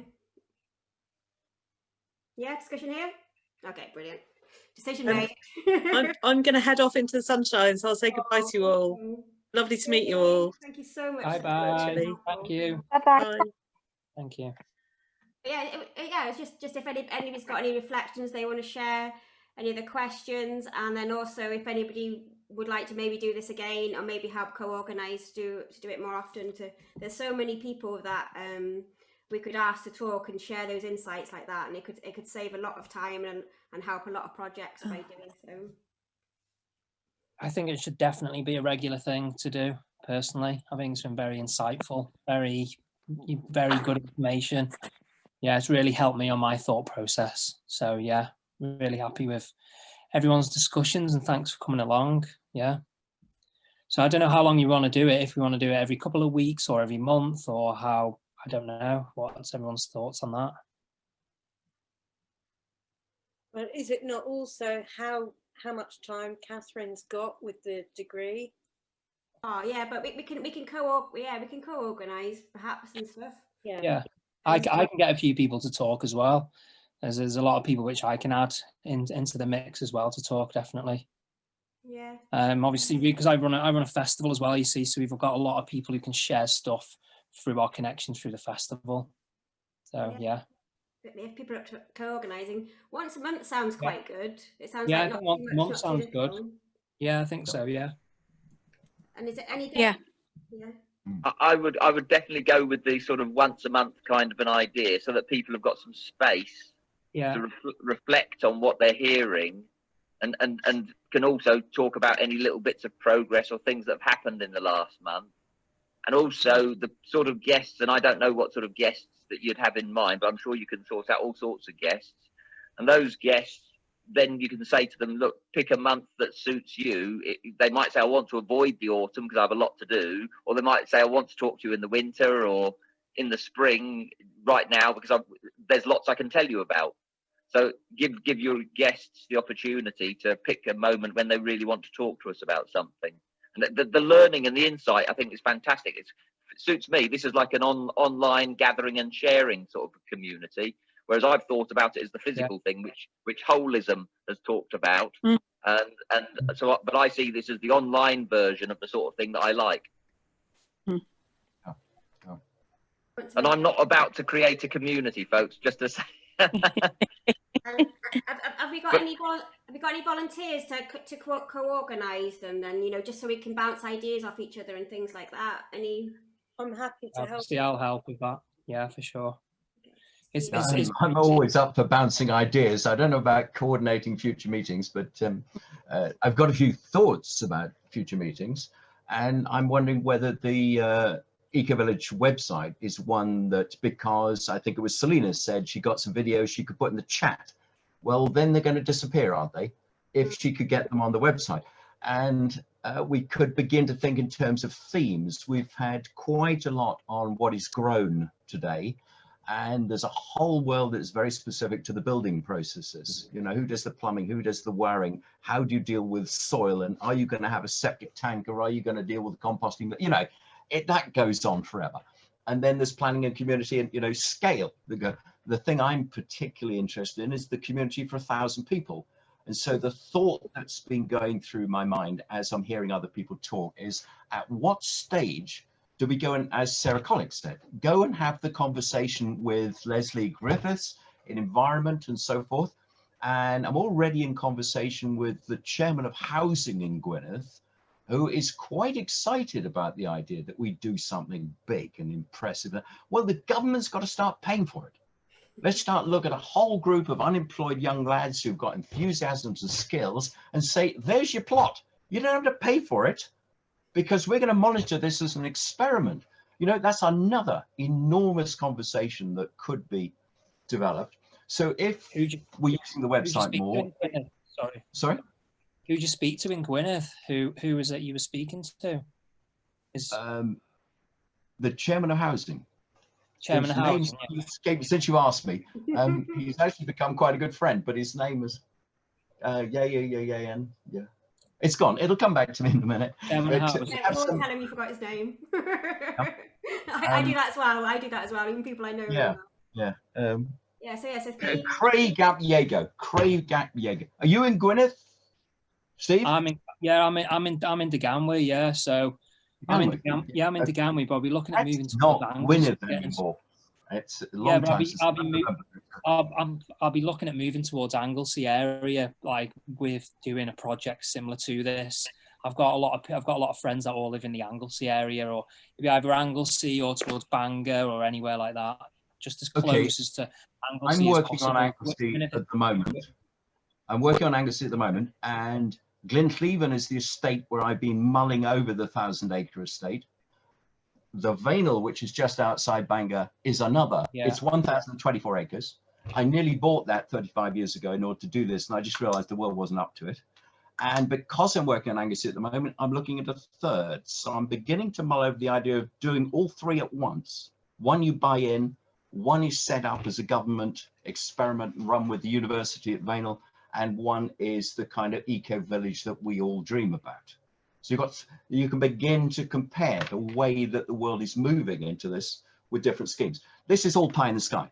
Speaker 1: Yeah, discussion here? Okay, brilliant. Decision made.
Speaker 6: I'm going to head off into the sunshine, so I'll say goodbye to you all. Lovely to meet you all.
Speaker 1: Thank you so much.
Speaker 2: Bye-bye. Thank you.
Speaker 17: Bye-bye.
Speaker 2: Thank you.
Speaker 1: Yeah, it's just if anybody's got any reflections they want to share, any other questions, and then also if anybody would like to maybe do this again, or maybe help co-organize to do it more often. There's so many people that we could ask to talk and share those insights like that, and it could save a lot of time and help a lot of projects by doing so.
Speaker 2: I think it should definitely be a regular thing to do. Personally, I think it's been very insightful, very good information. Yeah, it's really helped me on my thought process. So yeah, really happy with everyone's discussions, and thanks for coming along. Yeah. So I don't know how long you want to do it, if we want to do it every couple of weeks or every month, or how, I don't know. What's everyone's thoughts on that?
Speaker 8: Well, is it not also how much time Catherine's got with the degree?
Speaker 1: Oh yeah, but we can co-organize perhaps and stuff.
Speaker 2: Yeah. I can get a few people to talk as well. There's a lot of people which I can add into the mix as well to talk, definitely.
Speaker 1: Yeah.
Speaker 2: Obviously, because I run a festival as well, you see, so we've got a lot of people who can share stuff through our connections through the festival. So yeah.
Speaker 1: If people are up to co-organising, once a month sounds quite good. It sounds
Speaker 2: yeah,
Speaker 1: like not
Speaker 2: once
Speaker 1: too
Speaker 2: a
Speaker 1: much,
Speaker 2: month
Speaker 1: not
Speaker 2: sounds
Speaker 1: too
Speaker 2: good.
Speaker 1: little.
Speaker 2: Yeah, I think so. Yeah.
Speaker 1: And is it any good?
Speaker 4: Yeah.
Speaker 3: I would definitely go with the sort of once a month kind of an idea, so that people have got some space to reflect on what they're hearing, and can also talk about any little bits of progress or things that have happened in the last month. And also the sort of guests, and I don't know what sort of guests that you'd have in mind, but I'm sure you can sort out all sorts of guests. And those guests then you can say to them, look, pick a month that suits you. They might say, I want to avoid the autumn because I have a lot to do. Or they might say, I want to talk to you in the winter or in the spring right now because there's lots I can tell you about. So give your guests the opportunity to pick a moment when they really want to talk to us about something. And the learning and the insight, I think, is fantastic. It suits me. This is like an online gathering and sharing sort of community. Whereas I've thought about it as the physical thing, which holism has talked about, and so. But I see this as the online version of the sort of thing that I like. And I'm not about to create a community, folks. Just to say.
Speaker 1: Have we got any volunteers to co-organise them? Then, you know, just so we can bounce ideas off each other and things like that.
Speaker 8: I'm happy to help.
Speaker 2: I'll help with that. Yeah, for sure.
Speaker 7: I'm always up for bouncing ideas. I don't know about coordinating future meetings, but I've got a few thoughts about future meetings, and I'm wondering whether the EcoVillage website is one that, because I think it was Salena said she got some videos she could put in the chat. Well, then they're going to disappear, aren't they? If she could get them on the website. And we could begin to think in terms of themes. We've had quite a lot on what is grown today. And there's a whole world that's very specific to the building processes. You know, who does the plumbing, who does the wiring, how do you deal with soil, and are you going to have a septic tank, or are you going to deal with composting? You know, that goes on forever. And then there's planning and community and, you know, scale. The thing I'm particularly interested in is the community for 1,000 people. And so the thought that's been going through my mind as I'm hearing other people talk is, at what stage do we go and, as Sarah Collick said, go and have the conversation with Leslie Griffiths in environment and so forth? And I'm already in conversation with the chairman of housing in Gwynedd, who is quite excited about the idea that we do something big and impressive. Well, the government's got to start paying for it. Let's start looking at a whole group of unemployed young lads who've got enthusiasms and skills and say, there's your plot. You don't have to pay for it, because we're going to monitor this as an experiment. You know, that's another enormous conversation that could be developed. So if we're using the website more. Sorry?
Speaker 2: Who did you speak to in Gwynedd? Who was it you were speaking to?
Speaker 7: The chairman of housing.
Speaker 2: Chairman of housing.
Speaker 7: Since you asked me, he's actually become quite a good friend, but his name was yeah. It's gone. It'll come back to me in a minute.
Speaker 1: Everyone tell him you forgot his name. I do that as well. I do that as well. Even people I know.
Speaker 7: Yeah.
Speaker 1: So
Speaker 7: Craig Gapyega. Are you in Gwynedd, Steve?
Speaker 2: I'm in Deganwy. Yeah. So I'm in Deganwy, but I'll be looking at moving to
Speaker 7: Gwynedd anymore. It's a long time.
Speaker 2: I'll be looking at moving towards Anglesey area, like with doing a project similar to this. I've got a lot of friends that all live in the Anglesey area, or maybe either Anglesey or towards Bangor or anywhere like that, just as close as to Anglesey.
Speaker 7: I'm working on Anglesey at the moment. And Glencleven is the estate where I've been mulling over the 1,000-acre estate. The Veinal, which is just outside Bangor, is another. Yeah. It's 1,024 acres. I nearly bought that 35 years ago in order to do this, and I just realized the world wasn't up to it. And because I'm working on Anglesey at the moment, I'm looking at a third. So I'm beginning to mull over the idea of doing all three at once. One you buy in, one is set up as a government experiment and run with the university at Veinal, and one is the kind of eco-village that we all dream about. So you can begin to compare the way that the world is moving into this with different schemes. This is all pie in the sky,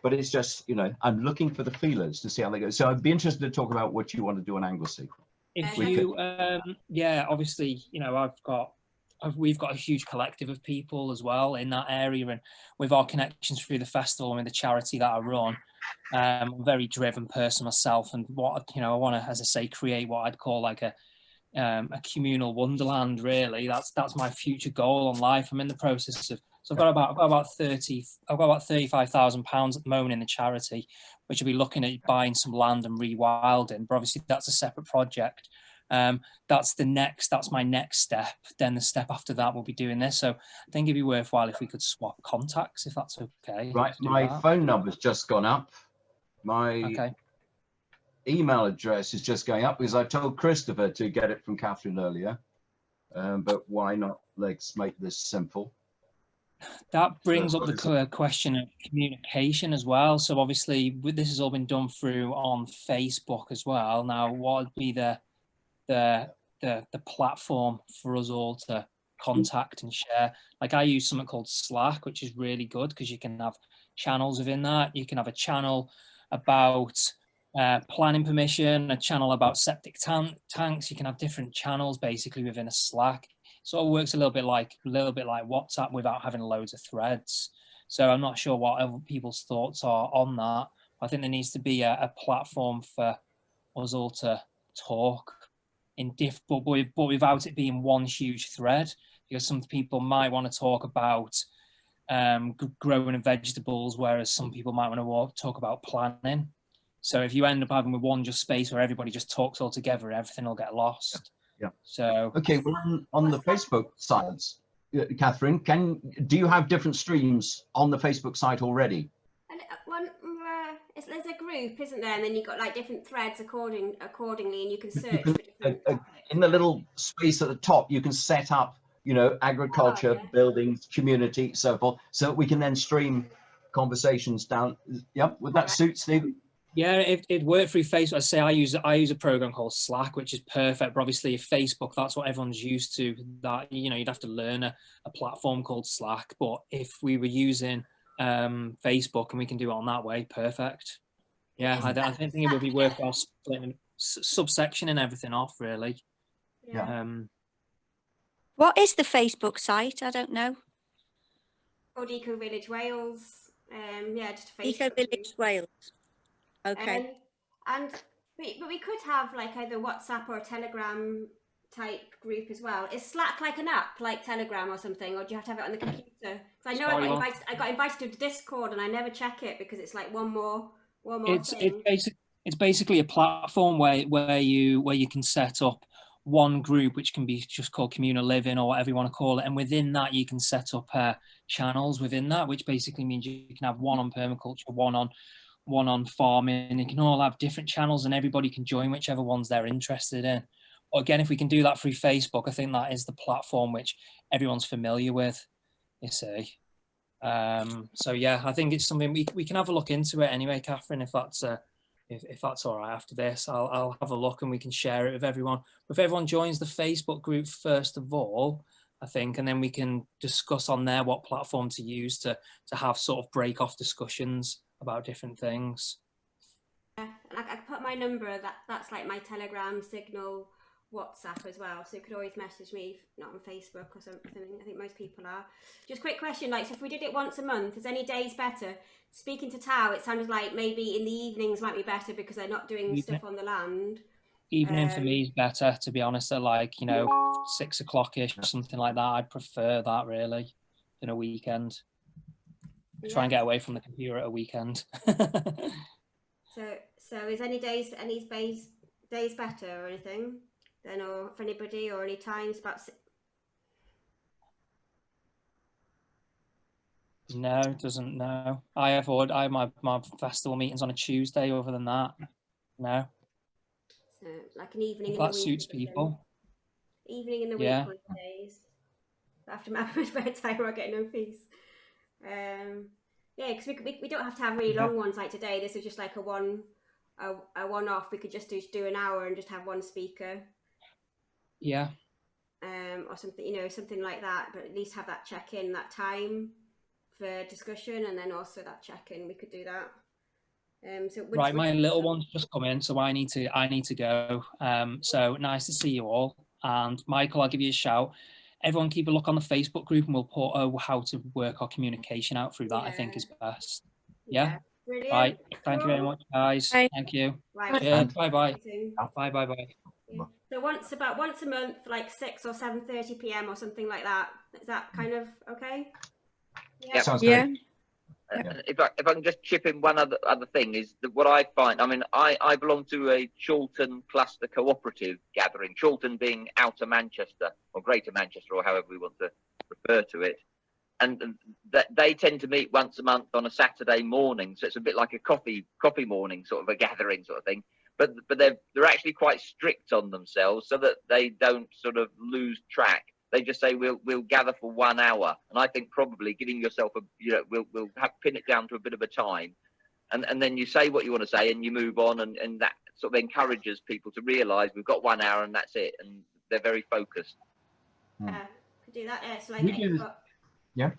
Speaker 7: but it's just, you know, I'm looking for the feelers to see how they go. So I'd be interested to talk about what you want to do on Anglesey.
Speaker 2: If you, yeah, obviously, you know, we've got a huge collective of people as well in that area, and with our connections through the festival and with the charity that I run, I'm a very driven person myself, and what, you know, I want to, as I say, create what I'd call like a communal wonderland. Really, that's my future goal in life. I'm in the process of, so I've got about 35,000 pounds at the moment in the charity, which will be looking at buying some land and rewilding, but obviously that's a separate project. That's my next step. Then the step after that will be doing this. So I think it'd be worthwhile if we could swap contacts, if that's okay.
Speaker 7: Right, my phone number's just gone up. My email address is just going up because I told Christopher to get it from Catherine earlier. But why not? Let's make this simple.
Speaker 2: That brings up the question of communication as well. So obviously this has all been done through on Facebook as well. Now, what would be the platform for us all to contact and share? Like I use something called Slack, which is really good because you can have channels within that. You can have a channel about planning permission, a channel about septic tanks. You can have different channels basically within a Slack. So it works a little bit like WhatsApp without having loads of threads. So I'm not sure what other people's thoughts are on that. I think there needs to be a platform for us all to talk in but without it being one huge thread, because some people might want to talk about growing of vegetables, whereas some people might want to talk about planning. So if you end up having one just space where everybody just talks all together, everything will get lost.
Speaker 7: Yeah.
Speaker 2: So
Speaker 7: okay, well, on the Facebook sites, Catherine, do you have different streams on the Facebook site already?
Speaker 1: And there's a group, isn't there? And then you've got like different threads accordingly, and you can search for different.
Speaker 7: In the little space at the top, you can set up, you know, agriculture, buildings, community, so forth, so that we can then stream conversations down. Yep, would that suit, Steve?
Speaker 2: Yeah, it worked through Facebook. I say I use a program called Slack, which is perfect. But obviously, if Facebook, that's what everyone's used to. That, you know, you'd have to learn a platform called Slack. But if we were using Facebook and we can do it on that way, perfect. Yeah, I don't think it would be worthwhile splitting subsection and everything off, really.
Speaker 7: Yeah.
Speaker 4: What is the Facebook site? I don't know.
Speaker 1: Called EcovillageWales. Yeah, just a Facebook.
Speaker 4: EcovillageWales. Okay.
Speaker 1: But we could have like either WhatsApp or a Telegram type group as well. Is Slack like an app, like Telegram or something, or do you have to have it on the computer? Because I know I got invited to Discord and I never check it because it's like one more thing.
Speaker 2: It's basically a platform where you can set up one group, which can be just called communal living or whatever you want to call it, and within that you can set up channels within that, which basically means you can have one on permaculture, one on farming. You can all have different channels and everybody can join whichever ones they're interested in. Or again, if we can do that through Facebook, I think that is the platform which everyone's familiar with, you see. So yeah, I think it's something we can have a look into it anyway, Catherine, if that's if that's all right. After this, I'll have a look and we can share it with everyone. If everyone joins the Facebook group first of all, I think, and then we can discuss on there what platform to use to have sort of break off discussions about different things.
Speaker 1: Yeah, and I put my number, that's like my Telegram, Signal, WhatsApp as well, so you could always message me, not on Facebook or something. I think most people are. Just quick question, like, so if we did it once a month, is any days better? Speaking to Tao, it sounded like maybe in the evenings might be better because they're not doing stuff on the land.
Speaker 2: Evening for me is better, to be honest, at like, you know, 6 o'clock-ish or something like that. I'd prefer that really than a weekend. Try and get away from the computer at a weekend.
Speaker 1: So is any days better or anything then, or for anybody, or any times about?
Speaker 2: No, it doesn't. No, I have my festival meetings on a Tuesday. Other than that, no.
Speaker 1: So like an evening.
Speaker 2: If
Speaker 1: in
Speaker 2: that
Speaker 1: the week
Speaker 2: suits people.
Speaker 1: Evening in the week on days. After my bedtime, I get no peace. Yeah, because we don't have to have really long ones like today. This is just like a one-off. We could just do an hour and just have one speaker.
Speaker 2: Yeah.
Speaker 1: Or something, you know, something like that. But at least have that check-in, that time for discussion, and then also that check-in. We could do that. So
Speaker 2: right, my little one's just come in, so I need to go. So nice to see you all. And Michael, I'll give you a shout. Everyone keep a look on the Facebook group and we'll put how to work our communication out through that. I think is best. Yeah.
Speaker 1: Brilliant.
Speaker 2: Right. Thank you very much, guys.
Speaker 4: Bye.
Speaker 2: Thank you.
Speaker 1: Right.
Speaker 2: Cheers. Bye-bye. Bye-bye.
Speaker 1: Yeah. So once a month, like 6 or 7:30 p.m. or something like that. Is that kind of okay?
Speaker 3: Yeah.
Speaker 7: Sounds great.
Speaker 3: If I can just chip in one other thing is that what I find, I mean, I belong to a Chorlton cluster cooperative gathering, Chorlton being outer Manchester or greater Manchester or however we want to refer to it. And they tend to meet once a month on a Saturday morning. So it's a bit like a coffee morning sort of a gathering sort of thing. but they're actually quite strict on themselves so that they don't sort of lose track. They just say we'll gather for 1 hour, and I think probably giving yourself we'll pin it down to a bit of a time, and then you say what you want to say and you move on, and that sort of encourages people to realise we've got 1 hour and that's it, and they're very focused.
Speaker 1: Could do that. So like
Speaker 7: We do,
Speaker 1: yeah,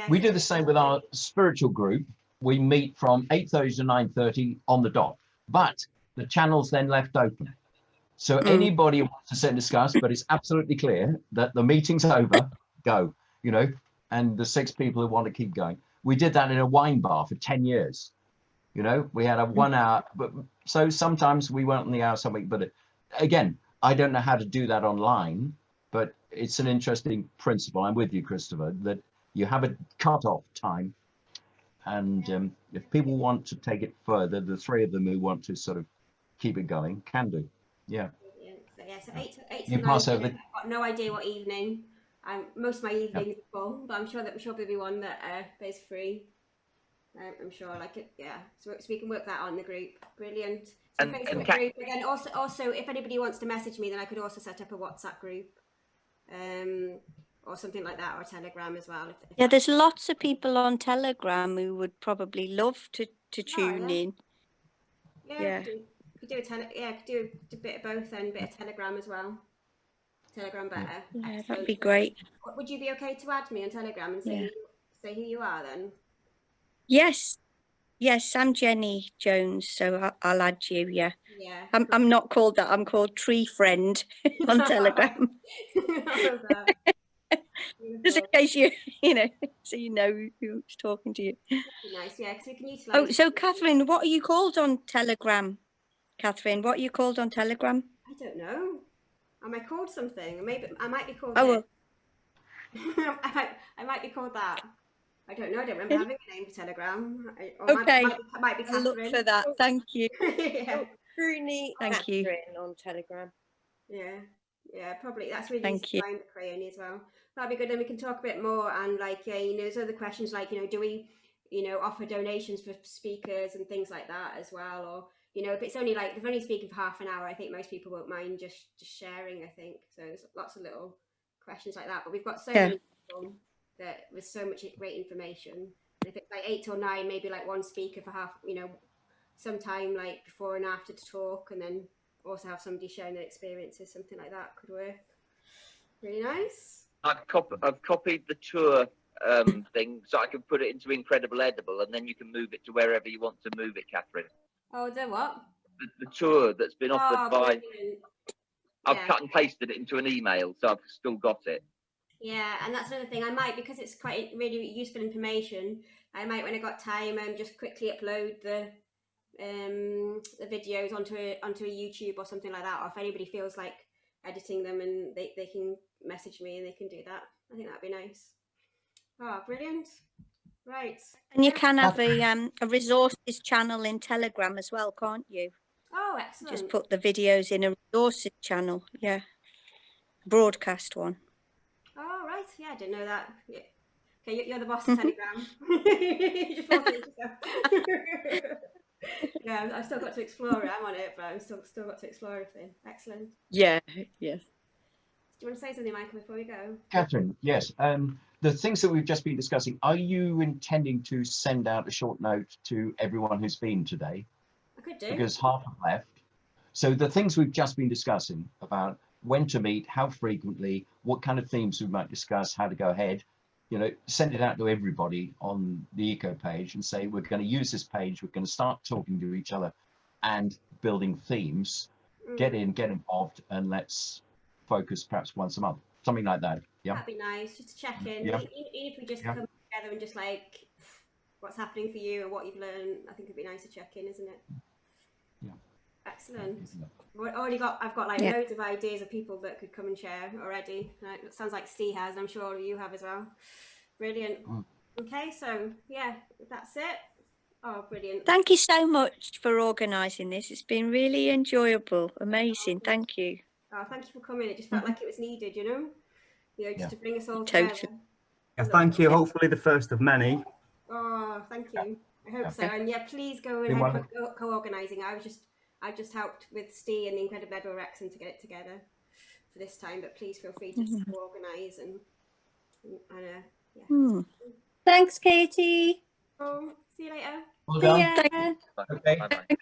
Speaker 7: we do the same with our spiritual group. We meet from 8:30 to 9:30 on the dot, but the channel's then left open. So anybody who wants to sit and discuss, but it's absolutely clear that the meeting's over, go, you know, and the 6 people who want to keep going. We did that in a wine bar for 10 years. You know, we had a 1 hour, but so sometimes we went on the hour something, but again, I don't know how to do that online, but it's an interesting principle. I'm with you, Christopher, that you have a cut-off time. And if people want to take it further, the 3 of them who want to sort of keep it going can do. Yeah.
Speaker 1: So yeah, so 8 to
Speaker 7: You
Speaker 1: 9.
Speaker 7: pass over.
Speaker 1: I've got no idea what evening. Most of my evenings are full, but I'm sure there'll be one that is free. I'm sure, like it, yeah. So we can work that on the group. Brilliant. So Facebook group. And then also, if anybody wants to message me, then I could also set up a WhatsApp group, or something like that, or Telegram as well.
Speaker 4: Yeah, there's lots of people on Telegram who would probably love to tune in.
Speaker 1: Yeah. Could do a bit of both, and a bit of Telegram as well. Telegram better.
Speaker 4: Yeah, that'd be great.
Speaker 1: Would you be okay to add me on Telegram and say who you are then?
Speaker 4: Yes, I'm Jenny Jones, so I'll add you. Yeah. I'm not called that. I'm called Tree Friend on Telegram. Just in case you know, so you know who's talking to you.
Speaker 1: Nice, yeah. Because we can utilize.
Speaker 4: Oh, so Catherine, what are you called on Telegram? Catherine, what are you called on Telegram?
Speaker 1: I don't know. Am I called something? Maybe I might be called.
Speaker 4: Oh, well.
Speaker 1: I might be called that. I don't know. I don't remember having a name for Telegram.
Speaker 4: Okay,
Speaker 1: might be
Speaker 4: I'll look
Speaker 1: Catherine.
Speaker 4: for that. Thank you.
Speaker 8: Creuynni,
Speaker 4: Thank you.
Speaker 8: on Telegram.
Speaker 1: Yeah, probably. That's really
Speaker 4: Thank you.
Speaker 1: easy to find Creuynni as well. That'd be good. Then we can talk a bit more, and like, there's other questions like, do we, offer donations for speakers and things like that as well, or if it's only like, if we're only speaking for half an hour, I think most people won't mind just sharing. I think so. There's lots of little questions like that, but we've got so many people that with so much great information. And if it's like 8 till 9, maybe like one speaker for half, sometime like before and after to talk, and then also have somebody sharing their experiences, something like that could work. Really nice.
Speaker 3: I've copied the tour thing so I can put it into Incredible Edible, and then you can move it to wherever you want to move it, Catherine.
Speaker 1: Oh, the what?
Speaker 3: The tour that's been offered by.
Speaker 1: Brilliant.
Speaker 3: I've cut and pasted it into an email, so I've still got it.
Speaker 1: Yeah, and that's another thing. I might, because it's quite really useful information, I might, when I got time, just quickly upload the videos onto a YouTube or something like that. Or if anybody feels like editing them, and they can message me and they can do that. I think that'd be nice. Oh, brilliant. Right.
Speaker 4: And you can have a resources channel in Telegram as well, can't you?
Speaker 1: Oh, excellent.
Speaker 4: Just put the videos in a resources channel. Yeah. Broadcast one.
Speaker 1: Oh, right. Yeah, I didn't know that. Yeah. Okay, you're the boss of Telegram. You just bought it yourself. Yeah, I've still got to explore it. I'm on it, but I've still got to explore everything. Excellent.
Speaker 4: Yeah, yes.
Speaker 1: Do you want to say something, Michael, before we go?
Speaker 7: Catherine, yes. The things that we've just been discussing, are you intending to send out a short note to everyone who's been today?
Speaker 1: I could do.
Speaker 7: Because half have left. So the things we've just been discussing about when to meet, how frequently, what kind of themes we might discuss, how to go ahead, send it out to everybody on the Eco page and say, we're going to use this page, we're going to start talking to each other and building themes. Get involved, and let's focus perhaps once a month, something like that. Yeah,
Speaker 1: that'd be nice, just to check in.
Speaker 7: Yeah.
Speaker 1: Even if we just come together and just like what's happening for you and what you've learned, I think it'd be nice to check in, isn't it?
Speaker 7: Yeah.
Speaker 1: Excellent. I've got like loads of ideas of people that could come and share already. It sounds like Steve has, and I'm sure all you have as well. Brilliant. Okay, so yeah, that's it. Oh, brilliant.
Speaker 4: Thank you so much for organising this. It's been really enjoyable. Amazing. Thank you.
Speaker 1: Oh, thank you for coming. It just felt like it was needed, just to bring us all
Speaker 4: Totally.
Speaker 1: together.
Speaker 11: Yeah, thank you. Hopefully the first of many.
Speaker 1: Oh, thank you. I hope so. And yeah, please go ahead co-organising. I just helped with Steve and the Incredible Edible Wrecsam to get it together for this time. But please feel free to organise and yeah.
Speaker 18: Thanks, Katie.
Speaker 1: Oh, see you later.
Speaker 7: Well
Speaker 18: See
Speaker 7: done.
Speaker 18: ya.
Speaker 3: Bye. Bye.